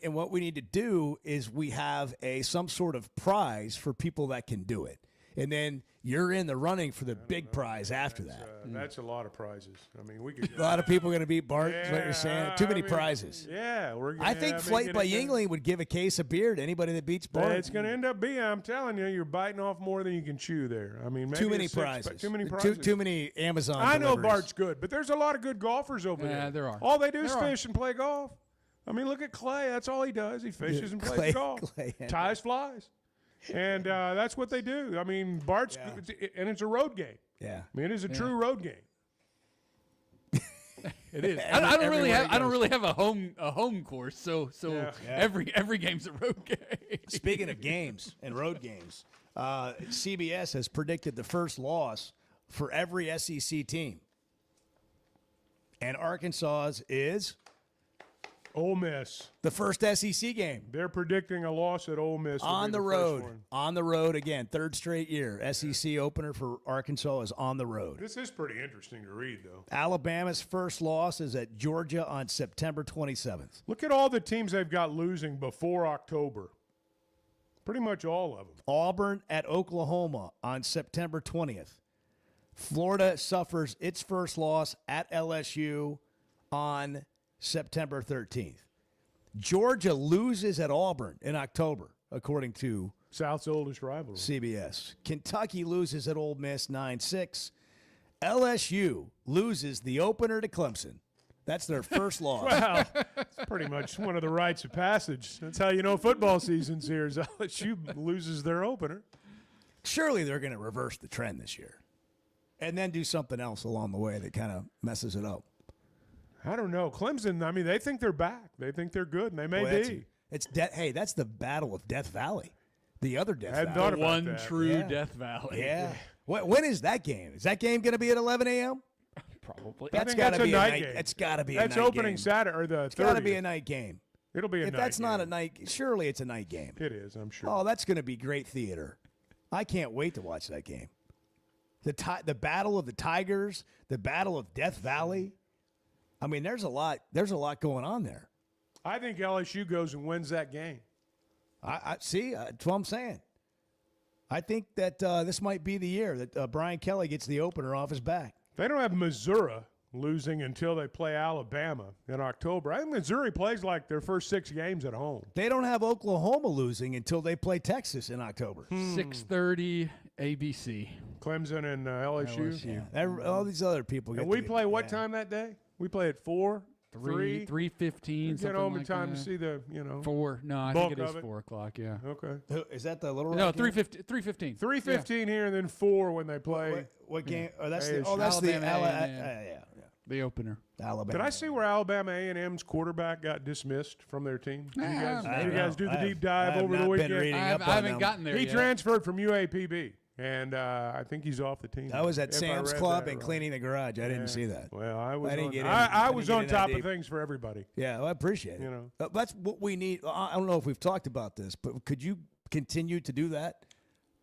what we need to do is we have some sort of prize for people that can do it. and then you're in the running for the big prize after that. That's a lot of prizes. I mean, we could. A lot of people are going to beat Bart. Is what you're saying? Too many prizes. Yeah, we're. I think Flight by Yingling would give a case of beer to anybody that beats Bart. It's going to end up being. I'm telling you, you're biting off more than you can chew there. I mean, maybe too many prizes. Too many prizes. Too many Amazon. I know deliveries. Bart's good, but there's a lot of good golfers over there. Yeah, there are. All they do is fish and play golf. I mean, look at Clay. That's all he does. He fishes and plays golf. Ties flies. And that's what they do. I mean, Bart's, and it's a road game. Yeah. I mean, it is a true road game. It is. I don't really have a home course, so every game's a road game. Speaking of games and road games, CBS has predicted the first loss for every SEC team, and Arkansas's is Ole Miss. The first SEC game. They're predicting a loss at Ole Miss on the road. On the road again, third straight year. SEC opener for Arkansas is on the road. This is pretty interesting to read, though. Alabama's first loss is at Georgia on September 27th. Look at all the teams they've got losing before October. Pretty much all of them. Auburn at Oklahoma on September 20th. Florida suffers its first loss at LSU on September 13th. Georgia loses at Auburn in October, according to South's oldest rivalry. CBS. Kentucky loses at Ole Miss 9-6. LSU loses the opener to Clemson. That's their first loss. Well, it's pretty much one of the rites of passage. That's how you know football season's here. Is LSU loses their opener. Surely they're going to reverse the trend this year and then do something else along the way that kind of messes it up. I don't know. Clemson, I mean, they think they're back. They think they're good, and they may be. Hey, that's the battle of Death Valley. The other Death Valley. Valley. The one true Death Valley. Yeah. When is that game? Is that game going to be at 11 a.m.? Probably. That's got to be a night game. That's got to be a night game. That's opening Saturday or the 30th. It's got to be a night game. It'll be a night game. If that's not a night, surely it's a night game. It is, I'm sure. Oh, that's going to be great theater. I can't wait to watch that game. The battle of the Tigers, the battle of Death Valley. I mean, there's a lot going on there. I think LSU goes and wins that game. I see. That's what I'm saying. I think that this might be the year that Brian Kelly gets the opener off his back. They don't have Missouri losing until they play Alabama in October. I think Missouri plays like their first 6 games at home. They don't have Oklahoma losing until they play Texas in October. 6:30 ABC. Clemson and LSU. Yeah. All these other people. And we play what time that day? We play at 4, 3, 3:15. Get home in time to see the 4. No, I think it is 4 o'clock. Yeah. Okay. Is that the Little No, Rock game? 3:15. 3:15 here, and then 4 when they play. What game? Oh, that's the opener. Alabama. Did I see where Alabama A&M's quarterback got dismissed from their team? Did you guys do the deep dive over the weekend? I haven't gotten there He yet. transferred from UAPB, and I think he's off the team. I was at if I Sam's read Club that and right. cleaning the garage. I didn't see that. Well, I was. I was on top of things for everybody. Yeah, well, I appreciate it. That's what we need. I don't know if we've talked about this, but could you continue to do that?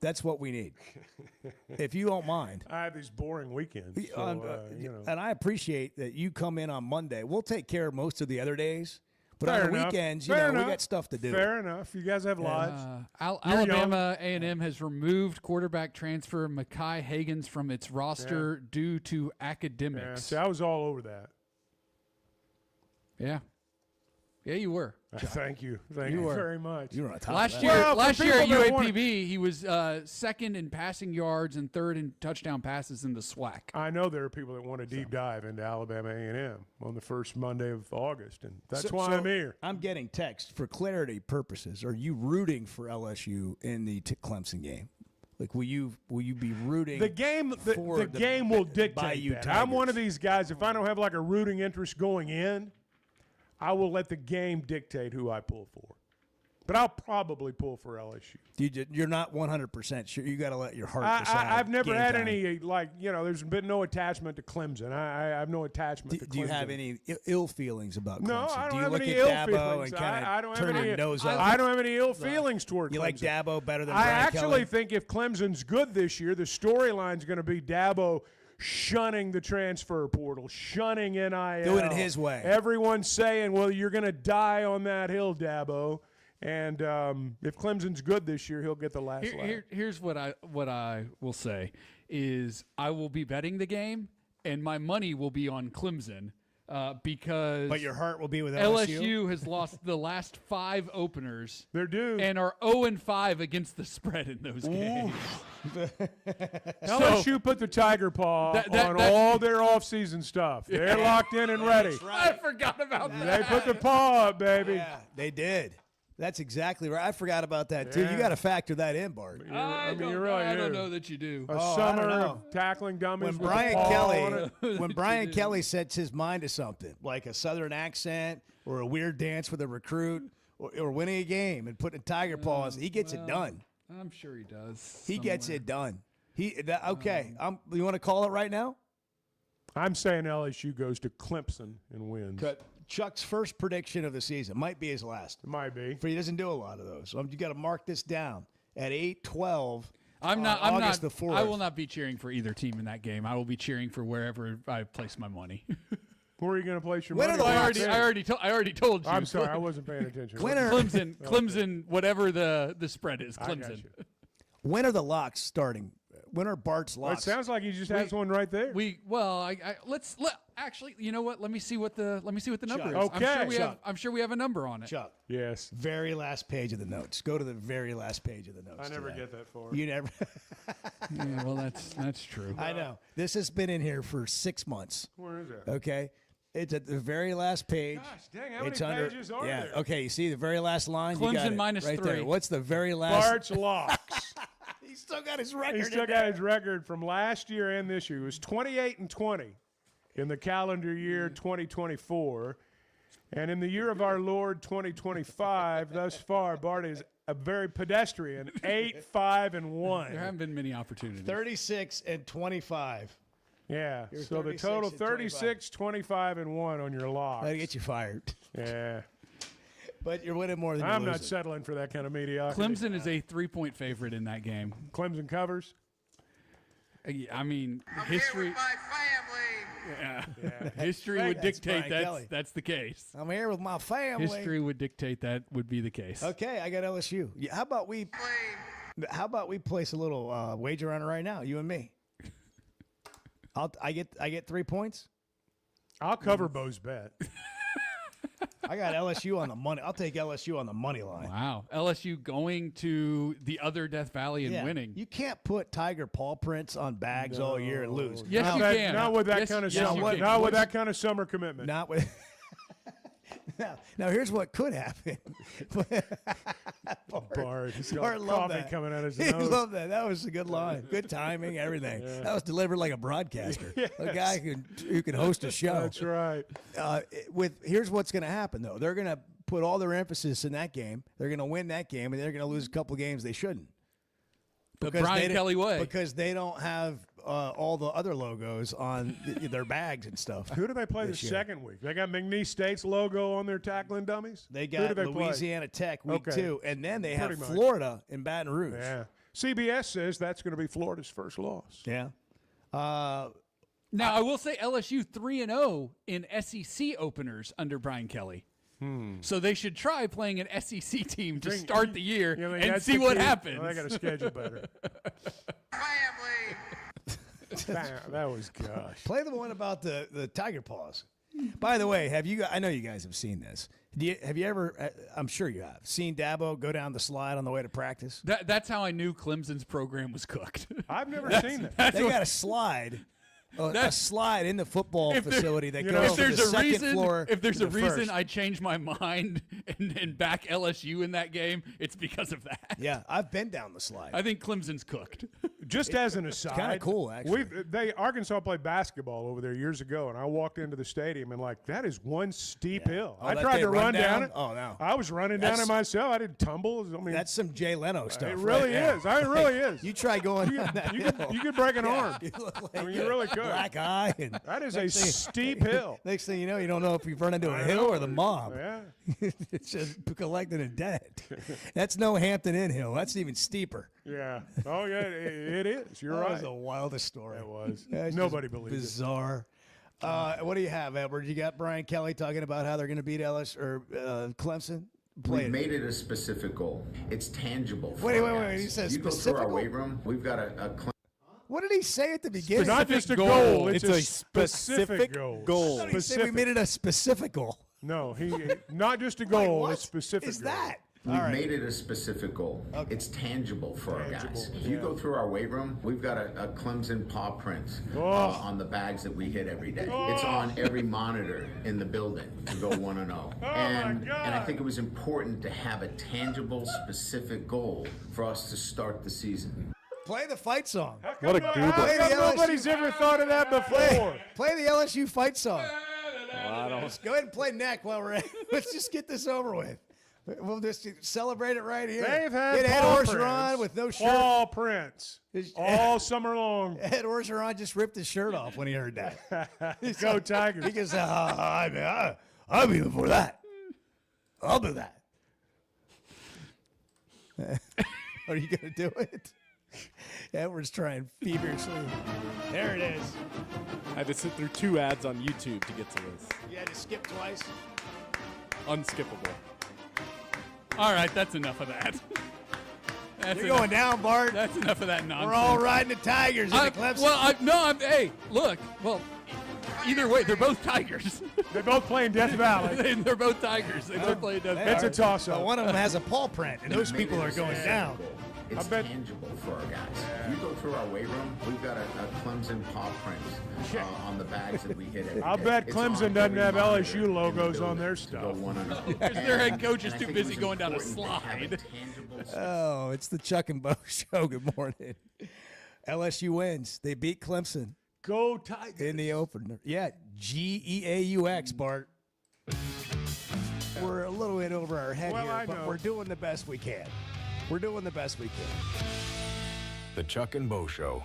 That's what we need. If you don't mind. I have these boring weekends. So, and I appreciate that you come in on Monday. We'll take care of most of the other days. But Fair on the enough. weekends, Fair we enough. got stuff to do. Fair enough. You guys have lives. Alabama A&M has removed quarterback transfer Mekhi Higgins from its roster due to academics. Yeah, see, I was all over that. Yeah. Yeah, you were. Thank you. Thank you very much. You were on top Last of that. year, Well, last for year at people that want- UAPB, he was second in passing yards and third in touchdown passes in the SWAC. I know there are people that want to deep dive into Alabama A&M on the first Monday of August, and that's why I'm here. I'm getting text for clarity purposes. Are you rooting for LSU in the Clemson game? Like, will you be rooting? The game will dictate Bayou that. I'm one Tigers? of these guys. If I don't have like a rooting interest going in, I will let the game dictate who I pull for. But I'll probably pull for LSU. You're not 100% sure. You got to let your heart decide. I've never game had time. any, there's been no attachment to Clemson. I have no attachment to Clemson. Do you have any ill feelings about Clemson? No, I don't do you have look any at ill Dabo feelings. and kind I of don't turn have your any, nose up? I don't have any ill feelings toward Clemson. You like Dabo better than I Brian actually Kelly? think if Clemson's good this year, the storyline's going to be Dabo shunning the transfer portal, shunning NIL. Doing it his way. Everyone's saying, well, you're going to die on that hill, Dabo. And if Clemson's good this year, he'll get the last laugh. Here's what I will say is I will be betting the game, and my money will be on Clemson because. But your heart will be with LSU. LSU has lost the last 5 openers. They're due. And are 0-5 against the spread in those games. LSU put the tiger paw on all their offseason stuff. They're locked in and ready. I forgot about that. They put the paw up, baby. Yeah, they did. That's exactly right. I forgot about that, too. You got to factor that in, Bart. I don't know that you do. A summer of tackling dummies. When Brian Kelly sets his mind to something, like a Southern accent or a weird dance with a recruit or winning a game and putting tiger paws, he gets it done. I'm sure he does. He gets it done. Okay. You want to call it right now? I'm saying LSU goes to Clemson and wins. Chuck's first prediction of the season might be his last. It might be. He doesn't do a lot of those. So you got to mark this down at 8-12. August the 4th. I will not be cheering for either team in that game. I will be cheering for wherever I place my money. Where are you going to place your When money? are I already told you. I'm sorry, I wasn't paying attention. Clemson, whatever the spread is, I got Clemson. you. When are the locks starting? When are Bart's Well, it locks? sounds like he just has one right there. Actually, you know what? Let me see what the number is. Okay. I'm sure we have a number on it. Chuck. Yes. Very last page of the notes. Go to the very last page of the notes. I never today. get that far. You never. Yeah, well, that's true. I know. This has been in here for 6 months. Where is it? Okay. It's at the very last page. Gosh, dang, how many pages are there? Okay, you see the very last line? You got Clemson it minus right 3. there. What's the very last? Bart's locks. He's still got his record. He still got his record from last year and this year. He was 28-20 in the calendar year 2024. And in the year of our Lord 2025, thus far, Bart is a very pedestrian 8-5-1. There haven't been many opportunities. 36-25. Yeah. You're So the total 36-25-1 on your locks. That'll get you fired. Yeah. But you're winning more than I'm you're not losing. settling for that kind of mediocrity. Clemson is a 3-point favorite in that game. Clemson covers. I mean, history. Yeah. History would That's dictate Brian Kelly. that's the case. I'm here with my family. History would dictate that would be the case. Okay, I got LSU. Yeah, how about we place a little wager on it right now, you and me? I get 3 points. I'll cover Bo's bet. I got LSU on the money. I'll take LSU on the money line. Wow. LSU going to the other Death Valley and winning. You can't put tiger paw prints on bags all year and lose. Yes, you can. Not with that Yes, kind of yes, summer. you can. Not with that kind of summer commitment. Not with. Now here's what could happen. Bart, he's got Bart loved coffee that. coming out his He nose. loved that. That was a good line. Good timing, everything. Yeah. That was delivered like a broadcaster. Yes. A guy who can host a show. That's right. Here's what's going to happen though. They're going to put all their emphasis in that game. They're going to win that game, and they're going to lose a couple games they shouldn't. The Brian Kelly way. Because they don't have all the other logos on their bags and stuff. Who do they play the this year. second week? They got McNeese State's logo on their tackling dummies? They Who got do they play? Louisiana Tech week 2, and then they have Pretty much. Florida in Baton Rouge. Yeah. CBS says that's going to be Florida's first loss. Yeah. Now, I will say LSU 3-0 in SEC openers under Brian Kelly. So they should try playing an SEC team to start the year and see what happens. Well, they got to schedule better. That was gosh. Play the one about the tiger paws. By the way, I know you guys have seen this. Have you ever? I'm sure you have seen Dabo go down the slide on the way to practice. That's how I knew Clemson's program was cooked. I've never seen that. They got a slide. A slide in the football facility that goes to the second floor. If there's to a the reason first. I changed my mind and back LSU in that game, it's because of that. Yeah, I've been down the slide. I think Clemson's cooked. Just as an aside, kinda cool, actually. Arkansas played basketball over there years ago, and I walked into the stadium and that is one steep hill. Oh, I that tried they to run run down down? it. Oh, no. I was running down it myself. I didn't tumble. I mean, That's some Jay Leno stuff. it really right is. It really is. You try going down that hill. You could break an arm. You look like I mean, you really could. Black eye. And That is a next thing- steep hill. Next thing you know, you don't know if you've run into a hill or the mob. Yeah. It's just collecting a debt. That's no Hampton Inn Hill. That's even steeper. Yeah. Oh, yeah, it is. You're That right. was the wildest story. It was. That's Nobody just believes it. bizarre. What do you have, Edward? You got Brian Kelly talking about how they're going to beat Ellis or Clemson? Play We've made it a specific goal. It's tangible. For Wait. our guys. He says you go specific through our goal? weight room. We've got a What did he say at the beginning? Not just a goal. It's a specific goal. He said we made it a specific goal. No, not just a goal. what It's specific. is that? We've All right. made it a specific goal. Okay. It's tangible for our guys. Tangible, If you go through our weight room, we've got a Clemson paw print on the bags that we hit every day. It's on every monitor in the building to go 1-0. And I think it was important to have a tangible, specific goal for us to start the season. Play the fight song. What a goober. How come nobody's ever thought of that before? Play the LSU fight song. I don't. Let's go ahead and play neck while we're at. Let's just get this over with. We'll just celebrate it right here. They've had Ed Paul Orgeron Prince. with no shirt. Paul Prince. All summer long. Ed Orgeron just ripped his shirt off when he heard that. Go Tigers. He goes, I'll be before that. I'll do that. Are you going to do it? Edward's trying feverishly. There it is. I had to sit through 2 ads on YouTube to get to this. You had to skip twice. Unskippable. All right, that's enough of that. You're going down, Bart. That's enough of that nonsense. We're all riding the Tigers in the Clemson. Hey, look. Well, either way, they're both Tigers. They're both playing Death Valley. They're both Tigers. They're playing Death Valley. It's a toss-up. One of them has a paw print, and those people are going down. It's tangible for our guys. If you go through our weight room, we've got a Clemson paw print on the bags that we hit every day. I'll bet It's Clemson on doesn't every have monitor LSU in the logos on building their to go stuff. 1-0. Because their head coach is And I too think it busy was going down a important to have slide. tangible Oh, it's the Chuck and Bo Show. Good morning. LSU wins. They beat Clemson. Go Tigers. In the opener. Yeah, GEAUX, Bart. We're a little bit over our head Well, here, I but know. we're doing the best we can. We're doing the best we can. The Chuck and Bo Show.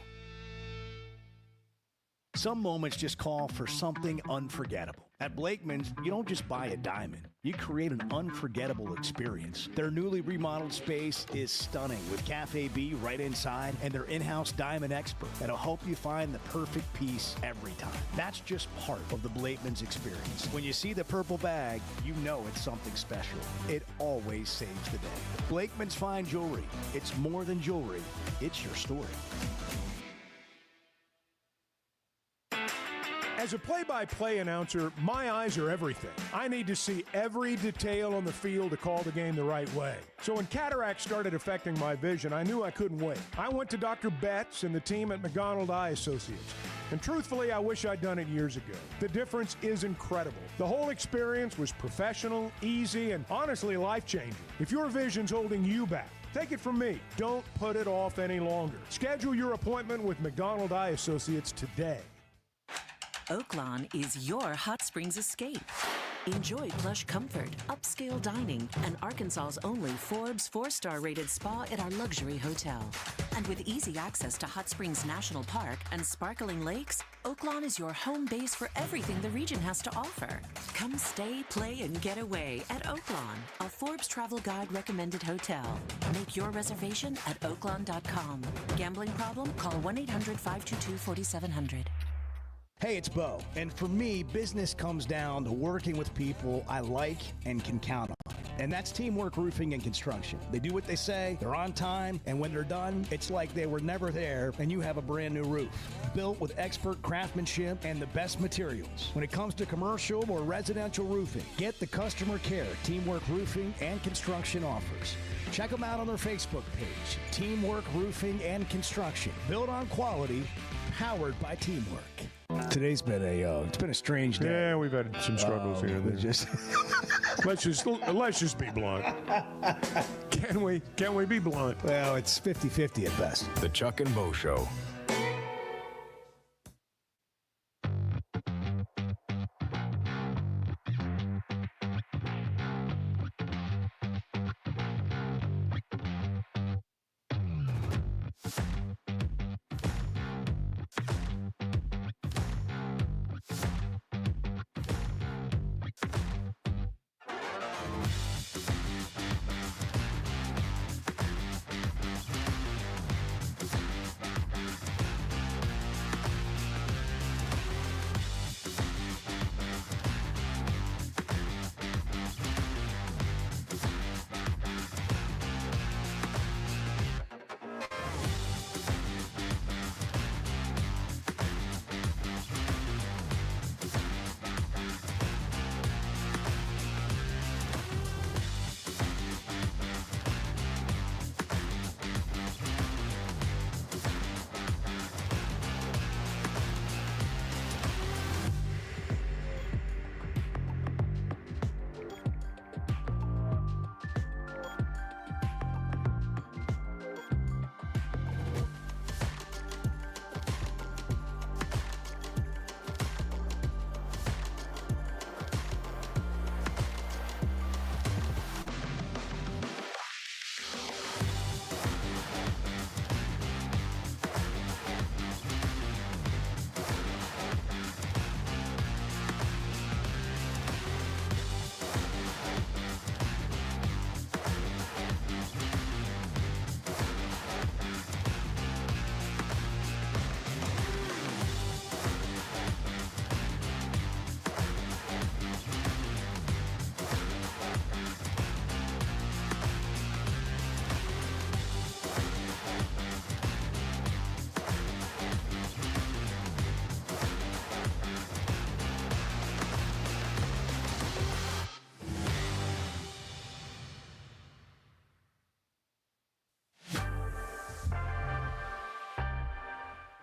Some moments just call for something unforgettable. At Blakeman's, you don't just buy a diamond. You create an unforgettable experience. Their newly remodeled space is stunning with Cafe B right inside and their in-house diamond expert that'll help you find the perfect piece every time. That's just part of the Blakeman's experience. When you see the purple bag, you know it's something special. It always saves the day. Blakeman's Fine Jewelry. It's more than jewelry. It's your story. As a play-by-play announcer, my eyes are everything. I need to see every detail on the field to call the game the right way. So when cataracts started affecting my vision, I knew I couldn't wait. I went to Dr. Betts and the team at McDonald Eye Associates. And truthfully, I wish I'd done it years ago. The difference is incredible. The whole experience was professional, easy, and honestly life-changing. If your vision's holding you back, take it from me. Don't put it off any longer. Schedule your appointment with McDonald Eye Associates today. Oaklawn is your hot springs escape. Enjoy plush comfort, upscale dining, and Arkansas's only Forbes 4-star rated spa at our luxury hotel. And with easy access to Hot Springs National Park and sparkling lakes, Oaklawn is your home base for everything the region has to offer. Come stay, play, and get away at Oaklawn, a Forbes Travel Guide recommended hotel. Make your reservation at oaklawn.com. Gambling problem? Call 1-800-522-4700. Hey, it's Bo. And for me, business comes down to working with people I like and can count on. And that's Teamwork Roofing and Construction. They do what they say, they're on time, and when they're done, it's like they were never there and you have a brand new roof. Built with expert craftsmanship and the best materials. When it comes to commercial or residential roofing, get the customer care Teamwork Roofing and Construction offers. Check them out on their Facebook page, Teamwork Roofing and Construction. Built on quality, powered by teamwork. Today's been it's been a strange day. Yeah, we've had some struggles here and there. Let's just be blunt. Can we be blunt? Well, it's 50-50 at best. The Chuck and Bo Show.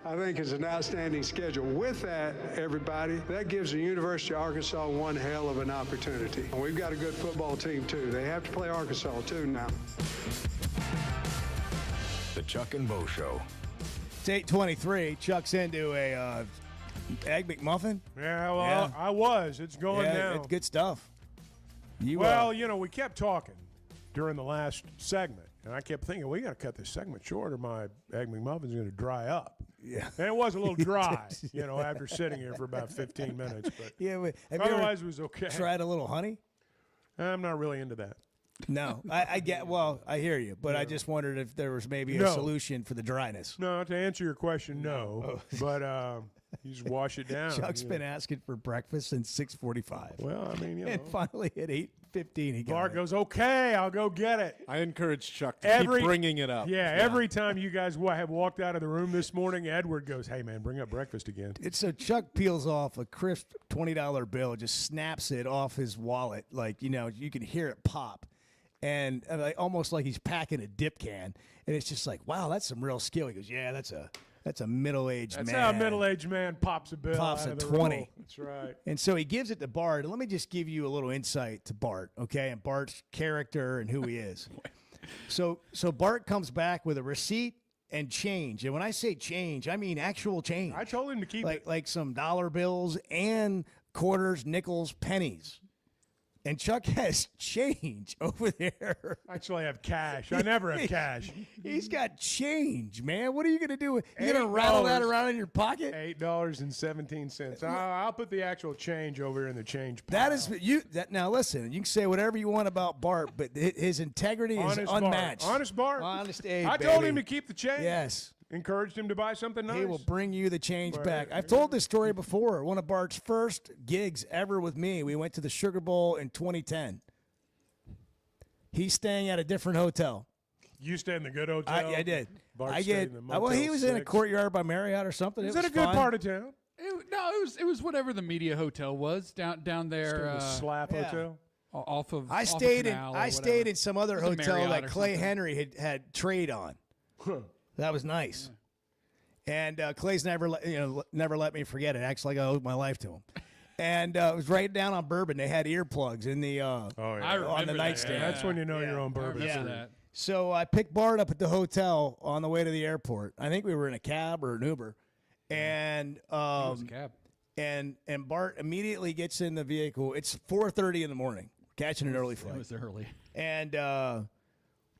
I think it's an outstanding schedule. With that, everybody, that gives the University of Arkansas one hell of an opportunity. And we've got a good football team, too. They have to play Arkansas, too, now. The Chuck and Bo Show. It's 8:23. Chuck's into a Egg McMuffin. Yeah, well, I was. It's going down. It's good stuff. We kept talking during the last segment, and I kept thinking, we got to cut this segment short or my Egg McMuffin's going to dry up. Yeah. And it was a little dry, after sitting here for about 15 minutes. But otherwise, it was okay. Tried a little honey? I'm not really into that. No, I hear you, but I just wondered if there was maybe a solution for the dryness. No, to answer your question, no. But you just wash it down. Chuck's been asking for breakfast since 6:45. Well, I mean, And finally at 8:15, he got Bart it. goes, okay, I'll go get it. I encourage Chuck to keep bringing it up. Yeah, every time you guys have walked out of the room this morning, Edward goes, hey, man, bring up breakfast again. So Chuck peels off a crisp $20 bill, just snaps it off his wallet. Like, you can hear it pop. And almost like he's packing a dip can. And it's just like, wow, that's some real skill. He goes, yeah, that's a middle-aged man. That's how a middle-aged man pops a bill Pops out a of the 20. roll. That's right. And so he gives it to Bart. And let me just give you a little insight to Bart, okay, and Bart's character and who he is. So Bart comes back with a receipt and change. And when I say change, I mean actual change. I told him to keep it. Like some dollar bills and quarters, nickels, pennies. And Chuck has change over there. Actually, I have cash. I never have cash. He's got change, man. What are you going to do? You going to rattle that around in your pocket? $8.17. I'll put the actual change over here in the change pile. That is now listen, you can say whatever you want about Bart, but his integrity is unmatched. Honest Bart. Honest Abe, I told baby. him to keep the change. Yes. Encouraged him to buy something nice. He will bring you the change back. I've told this story before. One of Bart's first gigs ever with me, we went to the Sugar Bowl in 2010. He's staying at a different hotel. You stayed in the good hotel? I did. Bart I stayed did. in the Motel Well, he was in a 6. Courtyard by Marriott or something. Is it that was a good fun. part of town? It was whatever the media hotel was down there. The Slap Hotel? Off of I off stayed of in Canal or I stayed in some other It was a hotel Marriott that or Clay something. Henry had trade on. That was nice. And Clay's never let me forget it. Acts like I owed my life to him. And it was right down on Bourbon. They had earplugs in the on the nightstand. That's when you know you're on Bourbon. Yeah. So I picked Bart up at the hotel on the way to the airport. I think we were in a cab or an Uber, and It was a cab. and Bart immediately gets in the vehicle. It's 4:30 in the morning. Catching an early flight. It was early. And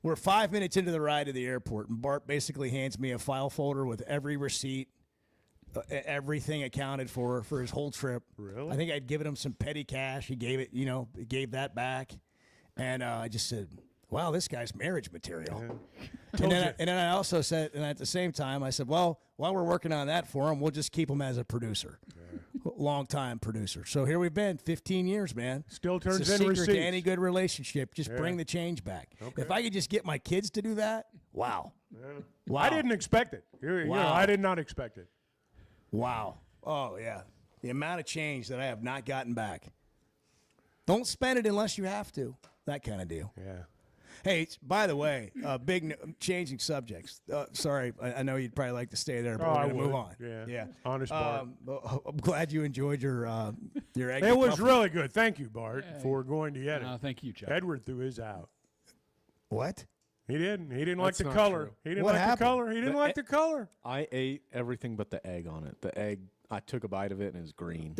we're 5 minutes into the ride to the airport, and Bart basically hands me a file folder with every receipt, everything accounted for his whole trip. Really? I think I'd given him some petty cash. He gave it, gave that back, and I just said, "Wow, this guy's marriage material." And then I also said, and at the same time, I said, "Well, while we're working on that for him, we'll just keep him as a producer." Long-time producer. So here we've been 15 years, man. Still turns it's a in secret receipts. to any good relationship. Just Yeah. bring the change back. Okay. If I could just get my kids to do that, wow. Yeah. Wow. I didn't expect it. Wow. I did not expect it. Wow. Oh, yeah. The amount of change that I have not gotten back. Don't spend it unless you have to. That kind of deal. Yeah. Hey, by the way, changing subjects. Sorry, I know you'd probably like to stay there, but Oh, we're I going to move would. on. Yeah. Honest Bart. I'm glad you enjoyed your egg. It was McMuffin. really good. Thank you, Bart, for going to get it. Thank you, Chuck. Edward threw his out. What? He didn't. He didn't like That's the not color. true. He didn't What like happened? the color. He didn't like the color. I ate everything but the egg on it. The egg, I took a bite of it and it was green.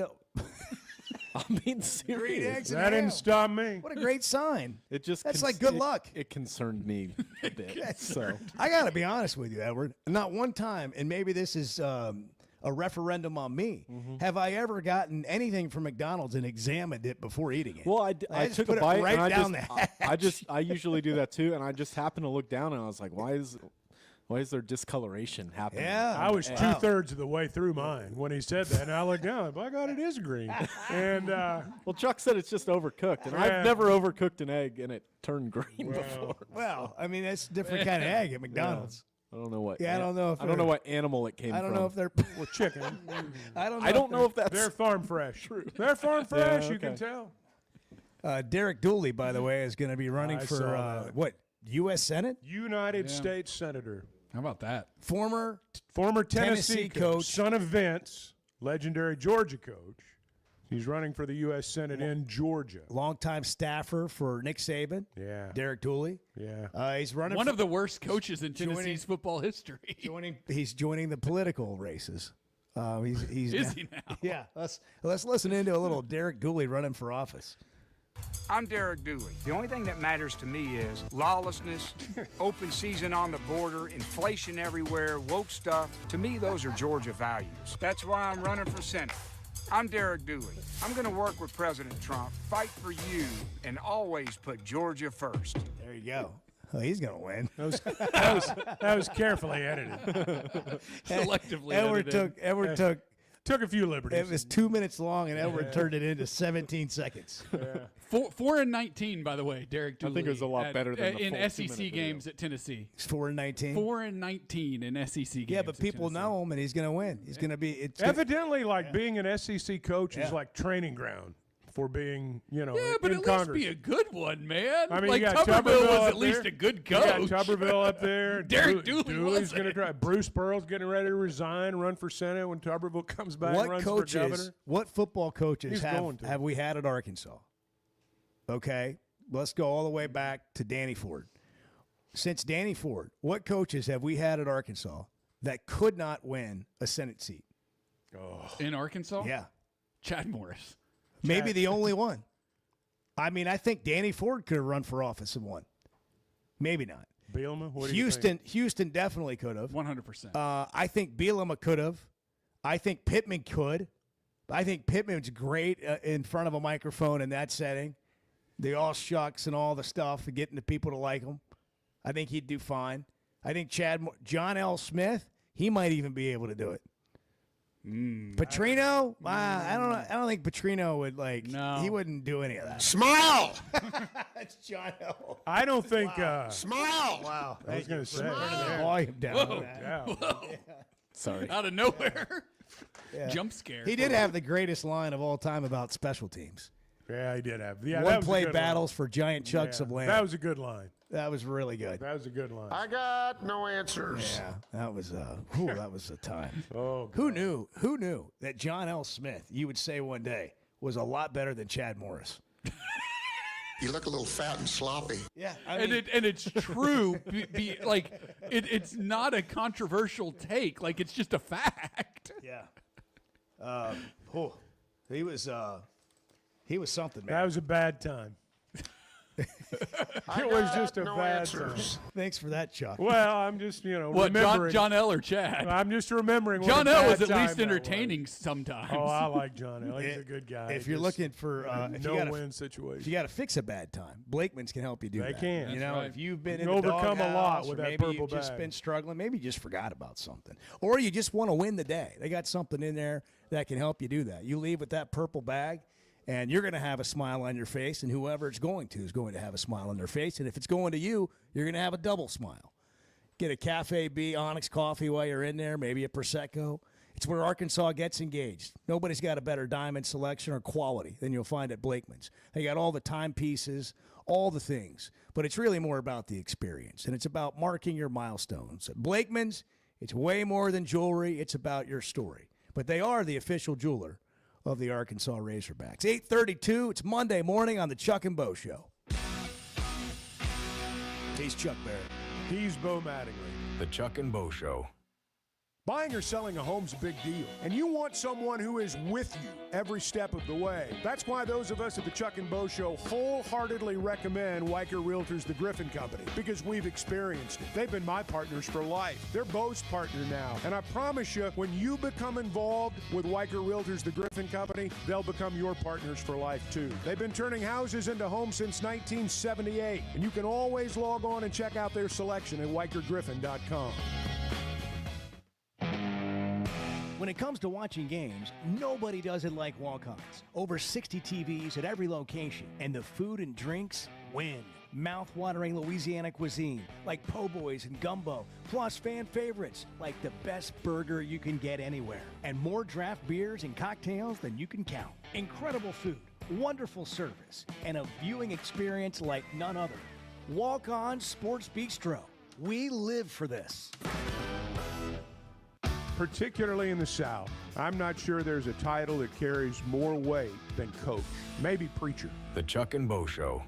I'm being serious. eggs and That didn't ham. stop me. What a great sign. It just That's like good luck. It concerned me a bit. So I got to be honest with you, Edward. Not one time, and maybe this is a referendum on me. Have I ever gotten anything from McDonald's and examined it before eating it? well, I just took put a it bite right and down I usually do that too, and I just happened to look down and I was like, why is there discoloration happening? Yeah. I was Wow. 2/3 of the way through mine when he said that, and I looked down. By God, it is green. And Well, Chuck said it's just overcooked, and Yeah. I've never overcooked an egg and it turned green before. Well, I mean, that's a different kind of egg at McDonald's. I don't know what. Yeah, I don't know if I don't know they're- what animal it came from. I don't know if they're. well, chicken. I don't know. I don't know if that's They're farm fresh. They're farm fresh. Yeah, You can okay. tell. Derek Dooley, by the way, is going to be running I for saw that. what? U.S. Senate? United States Senator. How about that? Former Tennessee coach, son of Vince, legendary Georgia coach. He's running for the U.S. Senate in Georgia. Longtime staffer for Nick Saban. Yeah. Derek Dooley. Yeah. He's running one of the worst coaches in Tennessee's football history. He's joining the political races. He's Is he now? Yeah. Let's listen into a little Derek Dooley running for office. I'm Derek Dooley. The only thing that matters to me is lawlessness, open season on the border, inflation everywhere, woke stuff. To me, those are Georgia values. That's why I'm running for Senate. I'm Derek Dooley. I'm going to work with President Trump, fight for you, and always put Georgia first. There you go. Oh, he's going to win. That was carefully edited. Selectively Edward took a few liberties. It was 2 minutes long, and Edward turned it into 17 seconds. Yeah. 4-19, by the way, Derek Dooley. I think it was a lot better than the in full SEC 2-minute games video. at Tennessee. He's 4-19. 4-19 in SEC games. Yeah, but people know him, and he's going to win. He's going to be. It's Evidently, being an SEC coach is like training ground for being, Yeah, in but at Congress. least be a good one, man. I mean, like you got Tuberville was up at least there. a good You coach. got Tuberville up there. Derek Dooley Dooley's going to wasn't. try. Bruce Pearl's getting ready to resign, run for Senate when Tuberville comes back and runs for governor. What football coaches He's going to. have we had at Arkansas? Okay, let's go all the way back to Danny Ford. Since Danny Ford, what coaches have we had at Arkansas that could not win a Senate seat? In Arkansas? Yeah. Chad Morris. Maybe the only one. I mean, I think Danny Ford could have run for office and won. Maybe not. Bielema? What do you think? Houston definitely could have. 100%. I think Bielema could have. I think Pittman could. I think Pittman's great in front of a microphone in that setting. The all shucks and all the stuff, and getting the people to like him. I think he'd do fine. I think John L. Smith, he might even be able to do it. Petrino, I don't know. I don't think Petrino would he wouldn't do any of that. Smile! That's John L. I don't think. Smile! Wow. I was going to say. Turn the volume down. Whoa. on that. Yeah. Whoa. Sorry. Out of nowhere. Yeah. Jump scare. He did have the greatest line of all time about special teams. Yeah, he did have. Yeah, that One was a play good battles for giant chunks line. of land. That was a good line. That was really good. That was a good line. I got no answers. Yeah, that was that was a time. Oh, Who knew that John L. Smith, you would say one day, was a lot better than Chad Morris? You look a little fat and sloppy. Yeah, and it's true. It's not a controversial take. Like, it's just a fact. Yeah. He was something, man. That was a bad time. It was just a bad time. Thanks for that, Chuck. Well, I'm just, What, remembering. John L. or Chad? I'm just remembering. what John a L. bad was at time least that entertaining was. sometimes. Oh, I like John L. He's a good guy. If you're looking for no-win situation. if you got to fix a bad time, Blakeman's can help you do They that. can. You That's know, right. if you've been You in the overcome a lot doghouse, with or that maybe purple you've just bag. been struggling, maybe you just forgot about something, or you just want to win the day. They got something in there that can help you do that. You leave with that purple bag, and you're going to have a smile on your face, and whoever it's going to is going to have a smile on their face. And if it's going to you, you're going to have a double smile. Get a Cafe B Onyx coffee while you're in there, maybe a Prosecco. It's where Arkansas gets engaged. Nobody's got a better diamond selection or quality than you'll find at Blakeman's. They got all the timepieces, all the things. But it's really more about the experience, and it's about marking your milestones. At Blakeman's, it's way more than jewelry. It's about your story. But they are the official jeweler of the Arkansas Razorbacks. 8:32, it's Monday morning on the Chuck and Bo Show. He's Chuck Barrett. He's Bo Mattingly. The Chuck and Bo Show. Buying or selling a home's a big deal, and you want someone who is with you every step of the way. That's why those of us at the Chuck and Bo Show wholeheartedly recommend Weicker Realtors The Griffin Company, because we've experienced it. They've been my partners for life. They're Bo's partner now, and I promise you, when you become involved with Weicker Realtors The Griffin Company, they'll become your partners for life too. They've been turning houses into homes since 1978, and you can always log on and check out their selection at WeicherGriffin.com. When it comes to watching games, nobody does it like Walk-Ons. Over 60 TVs at every location, and the food and drinks win. Mouth-watering Louisiana cuisine like po' boys and gumbo, plus fan favorites like the best burger you can get anywhere, and more draft beers and cocktails than you can count. Incredible food, wonderful service, and a viewing experience like none other. Walk-On Sports Bistro. We live for this. Particularly in the South, I'm not sure there's a title that carries more weight than coach. Maybe preacher. The Chuck and Bo Show.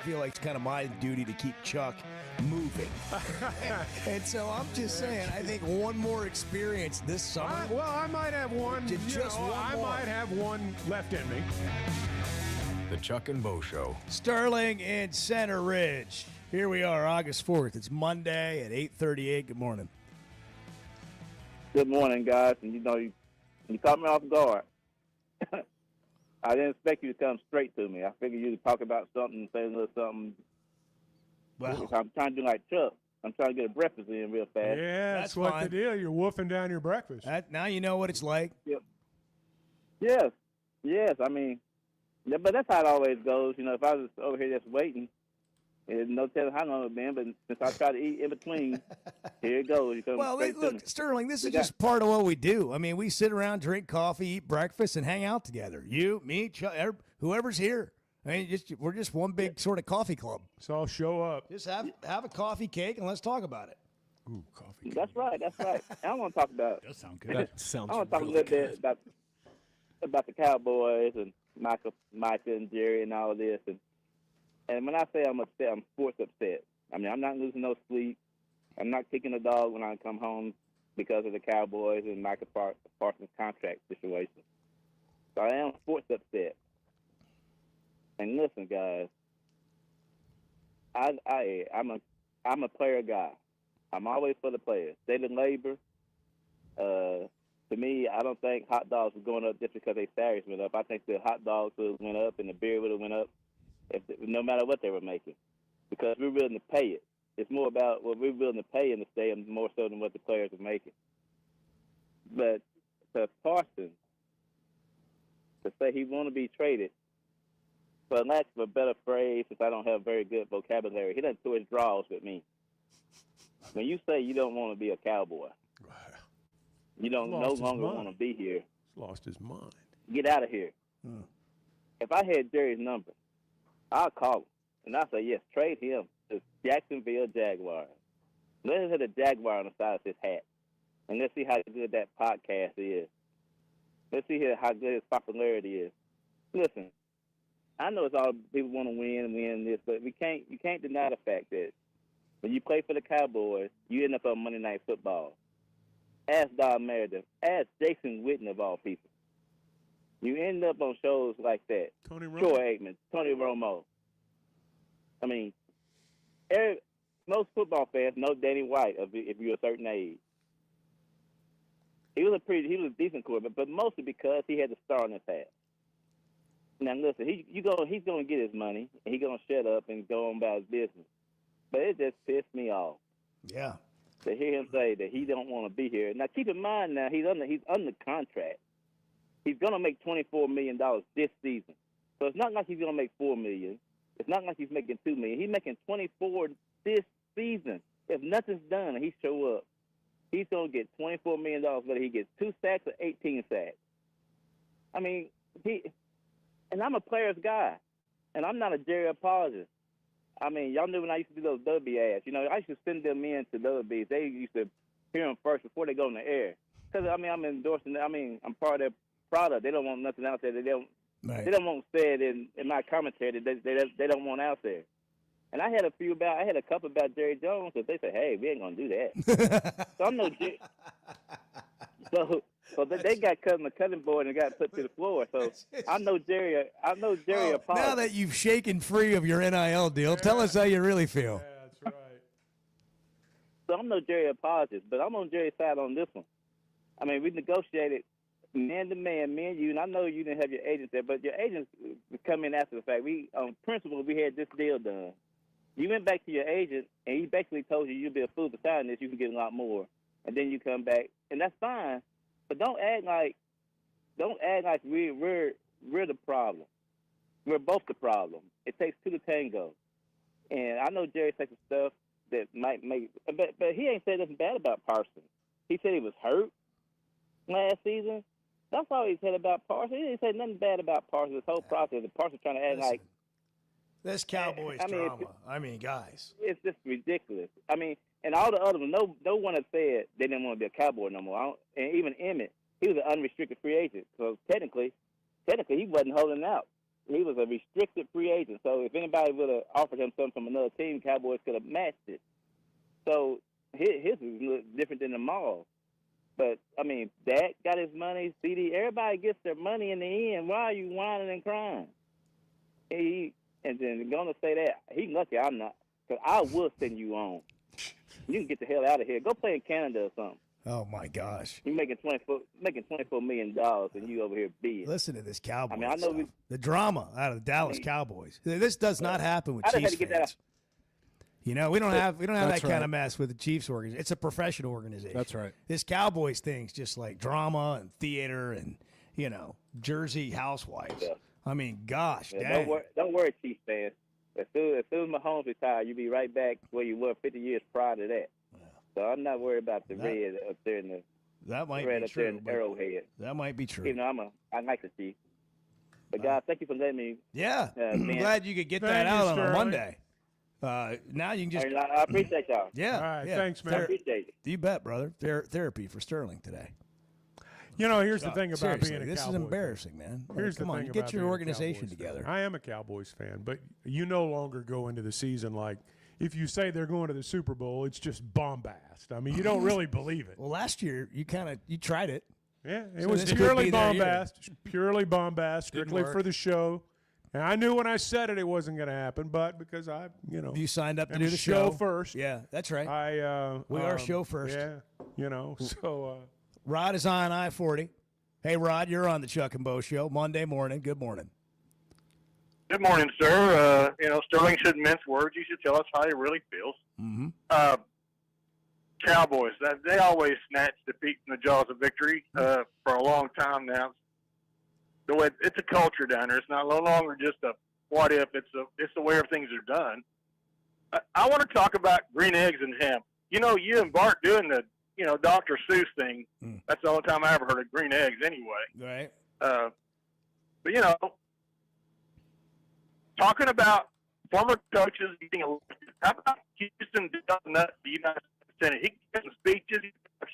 Feel like it's kind of my duty to keep Chuck moving. And so I'm just saying, I think one more experience this summer. I might have one. I might have one left in me. The Chuck and Bo Show. Sterling in Center Ridge. Here we are, August 4th. It's Monday at 8:38. Good morning. Good morning, guys. And you caught me off guard. I didn't expect you to come straight to me. I figured you'd talk about something, say a little something. Well, I'm trying to do like Chuck. I'm trying to get a breakfast in real fast. Yeah, that's what fine. the deal. You're woofing down your breakfast. Now you know what it's like. Yep. Yes. I mean, but that's how it always goes. You know, if I was over here just waiting, there's no telling how long it's been. But since I try to eat in between, here it goes. Well, look, Sterling, this is just part of what we do. I mean, we sit around, drink coffee, eat breakfast, and hang out together. You, me, whoever's here. I mean, we're just one big sort of coffee club. So I'll show up. Just have a coffee cake and let's talk about it. Ooh, coffee cake. That's right. I want to talk about. Does sound good. That sounds I want to talk really a little bit about the Cowboys and Micah and Jerry and all of this. And when I say I'm upset, I'm sports upset. I mean, I'm not losing no sleep. I'm not kicking a dog when I come home because of the Cowboys and Micah Parsons' contract situation. So I am sports upset. And listen, guys, I'm a player guy. I'm always for the players. Daily labor. To me, I don't think hot dogs were going up just because their salaries went up. I think the hot dogs would have went up and the beer would have went up, no matter what they were making, because we're willing to pay it. It's more about what we're willing to pay in the stadium more so than what the players are making. But to Parsons, to say he want to be traded, for lack of a better phrase, since I don't have very good vocabulary, he doesn't throw his draws with me. When you say you don't want to be a Cowboy, you don't no longer want to be here. He's lost his mind. Get out of here. If I had Jerry's number, I'll call him. And I'll say, yes, trade him to Jacksonville Jaguars. Let us hit a Jaguar on the side of his hat. And let's see how good that podcast is. Let's see how good his popularity is. Listen, I know it's all people want to win this, but you can't deny the fact that when you play for the Cowboys, you end up on Monday Night Football. Ask Don Meredith. Ask Jason Witten, of all people. You end up on shows like that. Tony Romo. Troy Aikman, Tony Romo. I mean, most football fans know Danny White if you're a certain age. He was a decent quarterback, but mostly because he had the star on his hat. Now listen, he's gonna get his money and he's gonna shut up and go on about his business. But it just pissed me off. Yeah. To hear him say that he don't want to be here. Now keep in mind now he's under contract. He's gonna make $24 million this season. So it's not like he's gonna make $4 million. It's not like he's making $2 million. He's making $24 this season. If nothing's done and he show up, he's gonna get $24 million whether he gets 2 sacks or 18 sacks. I mean, and I'm a player's guy, and I'm not a Jerry apologist. I mean, y'all knew when I used to do those W ads. You know, I used to send them in to WBs. They used to hear them first before they go on the air. Because, I mean, I'm endorsing them. I mean, I'm part of their product. They don't want nothing out there. They don't want said in my commentary that they don't want out there. And I had a couple about Jerry Jones that they said, hey, we ain't going to do that. So I'm no Jerry. So they got cut on the cutting board and got put to the floor. So I know Jerry. Apologized. Now that you've shaken free of your NIL deal, tell us how you really feel. Yeah, that's right. So I'm no Jerry apologist, but I'm on Jerry's side on this one. I mean, we negotiated man to man, me and you, and I know you didn't have your agents there, but your agents come in after the fact. We, on principle, we had this deal done. You went back to your agent, and he basically told you you'll be a fool for signing this. You can get a lot more, and then you come back, and that's fine. But don't act like we're the problem. We're both the problem. It takes two to tango. And I know Jerry said some stuff that might make, but he ain't said nothing bad about Parsons. He said he was hurt last season. That's all he said about Parsons. He didn't say nothing bad about Parsons. This whole process, the Parsons trying to act like this Cowboys drama. I mean, guys, it's just ridiculous. I mean, and all the other ones, no one has said they didn't want to be a Cowboy no more. And even Emmett, he was an unrestricted free agent. So technically, he wasn't holding out. He was a restricted free agent. So if anybody would have offered him something from another team, Cowboys could have matched it. So his is a little different than them all. But, I mean, Dak got his money, CD, everybody gets their money in the end. Why are you whining and crying? And then going to say that, he's lucky I'm not, because I will send you on. You can get the hell out of here. Go play in Canada or something. Oh, my gosh. You're making $24 million, and you over here being. Listen to this Cowboys I mean, I know the drama out of the Dallas Cowboys. This does not happen with Chiefs fans. You know, we don't have that That's kind right. of mess with the Chiefs organization. It's a professional organization. That's right. This Cowboys thing's just like drama and theater and, you know, Jersey housewives. Yeah. I mean, gosh, Yeah, dang. don't worry, Chiefs fans. As soon as Mahomes retires, you'll be right back where you were 50 years prior to that. So I'm not worried about the red up there in the That might red be up there true. in but Arrowhead. That might be true. You know, I like the Chiefs. But guys, thank you for letting me. Yeah, I'm man. glad you could get Thank that you, out on a Sterling. Monday. Now you can just. I appreciate y'all. Yeah. All right, yeah. thanks, man. I appreciate it. You bet, brother. Therapy for Sterling today. You know, here's the thing about Seriously, being a this Cowboys is embarrassing, man. Like, Here's come the on, thing get about your being a organization Cowboys together. fan. I am a Cowboys fan, but you no longer go into the season like if you say they're going to the Super Bowl, it's just bombast. I mean, you don't really believe it. Well, last year you tried it. Yeah, it So was this could purely be their year. bombast, purely bombast, Didn't strictly work. for the show. And I knew when I said it wasn't going to happen, but because You signed up to am do the show show first. Yeah, that's right. We are show first. Yeah, so. Rod is on I-40. Hey, Rod, you're on the Chuck and Bo Show Monday morning. Good morning. Good morning, sir. Sterling shouldn't mince words. You should tell us how he really feels. Mm-hmm. Cowboys, they always snatch defeat from the jaws of victory for a long time now. It's a culture down there. It's no longer just a what if. It's the way things are done. I want to talk about green eggs and ham. You and Bart doing the Dr. Seuss thing. That's the only time I ever heard of green eggs anyway. Right. But talking about former coaches getting elected, how about Houston Nutt, the United States Senate? He gets some speeches.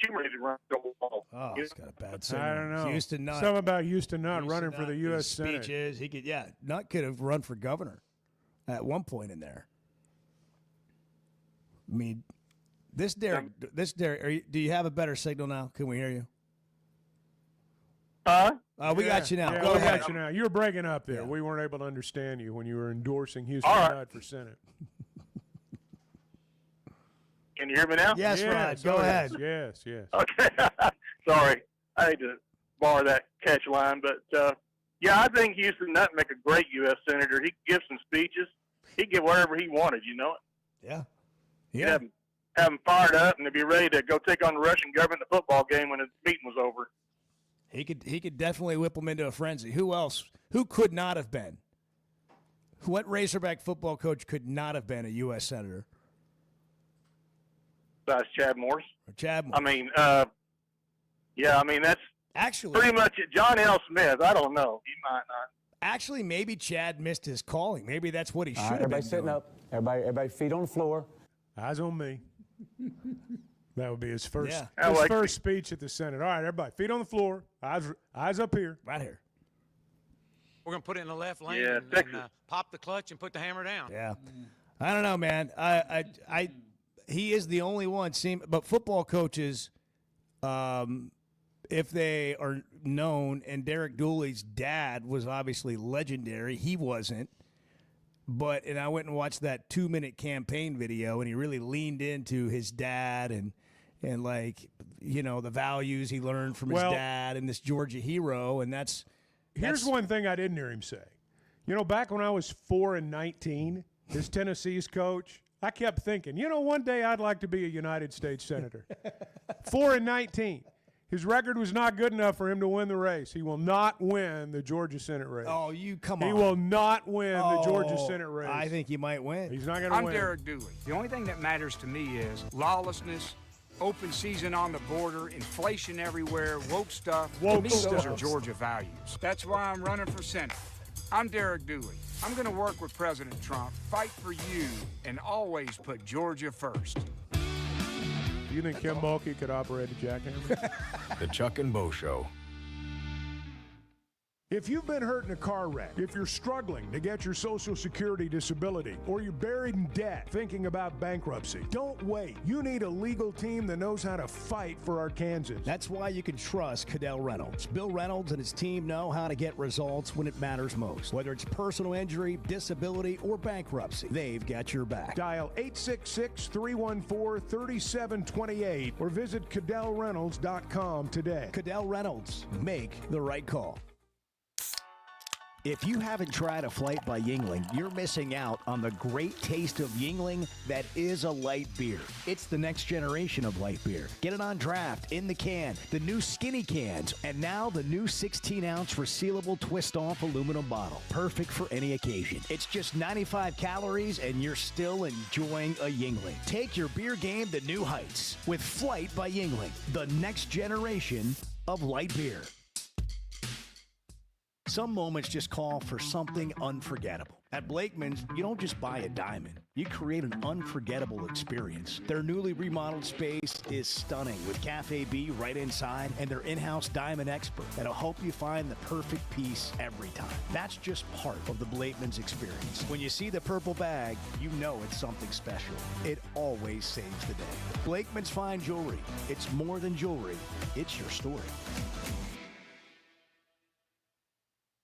Schumer needs to run the wall. Oh, he's got a bad signal. I don't know. Houston Nutt. Something about Houston Nutt running Houston for the Nutt, U.S. his Senate. Speeches. He could, Nutt could have run for governor at one point in there. I mean, this Derek. Do you have a better signal now? Can we hear you? We got you now. Yeah, Go we ahead. got you now. You were breaking up there. We weren't able to understand you when you were endorsing Houston All right. Nutt for Senate. Can you hear me now? Yes, Rod. Go ahead. Yes. Okay. Sorry. I hate to borrow that catch line, but I think Houston Nutt make a great U.S. Senator. He could give some speeches. He'd get whatever he wanted, Yeah. He'd have him fired up and they'd be ready to go take on the Russian government in the football game when the meeting was over. He could definitely whip them into a frenzy. Who else? Who could not have been? What Razorback football coach could not have been a U.S. Senator? Besides Chad Morris. Chad Morris. I mean, that's actually pretty much it. John L. Smith, I don't know. He might not. Actually, maybe Chad missed his calling. Maybe that's what he should have been Everybody sitting doing. up. Everybody feet on the floor. Eyes on me. That would be his first Yeah. his first speech at the Senate. All right, everybody, feet on the floor, eyes up here. Right here. We're going to put it in the left lane Yeah, and pop the clutch and put the hammer down. Yeah. I don't know, man. He is the only one. But football coaches, if they are known, and Derek Dooley's dad was obviously legendary. He wasn't. And I went and watched that 2-minute campaign video, and he really leaned into his dad and the values he learned from his dad and this Georgia hero. And Here's one thing I didn't hear him say. Back when I was 4-19, as Tennessee's coach, I kept thinking, one day I'd like to be a United States Senator. 4-19. His record was not good enough for him to win the race. He will not win the Georgia Senate race. Oh, come on. He will not win the Georgia Senate race. I think he might win. He's not going to I'm win. Derek Dooley. The only thing that matters to me is lawlessness, open season on the border, inflation everywhere, woke stuff. To me, those are Georgia values. That's why I'm running for Senate. I'm Derek Dooley. I'm going to work with President Trump, fight for you, and always put Georgia first. Do you think Kim Mulkey could operate a jackhammer? The Chuck and Bo Show. If you've been hurt in a car wreck, if you're struggling to get your Social Security disability, or you're buried in debt thinking about bankruptcy, don't wait. You need a legal team that knows how to fight for Arkansans. That's why you can trust Cadell Reynolds. Bill Reynolds and his team know how to get results when it matters most. Whether it's personal injury, disability, or bankruptcy, they've got your back. Dial 866-314-3728 or visit CadellReynolds.com today. Cadell Reynolds. Make the right call. If you haven't tried a Flight by Yingling, you're missing out on the great taste of Yingling that is a light beer. It's the next generation of light beer. Get it on draft, in the can, the new skinny cans, and now the new 16-ounce resealable twist-off aluminum bottle. Perfect for any occasion. It's just 95 calories, and you're still enjoying a Yingling. Take your beer game to new heights with Flight by Yingling, the next generation of light beer. Some moments just call for something unforgettable. At Blakeman's, you don't just buy a diamond. You create an unforgettable experience. Their newly remodeled space is stunning with Cafe B right inside and their in-house diamond expert that'll help you find the perfect piece every time. That's just part of the Blakeman's experience. When you see the purple bag, you know it's something special. It always saves the day. Blakeman's Fine Jewelry. It's more than jewelry. It's your story.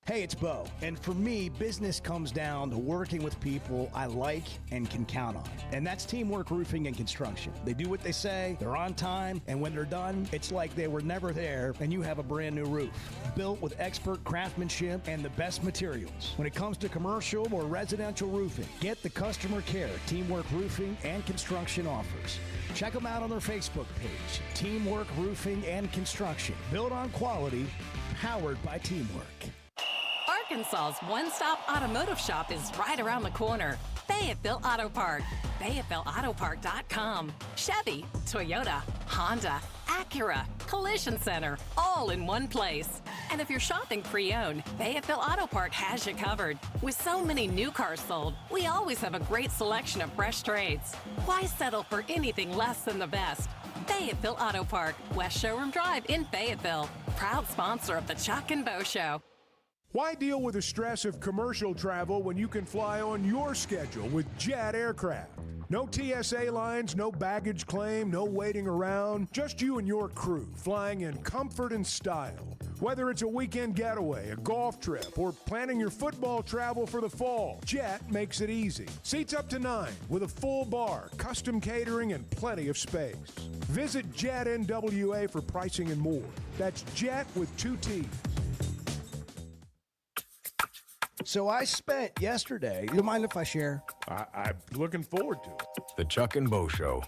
Hey, it's Bo, and for me, business comes down to working with people I like and can count on. And that's Teamwork Roofing and Construction. They do what they say, they're on time, and when they're done, it's like they were never there and you have a brand new roof. Built with expert craftsmanship and the best materials. When it comes to commercial or residential roofing, get the customer care Teamwork Roofing and Construction offers. Check them out on their Facebook page, Teamwork Roofing and Construction. Built on quality, powered by teamwork. Arkansas's one-stop automotive shop is right around the corner. Fayetteville Auto Park. FayettevilleAutoPark.com. Chevy, Toyota, Honda, Acura, Collision Center, all in one place. And if you're shopping pre-owned, Fayetteville Auto Park has you covered. With so many new cars sold, we always have a great selection of fresh trades. Why settle for anything less than the best? Fayetteville Auto Park, West Showroom Drive in Fayetteville. Proud sponsor of the Chuck and Bo Show. Why deal with the stress of commercial travel when you can fly on your schedule with Jet Aircraft? No TSA lines, no baggage claim, no waiting around. Just you and your crew flying in comfort and style. Whether it's a weekend getaway, a golf trip, or planning your football travel for the fall, Jet makes it easy. Seats up to 9 with a full bar, custom catering, and plenty of space. Visit Jet NWA for pricing and more. That's Jet with 2 T's. So I spent yesterday. You mind if I share? I'm looking forward to it. The Chuck and Bo Show.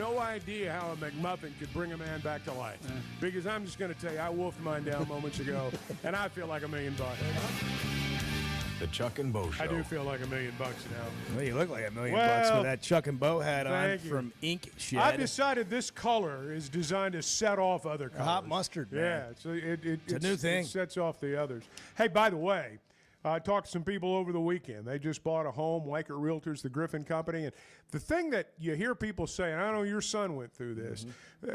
no idea how a McMuffin could bring a man back to life. Because I'm just going to tell you, I wolfed mine down moments ago, and I feel like $1 million. The Chuck and Bo Show. I do feel like $1 million now. Well, you look like $1 million bucks with that Chuck and Bo hat on thank you. from Ink Shed. I've decided this color is designed to set off other colors. Hot mustard, man. Yeah, so it's a new thing. It sets off the others. Hey, by the way, I talked to some people over the weekend. They just bought a home, Weichert Realtors, the Griffin Company. And the thing that you hear people say, and I know your son went through this,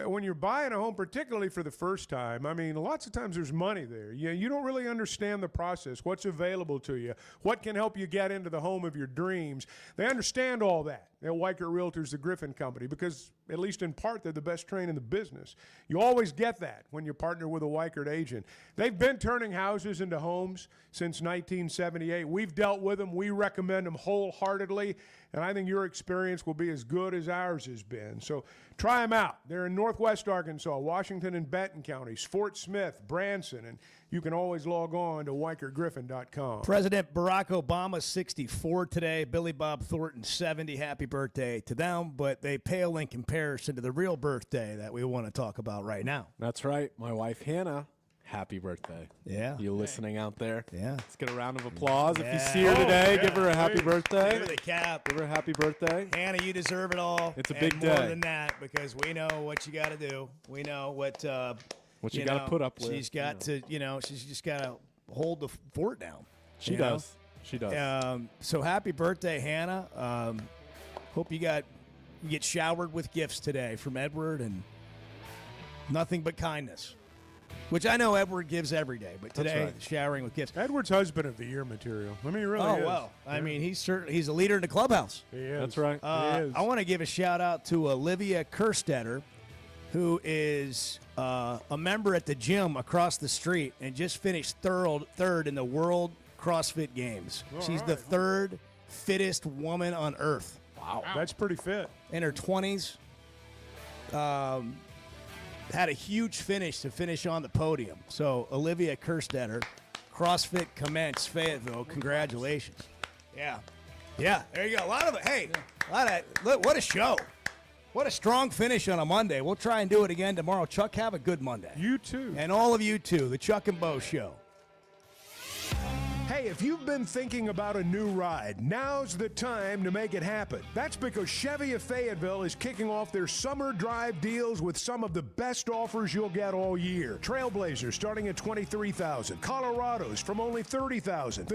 when you're buying a home, particularly for the first time, I mean, lots of times there's money there. You don't really understand the process, what's available to you, what can help you get into the home of your dreams. They understand all that. Weichert Realtors, the Griffin Company, because at least in part, they're the best trained in the business. You always get that when you partner with a Weichert agent. They've been turning houses into homes since 1978. We've dealt with them. We recommend them wholeheartedly, and I think your experience will be as good as ours has been. So try them out. They're in Northwest Arkansas, Washington and Benton counties, Fort Smith, Branson, and you can always log on to WeichertGriffin.com. President Barack Obama, 64 today. Billy Bob Thornton, 70. Happy birthday to them, but they pale in comparison to the real birthday that we want to talk about right now. That's right. My wife, Hannah, happy birthday. Yeah. You listening out there? Yeah. Let's get a round of applause. Yeah. If you see her today, give her a happy birthday. Give her the cap. Give her a happy birthday. Hannah, you deserve it all. It's a and big more day. than that, because we know what you got to do. We know what you got to put up with. She's got to, she's just got to hold the fort down. She does. She does. So happy birthday, Hannah. Hope you get showered with gifts today from Edward, and nothing but kindness, which I know Edward gives every day, but today showering with gifts. Edward's husband of the year material. I mean, he really is. Oh, well. I mean, he's a leader in the clubhouse. He is. That's right. He is. I want to give a shout out to Olivia Kerstetter, who is a member at the gym across the street and just finished third in the World CrossFit Games. She's the third fittest woman on earth. Wow. That's pretty fit. In her 20s. Had a huge finish to finish on the podium. So, Olivia Kerstetter, CrossFit Commence, Fayetteville. Congratulations. Yeah. Yeah, there you go. Look, what a show. What a strong finish on a Monday. We'll try and do it again tomorrow. Chuck, have a good Monday. You too. And all of you too. The Chuck and Bo Show. Hey, if you've been thinking about a new ride, now's the time to make it happen. That's because Chevy of Fayetteville is kicking off their summer drive deals with some of the best offers you'll get all year. Trailblazers starting at $23,000. Colorados from only $30,000.